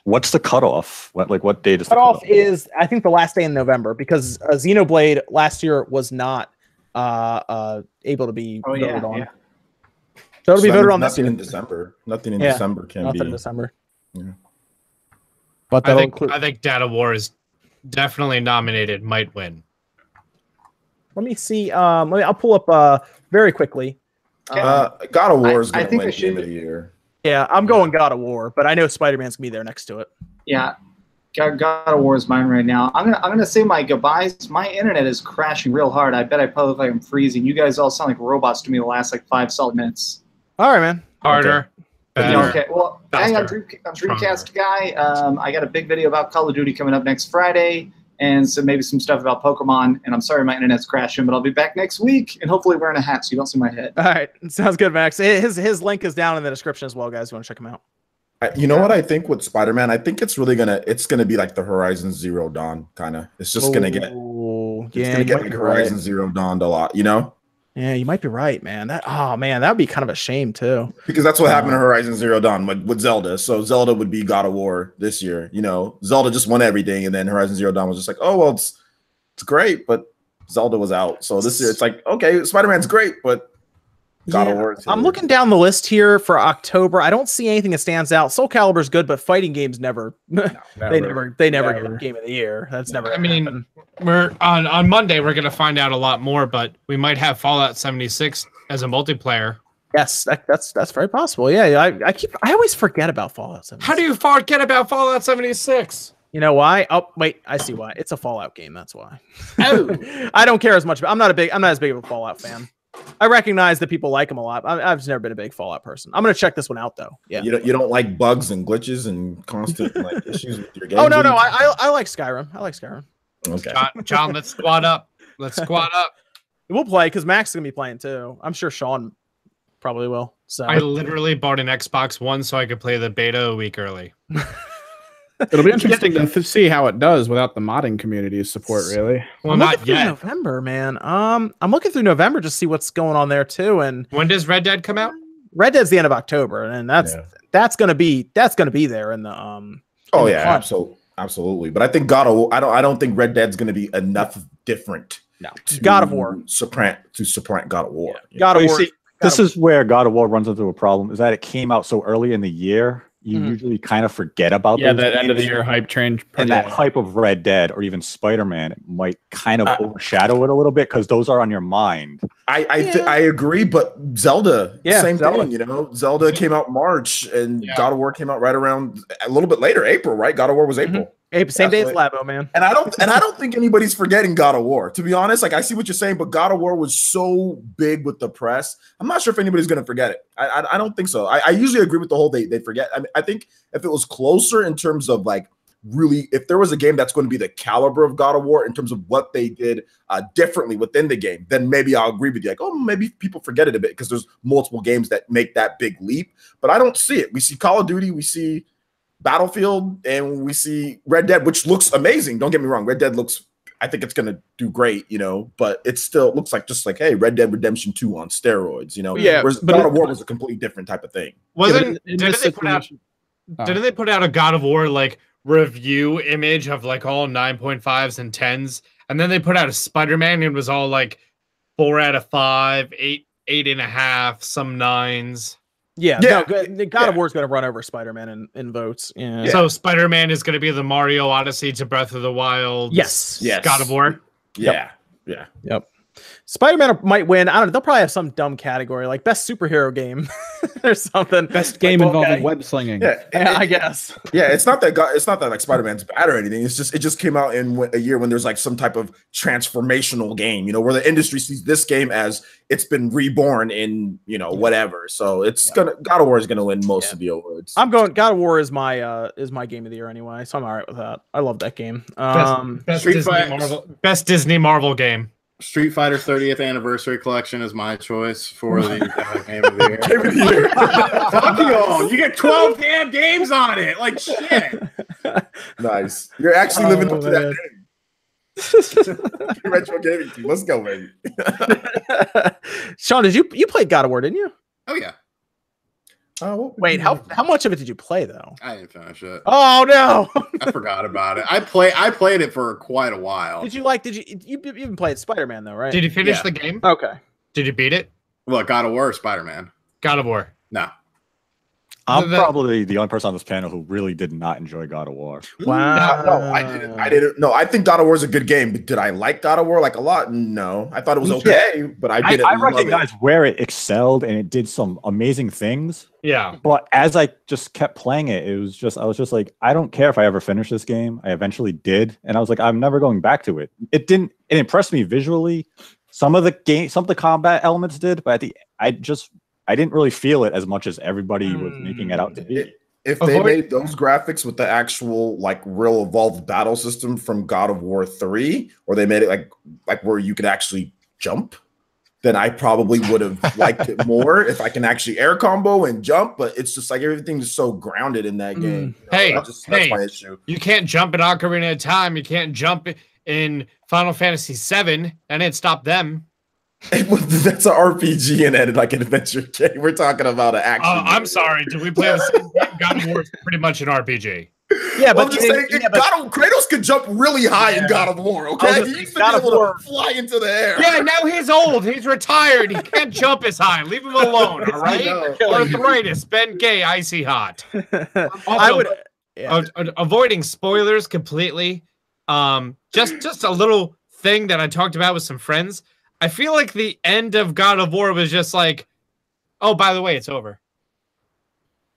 What's the cutoff? What date is the cutoff? Is I think the last day in November, because Xenoblade last year was not able to be voted on. Yeah. So it'll be voted on nothing this year. in December. Nothing in December can nothing be. in December. Yeah. But I think Data War is definitely nominated. Might win. Let me see. I'll pull up very quickly. God of War is going to win Game of the Year. Yeah, I'm going God of War, but I know Spider-Man's gonna be there next to it. Yeah, God of War is mine right now. I'm gonna say my goodbyes. My internet is crashing real hard. I bet I probably look like I'm freezing. You guys all sound like robots to me the last like 5 solid minutes. All right, man. Harder. Okay. Well, hang on, Dreamcast guy. I got a big video about Call of Duty coming up next Friday, and so maybe some stuff about Pokemon. And I'm sorry my internet's crashing, but I'll be back next week, and hopefully wearing a hat so you don't see my head. All right, sounds good, Max. His link is down in the description as well, guys. You want to check him out? You know what I think with Spider-Man? I think it's really gonna be like the Horizon Zero Dawn kind of. It's just gonna get like Horizon Zero Dawn a lot, you know? Yeah, you might be right, man. That would be kind of a shame too. Because that's what happened to Horizon Zero Dawn with Zelda. So Zelda would be God of War this year. You know, Zelda just won everything, and then Horizon Zero Dawn was just like, oh well, it's great, but Zelda was out. So this year it's like, okay, Spider-Man's great, but God of War. I'm looking down the list here for October. I don't see anything that stands out. Soul Calibur's good, but fighting games never. They never get Game of the Year. That's never. I mean, we're on Monday. We're gonna find out a lot more, but we might have Fallout 76 as a multiplayer. Yes, that's very possible. Yeah, I always forget about Fallout 76. How do you forget about Fallout 76? You know why? Oh, wait, I see why. It's a Fallout game. That's why. Oh, I don't care as much. I'm not as big of a Fallout fan. I recognize that people like them a lot. I've just never been a big Fallout person. I'm gonna check this one out though. Yeah. You don't like bugs and glitches and constant like issues with your game. Oh no, I like Skyrim. I like Skyrim. Okay. John, let's squad up. Let's squad up. We'll play because Max is gonna be playing too. I'm sure Sean probably will. So I literally bought an Xbox One so I could play the beta a week early. It'll be interesting to see how it does without the modding community's support, really. Well, not yet. November, man. I'm looking through November just to see what's going on there too. And when does Red Dead come out? Red Dead's the end of October, and that's gonna be there in the Oh yeah, absolutely. But I think God of War. I don't think Red Dead's gonna be enough different. No, God of War to supplant God of War. Yeah. God of War. This is where God of War runs into a problem: is that it came out so early in the year. You usually kind of forget about that end of the year hype train, and that hype of Red Dead or even Spider-Man might kind of overshadow it a little bit because those are on your mind. I agree, but Zelda, same thing. You know, Zelda came out March, and God of War came out right around a little bit later, April. Right? God of War was April. Same day as Labo, man. And I don't think anybody's forgetting God of War. To be honest, like I see what you're saying, but God of War was so big with the press. I'm not sure if anybody's going to forget it. I don't think so. I usually agree with the whole they forget. I mean, I think if it was closer in terms of like really, if there was a game that's going to be the caliber of God of War in terms of what they did differently within the game, then maybe I'll agree with you. Like, oh, maybe people forget it a bit because there's multiple games that make that big leap. But I don't see it. We see Call of Duty. We see Battlefield, and we see Red Dead, which looks amazing. Don't get me wrong. Red Dead looks, I think it's going to do great, you know, but it still looks like just like, hey, Red Dead Redemption 2 on steroids, you know? Yeah. Whereas God of War was a completely different type of thing. Didn't they put out a God of War like review image of like all 9.5s and 10s? And then they put out a Spider-Man and it was all like 4 out of 5, 8.5, some 9s. God of War is going to run over Spider-Man in votes. Yeah. So Spider-Man is going to be the Mario Odyssey to Breath of the Wild. Yes. God of War. Yeah. Yep. Spider-Man might win. I don't know. They'll probably have some dumb category like best superhero game or something. Best game involving web slinging. Yeah, I guess. Yeah, it's not that like Spider-Man's bad or anything. It just came out in a year when there's like some type of transformational game, where the industry sees this game as it's been reborn in, whatever. So it's God of War is gonna win most of the awards. I'm going God of War is my game of the year anyway, so I'm all right with that. I love that game. Best Disney Marvel game. Street Fighter 30th Anniversary Collection is my choice for the game of the year. Game of the year. Fuck you! You get 12 damn games on it. Like shit. Nice. You're actually living up to that game. Retro gaming team. Let's go, baby. Sean, did you played God of War, didn't you? Oh yeah. Wait, how much of it did you play though? I didn't finish it. Oh no! I forgot about it. I played it for quite a while. Did you even played Spider-Man though, right? Did you finish the game? Okay. Did you beat it? What, God of War or Spider-Man? God of War. No. I'm probably the only person on this panel who really did not enjoy God of War. Wow. No, I didn't. No, I think God of War is a good game, but did I like God of War like a lot? No. I thought it was okay, but I didn't. I recognize where it excelled and it did some amazing things. Yeah. But as I just kept playing it, I was just like, I don't care if I ever finish this game. I eventually did. And I was like, I'm never going back to it. It impressed me visually. Some of the combat elements did, but I didn't really feel it as much as everybody was making it out to be. If they made those graphics with the actual like real evolved battle system from God of War 3, or they made it like where you could actually jump, then I probably would have liked it more if I can actually air combo and jump. But it's just like everything's so grounded in that game. That's my issue. You can't jump in Ocarina of Time. You can't jump in Final Fantasy VII. I didn't stop them. That's an RPG and like an adventure game. We're talking about an action. I'm sorry. Did we play the same game? God of War is pretty much an RPG. Yeah, but Kratos could jump really high in God of War. Okay, he used to be able to fly into the air. Yeah, now he's old. He's retired. He can't jump as high. Leave him alone. All right. Arthritis. Ben Gay. Icy hot. Also, avoiding spoilers completely. Just a little thing that I talked about with some friends. I feel like the end of God of War was just like, oh, by the way, it's over.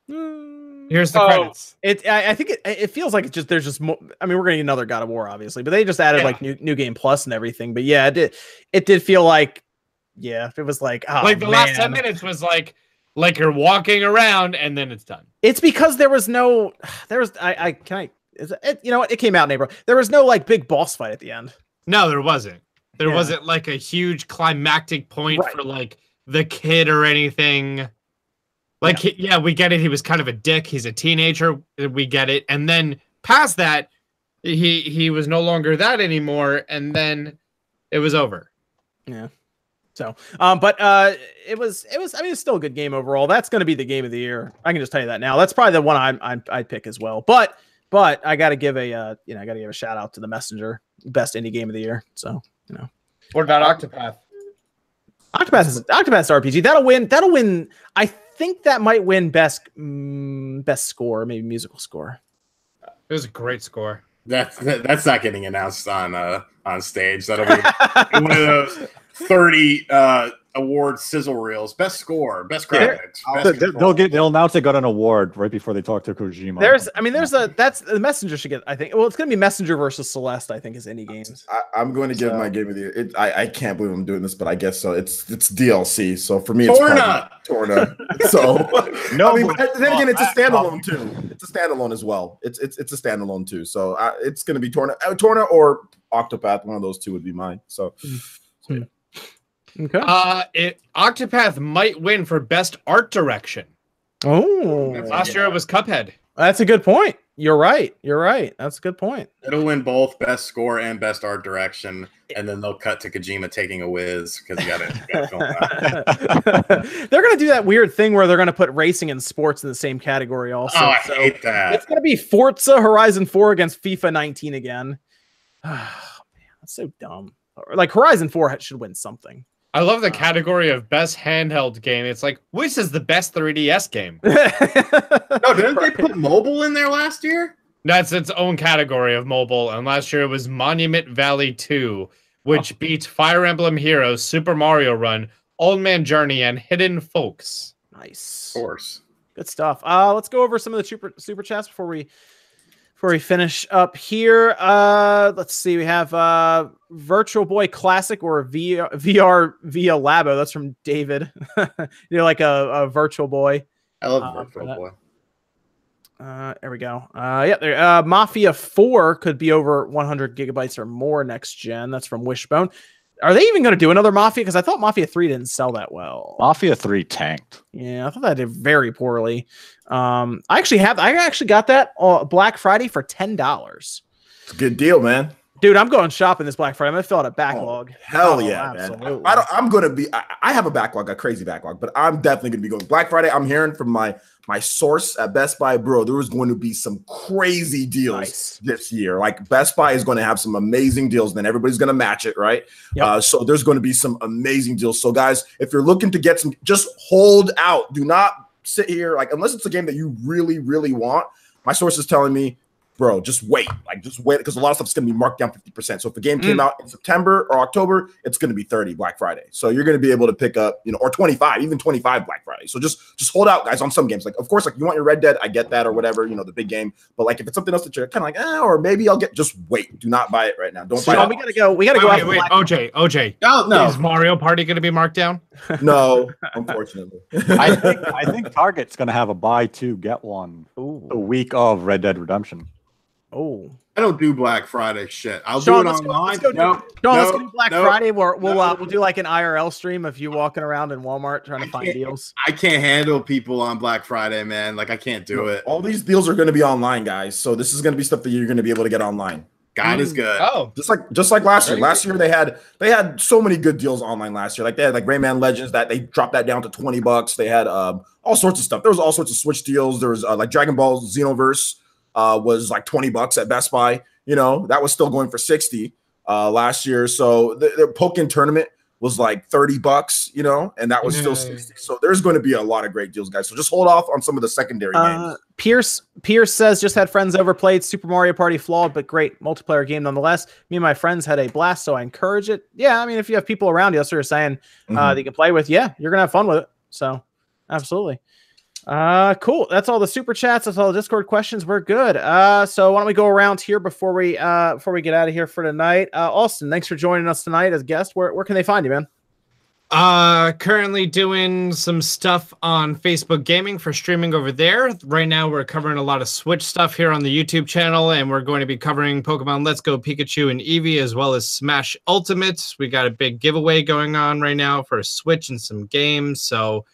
Here's the credits. I think it feels like there's just more. I mean, we're gonna get another God of War, obviously, but they just added like new game plus and everything. But yeah, it did feel like, it was like, oh, like the last 10 minutes was like you're walking around and then it's done. It's because it came out in April. There was no like big boss fight at the end. No, there wasn't. There wasn't like a huge climactic point for like the kid or anything. Like, we get it. He was kind of a dick. He's a teenager. We get it. And then past that, he was no longer that anymore. And then it was over. Yeah. So, but it was. I mean, it's still a good game overall. That's going to be the game of the year. I can just tell you that now. That's probably the one I'd pick as well. But I got to give a shout out to The Messenger, best indie game of the year. So. What about Octopath? Octopath RPG. That'll win. I think that might win best score, maybe musical score. It was a great score. That's not getting announced on stage. That'll be one of those 30 award sizzle reels. Best score, best graphics. They'll announce they got an award right before they talk to Kojima. That's the Messenger should get. I think. Well, it's going to be Messenger versus Celeste. I think is indie games. I'm going to give my game of the year. I can't believe I'm doing this, but I guess so. It's DLC. So for me, it's Torna. So then again, it's a standalone too. It's a standalone as well. It's a standalone too. So it's going to be Torna or Octopath. One of those two would be mine. So. Okay. Octopath might win for best art direction. Oh, last year it was Cuphead. That's a good point. You're right. That's a good point. It'll win both best score and best art direction, and then they'll cut to Kojima taking a whiz because you got to film that. They're gonna do that weird thing where they're gonna put racing and sports in the same category. Also, I hate that. It's gonna be Forza Horizon 4 against FIFA 19 again. Oh, man, that's so dumb. Like Horizon 4 should win something. I love the category of best handheld game. It's like, which is the best 3DS game? No, didn't they put mobile in there last year? That's its own category of mobile. And last year it was Monument Valley 2, which beat Fire Emblem Heroes, Super Mario Run, Old Man Journey, and Hidden Folks. Nice. Of course. Good stuff. Let's go over some of the super chats before we finish up here. Let's see. We have Virtual Boy Classic or VR via Labo. That's from David. You're like a Virtual Boy. I love Virtual Boy. There we go. Yeah, there. Mafia 4 could be over 100 gigabytes or more next gen. That's from Wishbone. Are they even going to do another Mafia? Because I thought Mafia 3 didn't sell that well. Mafia 3 tanked. Yeah, I thought that did very poorly. I actually got that Black Friday for $10. It's a good deal, man. Dude, I'm going shopping this Black Friday. I'm gonna fill out a backlog. Hell yeah, man. I'm gonna be. I have a backlog, a crazy backlog, but I'm definitely gonna be going Black Friday. I'm hearing from my source at Best Buy, bro. There was going to be some crazy deals this year. Like Best Buy is going to have some amazing deals. And then everybody's going to match it, right? Yep. So there's going to be some amazing deals. So guys, if you're looking to get some, just hold out. Do not sit here unless it's a game that you really, really want. My source is telling me, bro, just wait. Just wait, because a lot of stuff's going to be marked down 50%. So if the game came out in September or October, it's going to be 30 Black Friday. So you're going to be able to pick up, or 25, even 25 Black Friday. So just hold out, guys, on some games. Of course, you want your Red Dead, I get that, or whatever, the big game. But if it's something else that you're kind of or maybe I'll get, just wait. Do not buy it right now. Don't buy it. We gotta go. Wait, OJ. Oh, no. Is Mario Party going to be marked down? No, unfortunately. I think Target's going to have a buy two, get one the week of Red Dead Redemption. Oh, I don't do Black Friday shit. I'll do it online. Let's go do Black Friday. We'll do an IRL stream of you walking around in Walmart trying to find deals. I can't handle people on Black Friday, man. I can't do it. All these deals are going to be online, guys. So this is going to be stuff that you're going to be able to get online. God is good. Oh, just like last year. Last year they had so many good deals online last year. They had Rayman Legends that they dropped that down to $20. They had all sorts of stuff. There was all sorts of Switch deals. There was Dragon Ball Xenoverse. Was $20 at Best Buy. That was still going for 60 last year. So the Pokken tournament was $30, and that was still 60. So there's going to be a lot of great deals, guys. So just hold off on some of the secondary games. Pierce says, just had friends over, played Super Mario Party, flawed but great multiplayer game nonetheless. Me and my friends had a blast, so I encourage it. Yeah, I mean, if you have people around you, that's what you're saying, that you can play with, yeah, you're gonna have fun with it. So absolutely. Cool. That's all the super chats. That's all the Discord questions. We're good. So why don't we go around here before we get out of here for tonight? Austin, thanks for joining us tonight as a guest. Where can they find you, man? Currently doing some stuff on Facebook Gaming for streaming over there. Right now we're covering a lot of Switch stuff here on the YouTube channel, and we're going to be covering Pokemon Let's Go Pikachu and Eevee, as well as Smash Ultimate. We got a big giveaway going on right now for Switch and some games, so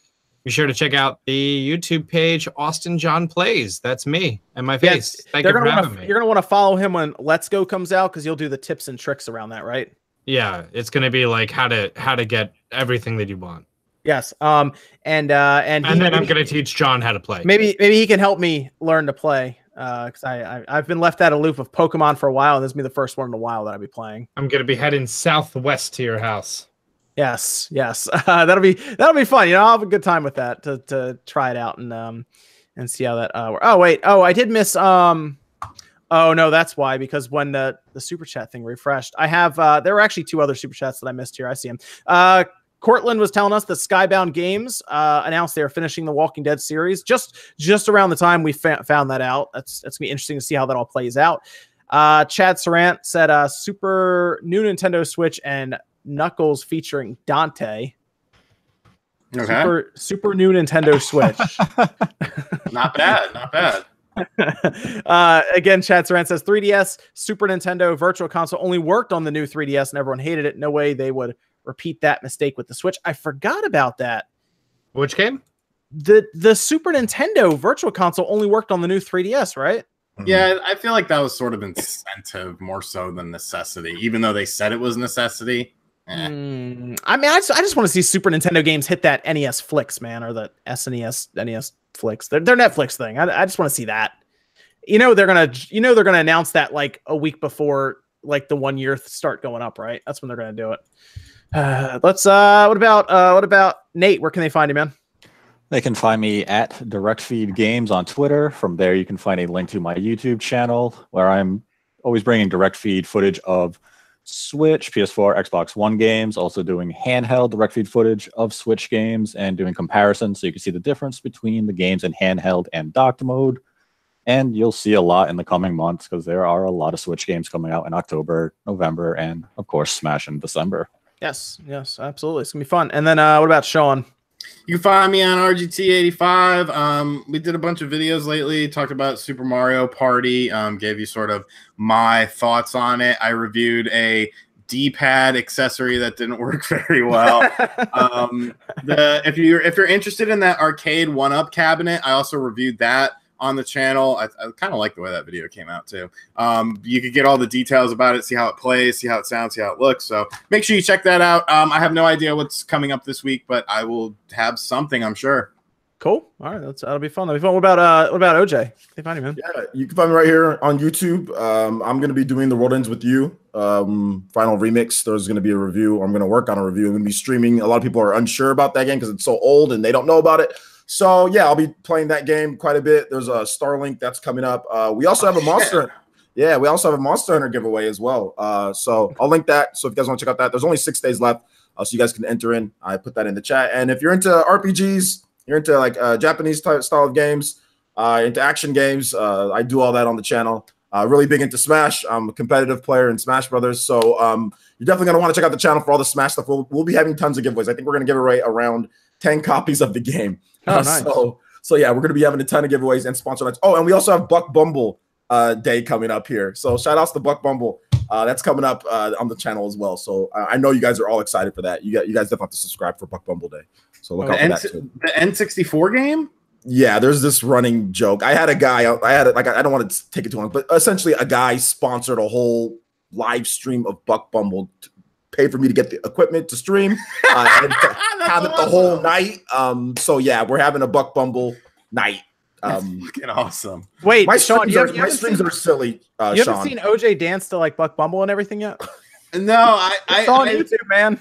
be sure to check out the YouTube page, Austin John Plays. That's me and my face. Thank you for having me. You're going to want to follow him when Let's Go comes out, because you'll do the tips and tricks around that, right? Yeah, it's going to be how to get everything that you want. Yes. And then I'm going to teach John how to play. Maybe he can help me learn to play, because I've been left out of loop of Pokemon for a while, and this will be the first one in a while that I'll be playing. I'm going to be heading southwest to your house. Yes. That'll be fun. I'll have a good time with that to try it out and see how that works. Oh wait, I did miss oh no, that's why, because when the super chat thing refreshed, I have there were actually two other super chats that I missed here. I see them. Cortland was telling us that Skybound Games announced they're finishing the Walking Dead series just around the time we found that out. That's gonna be interesting to see how that all plays out. Chad Sarant said super new Nintendo Switch and Knuckles featuring Dante. Okay. Super new Nintendo Switch. Not bad. Again, Chad Sarant says 3DS, Super Nintendo Virtual Console only worked on the new 3DS and everyone hated it. No way they would repeat that mistake with the Switch. I forgot about that. Which game? The Super Nintendo Virtual Console only worked on the new 3DS, right? Yeah, I feel like that was sort of incentive more so than necessity, even though they said it was necessity. I mean, I just want to see Super Nintendo games hit that NES Flicks, man, or the SNES NES Flicks. Their Netflix thing. I just want to see that. They're gonna announce that a week before the 1 year start going up, right? That's when they're gonna do it. What about Nate? Where can they find you, man? They can find me at DirectFeed Games on Twitter. From there, you can find a link to my YouTube channel where I'm always bringing direct feed footage of Switch, PS4, Xbox One games, also doing handheld direct feed footage of Switch games and doing comparisons so you can see the difference between the games in handheld and docked mode. And you'll see a lot in the coming months because there are a lot of Switch games coming out in October, November, and of course Smash in December. Yes, absolutely. It's gonna be fun. And then what about Sean? You can find me on RGT85. We did a bunch of videos lately, talked about Super Mario Party, gave you sort of my thoughts on it. I reviewed a D-pad accessory that didn't work very well. If you're interested in that arcade 1-up cabinet, I also reviewed that on the channel. I kind of like the way that video came out too. You could get all the details about it, see how it plays, see how it sounds, see how it looks. So make sure you check that out. I have no idea what's coming up this week, but I will have something, I'm sure. Cool. All right, that'll be fun. That'll be fun. What about OJ? Can find you, man? Yeah, you can find me right here on YouTube. I'm gonna be doing The World Ends With You final remix. There's gonna be a review. I'm gonna work on a review. I'm gonna be streaming. A lot of people are unsure about that game because it's so old and they don't know about it. So yeah, I'll be playing that game quite a bit. There's a Starlink that's coming up. We also have a Monster. Yeah, we also have a Monster Hunter giveaway as well. So I'll link that. So if you guys want to check out that, there's only 6 days left, so you guys can enter in. I put that in the chat. And if you're into RPGs, you're into like Japanese type style of games, into action games, I do all that on the channel. Really big into Smash. I'm a competitive player in Smash Brothers. So you're definitely gonna want to check out the channel for all the Smash stuff. We'll be having tons of giveaways. I think we're gonna give away around 10 copies of the game. Oh, nice. So yeah, we're gonna be having a ton of giveaways and sponsor nights. Oh, and we also have Buck Bumble Day coming up here. So shout outs to Buck Bumble. That's coming up on the channel as well. So I know you guys are all excited for that. You guys definitely have to subscribe for Buck Bumble Day. So look out for that too. The N64 game? Yeah, there's this running joke. I had a guy. I don't want to take it too long, but essentially a guy sponsored a whole live stream of Buck Bumble. Pay for me to get the equipment to stream and to have it the whole night. So yeah, we're having a Buck Bumble night. Fucking awesome. Wait, my Sean, my streams are silly. You Sean. haven't seen OJ dance to like Buck Bumble and everything yet? No, it's on YouTube, man.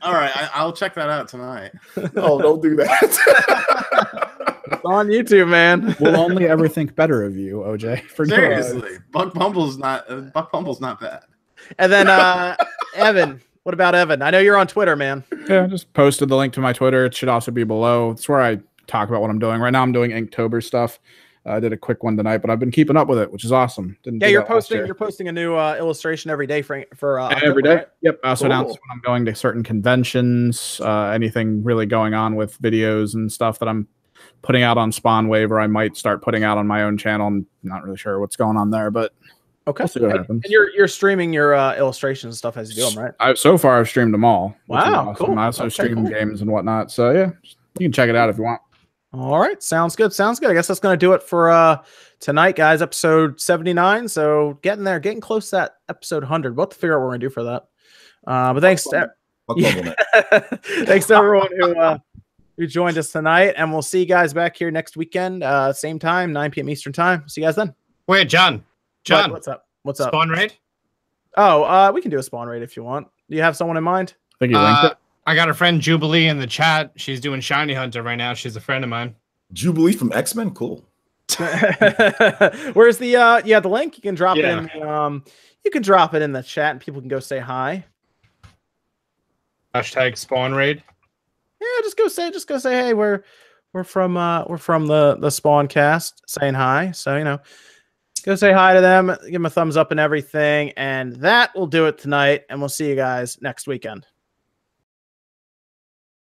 All right, I'll check that out tonight. No, don't do that. It's on YouTube, man. We'll only ever think better of you, OJ. Seriously, Buck Bumble's not bad. And then Evan, what about Evan? I know you're on Twitter, man. Yeah, I just posted the link to my Twitter. It should also be below. It's where I talk about what I'm doing. Right now I'm doing Inktober stuff. I did a quick one tonight, but I've been keeping up with it, which is awesome. You're posting a new illustration every day for every day. Right? Yep. I also cool. announce when I'm going to certain conventions, anything really going on with videos and stuff that I'm putting out on Spawn Wave, or I might start putting out on my own channel. I'm not really sure what's going on there, but okay. We'll see what happens. And you're streaming your illustrations and stuff as you do them, right? So far I've streamed them all. Wow, awesome. cool. I also stream games and whatnot. So yeah, you can check it out if you want. All right, sounds good. I guess that's going to do it for tonight, guys. Episode 79. So getting there, getting close to that episode 100. We'll have to figure out what we're going to do for that. But thanks thanks to everyone who joined us tonight, and we'll see you guys back here next weekend, same time, 9 p.m. Eastern time. See you guys then. Wait, John, what's up? Spawn raid? Oh, we can do a spawn raid if you want. Do you have someone in mind? I think you linked it. I got a friend Jubilee in the chat. She's doing Shiny Hunter right now. She's a friend of mine. Jubilee from X-Men, cool. Where's the the link? You can drop it in. You can drop it in the chat, and people can go say hi. Hashtag spawn raid. Yeah, just go say hey. We're from the SpawnCast, saying hi. So go say hi to them. Give them a thumbs up and everything, and that will do it tonight. And we'll see you guys next weekend.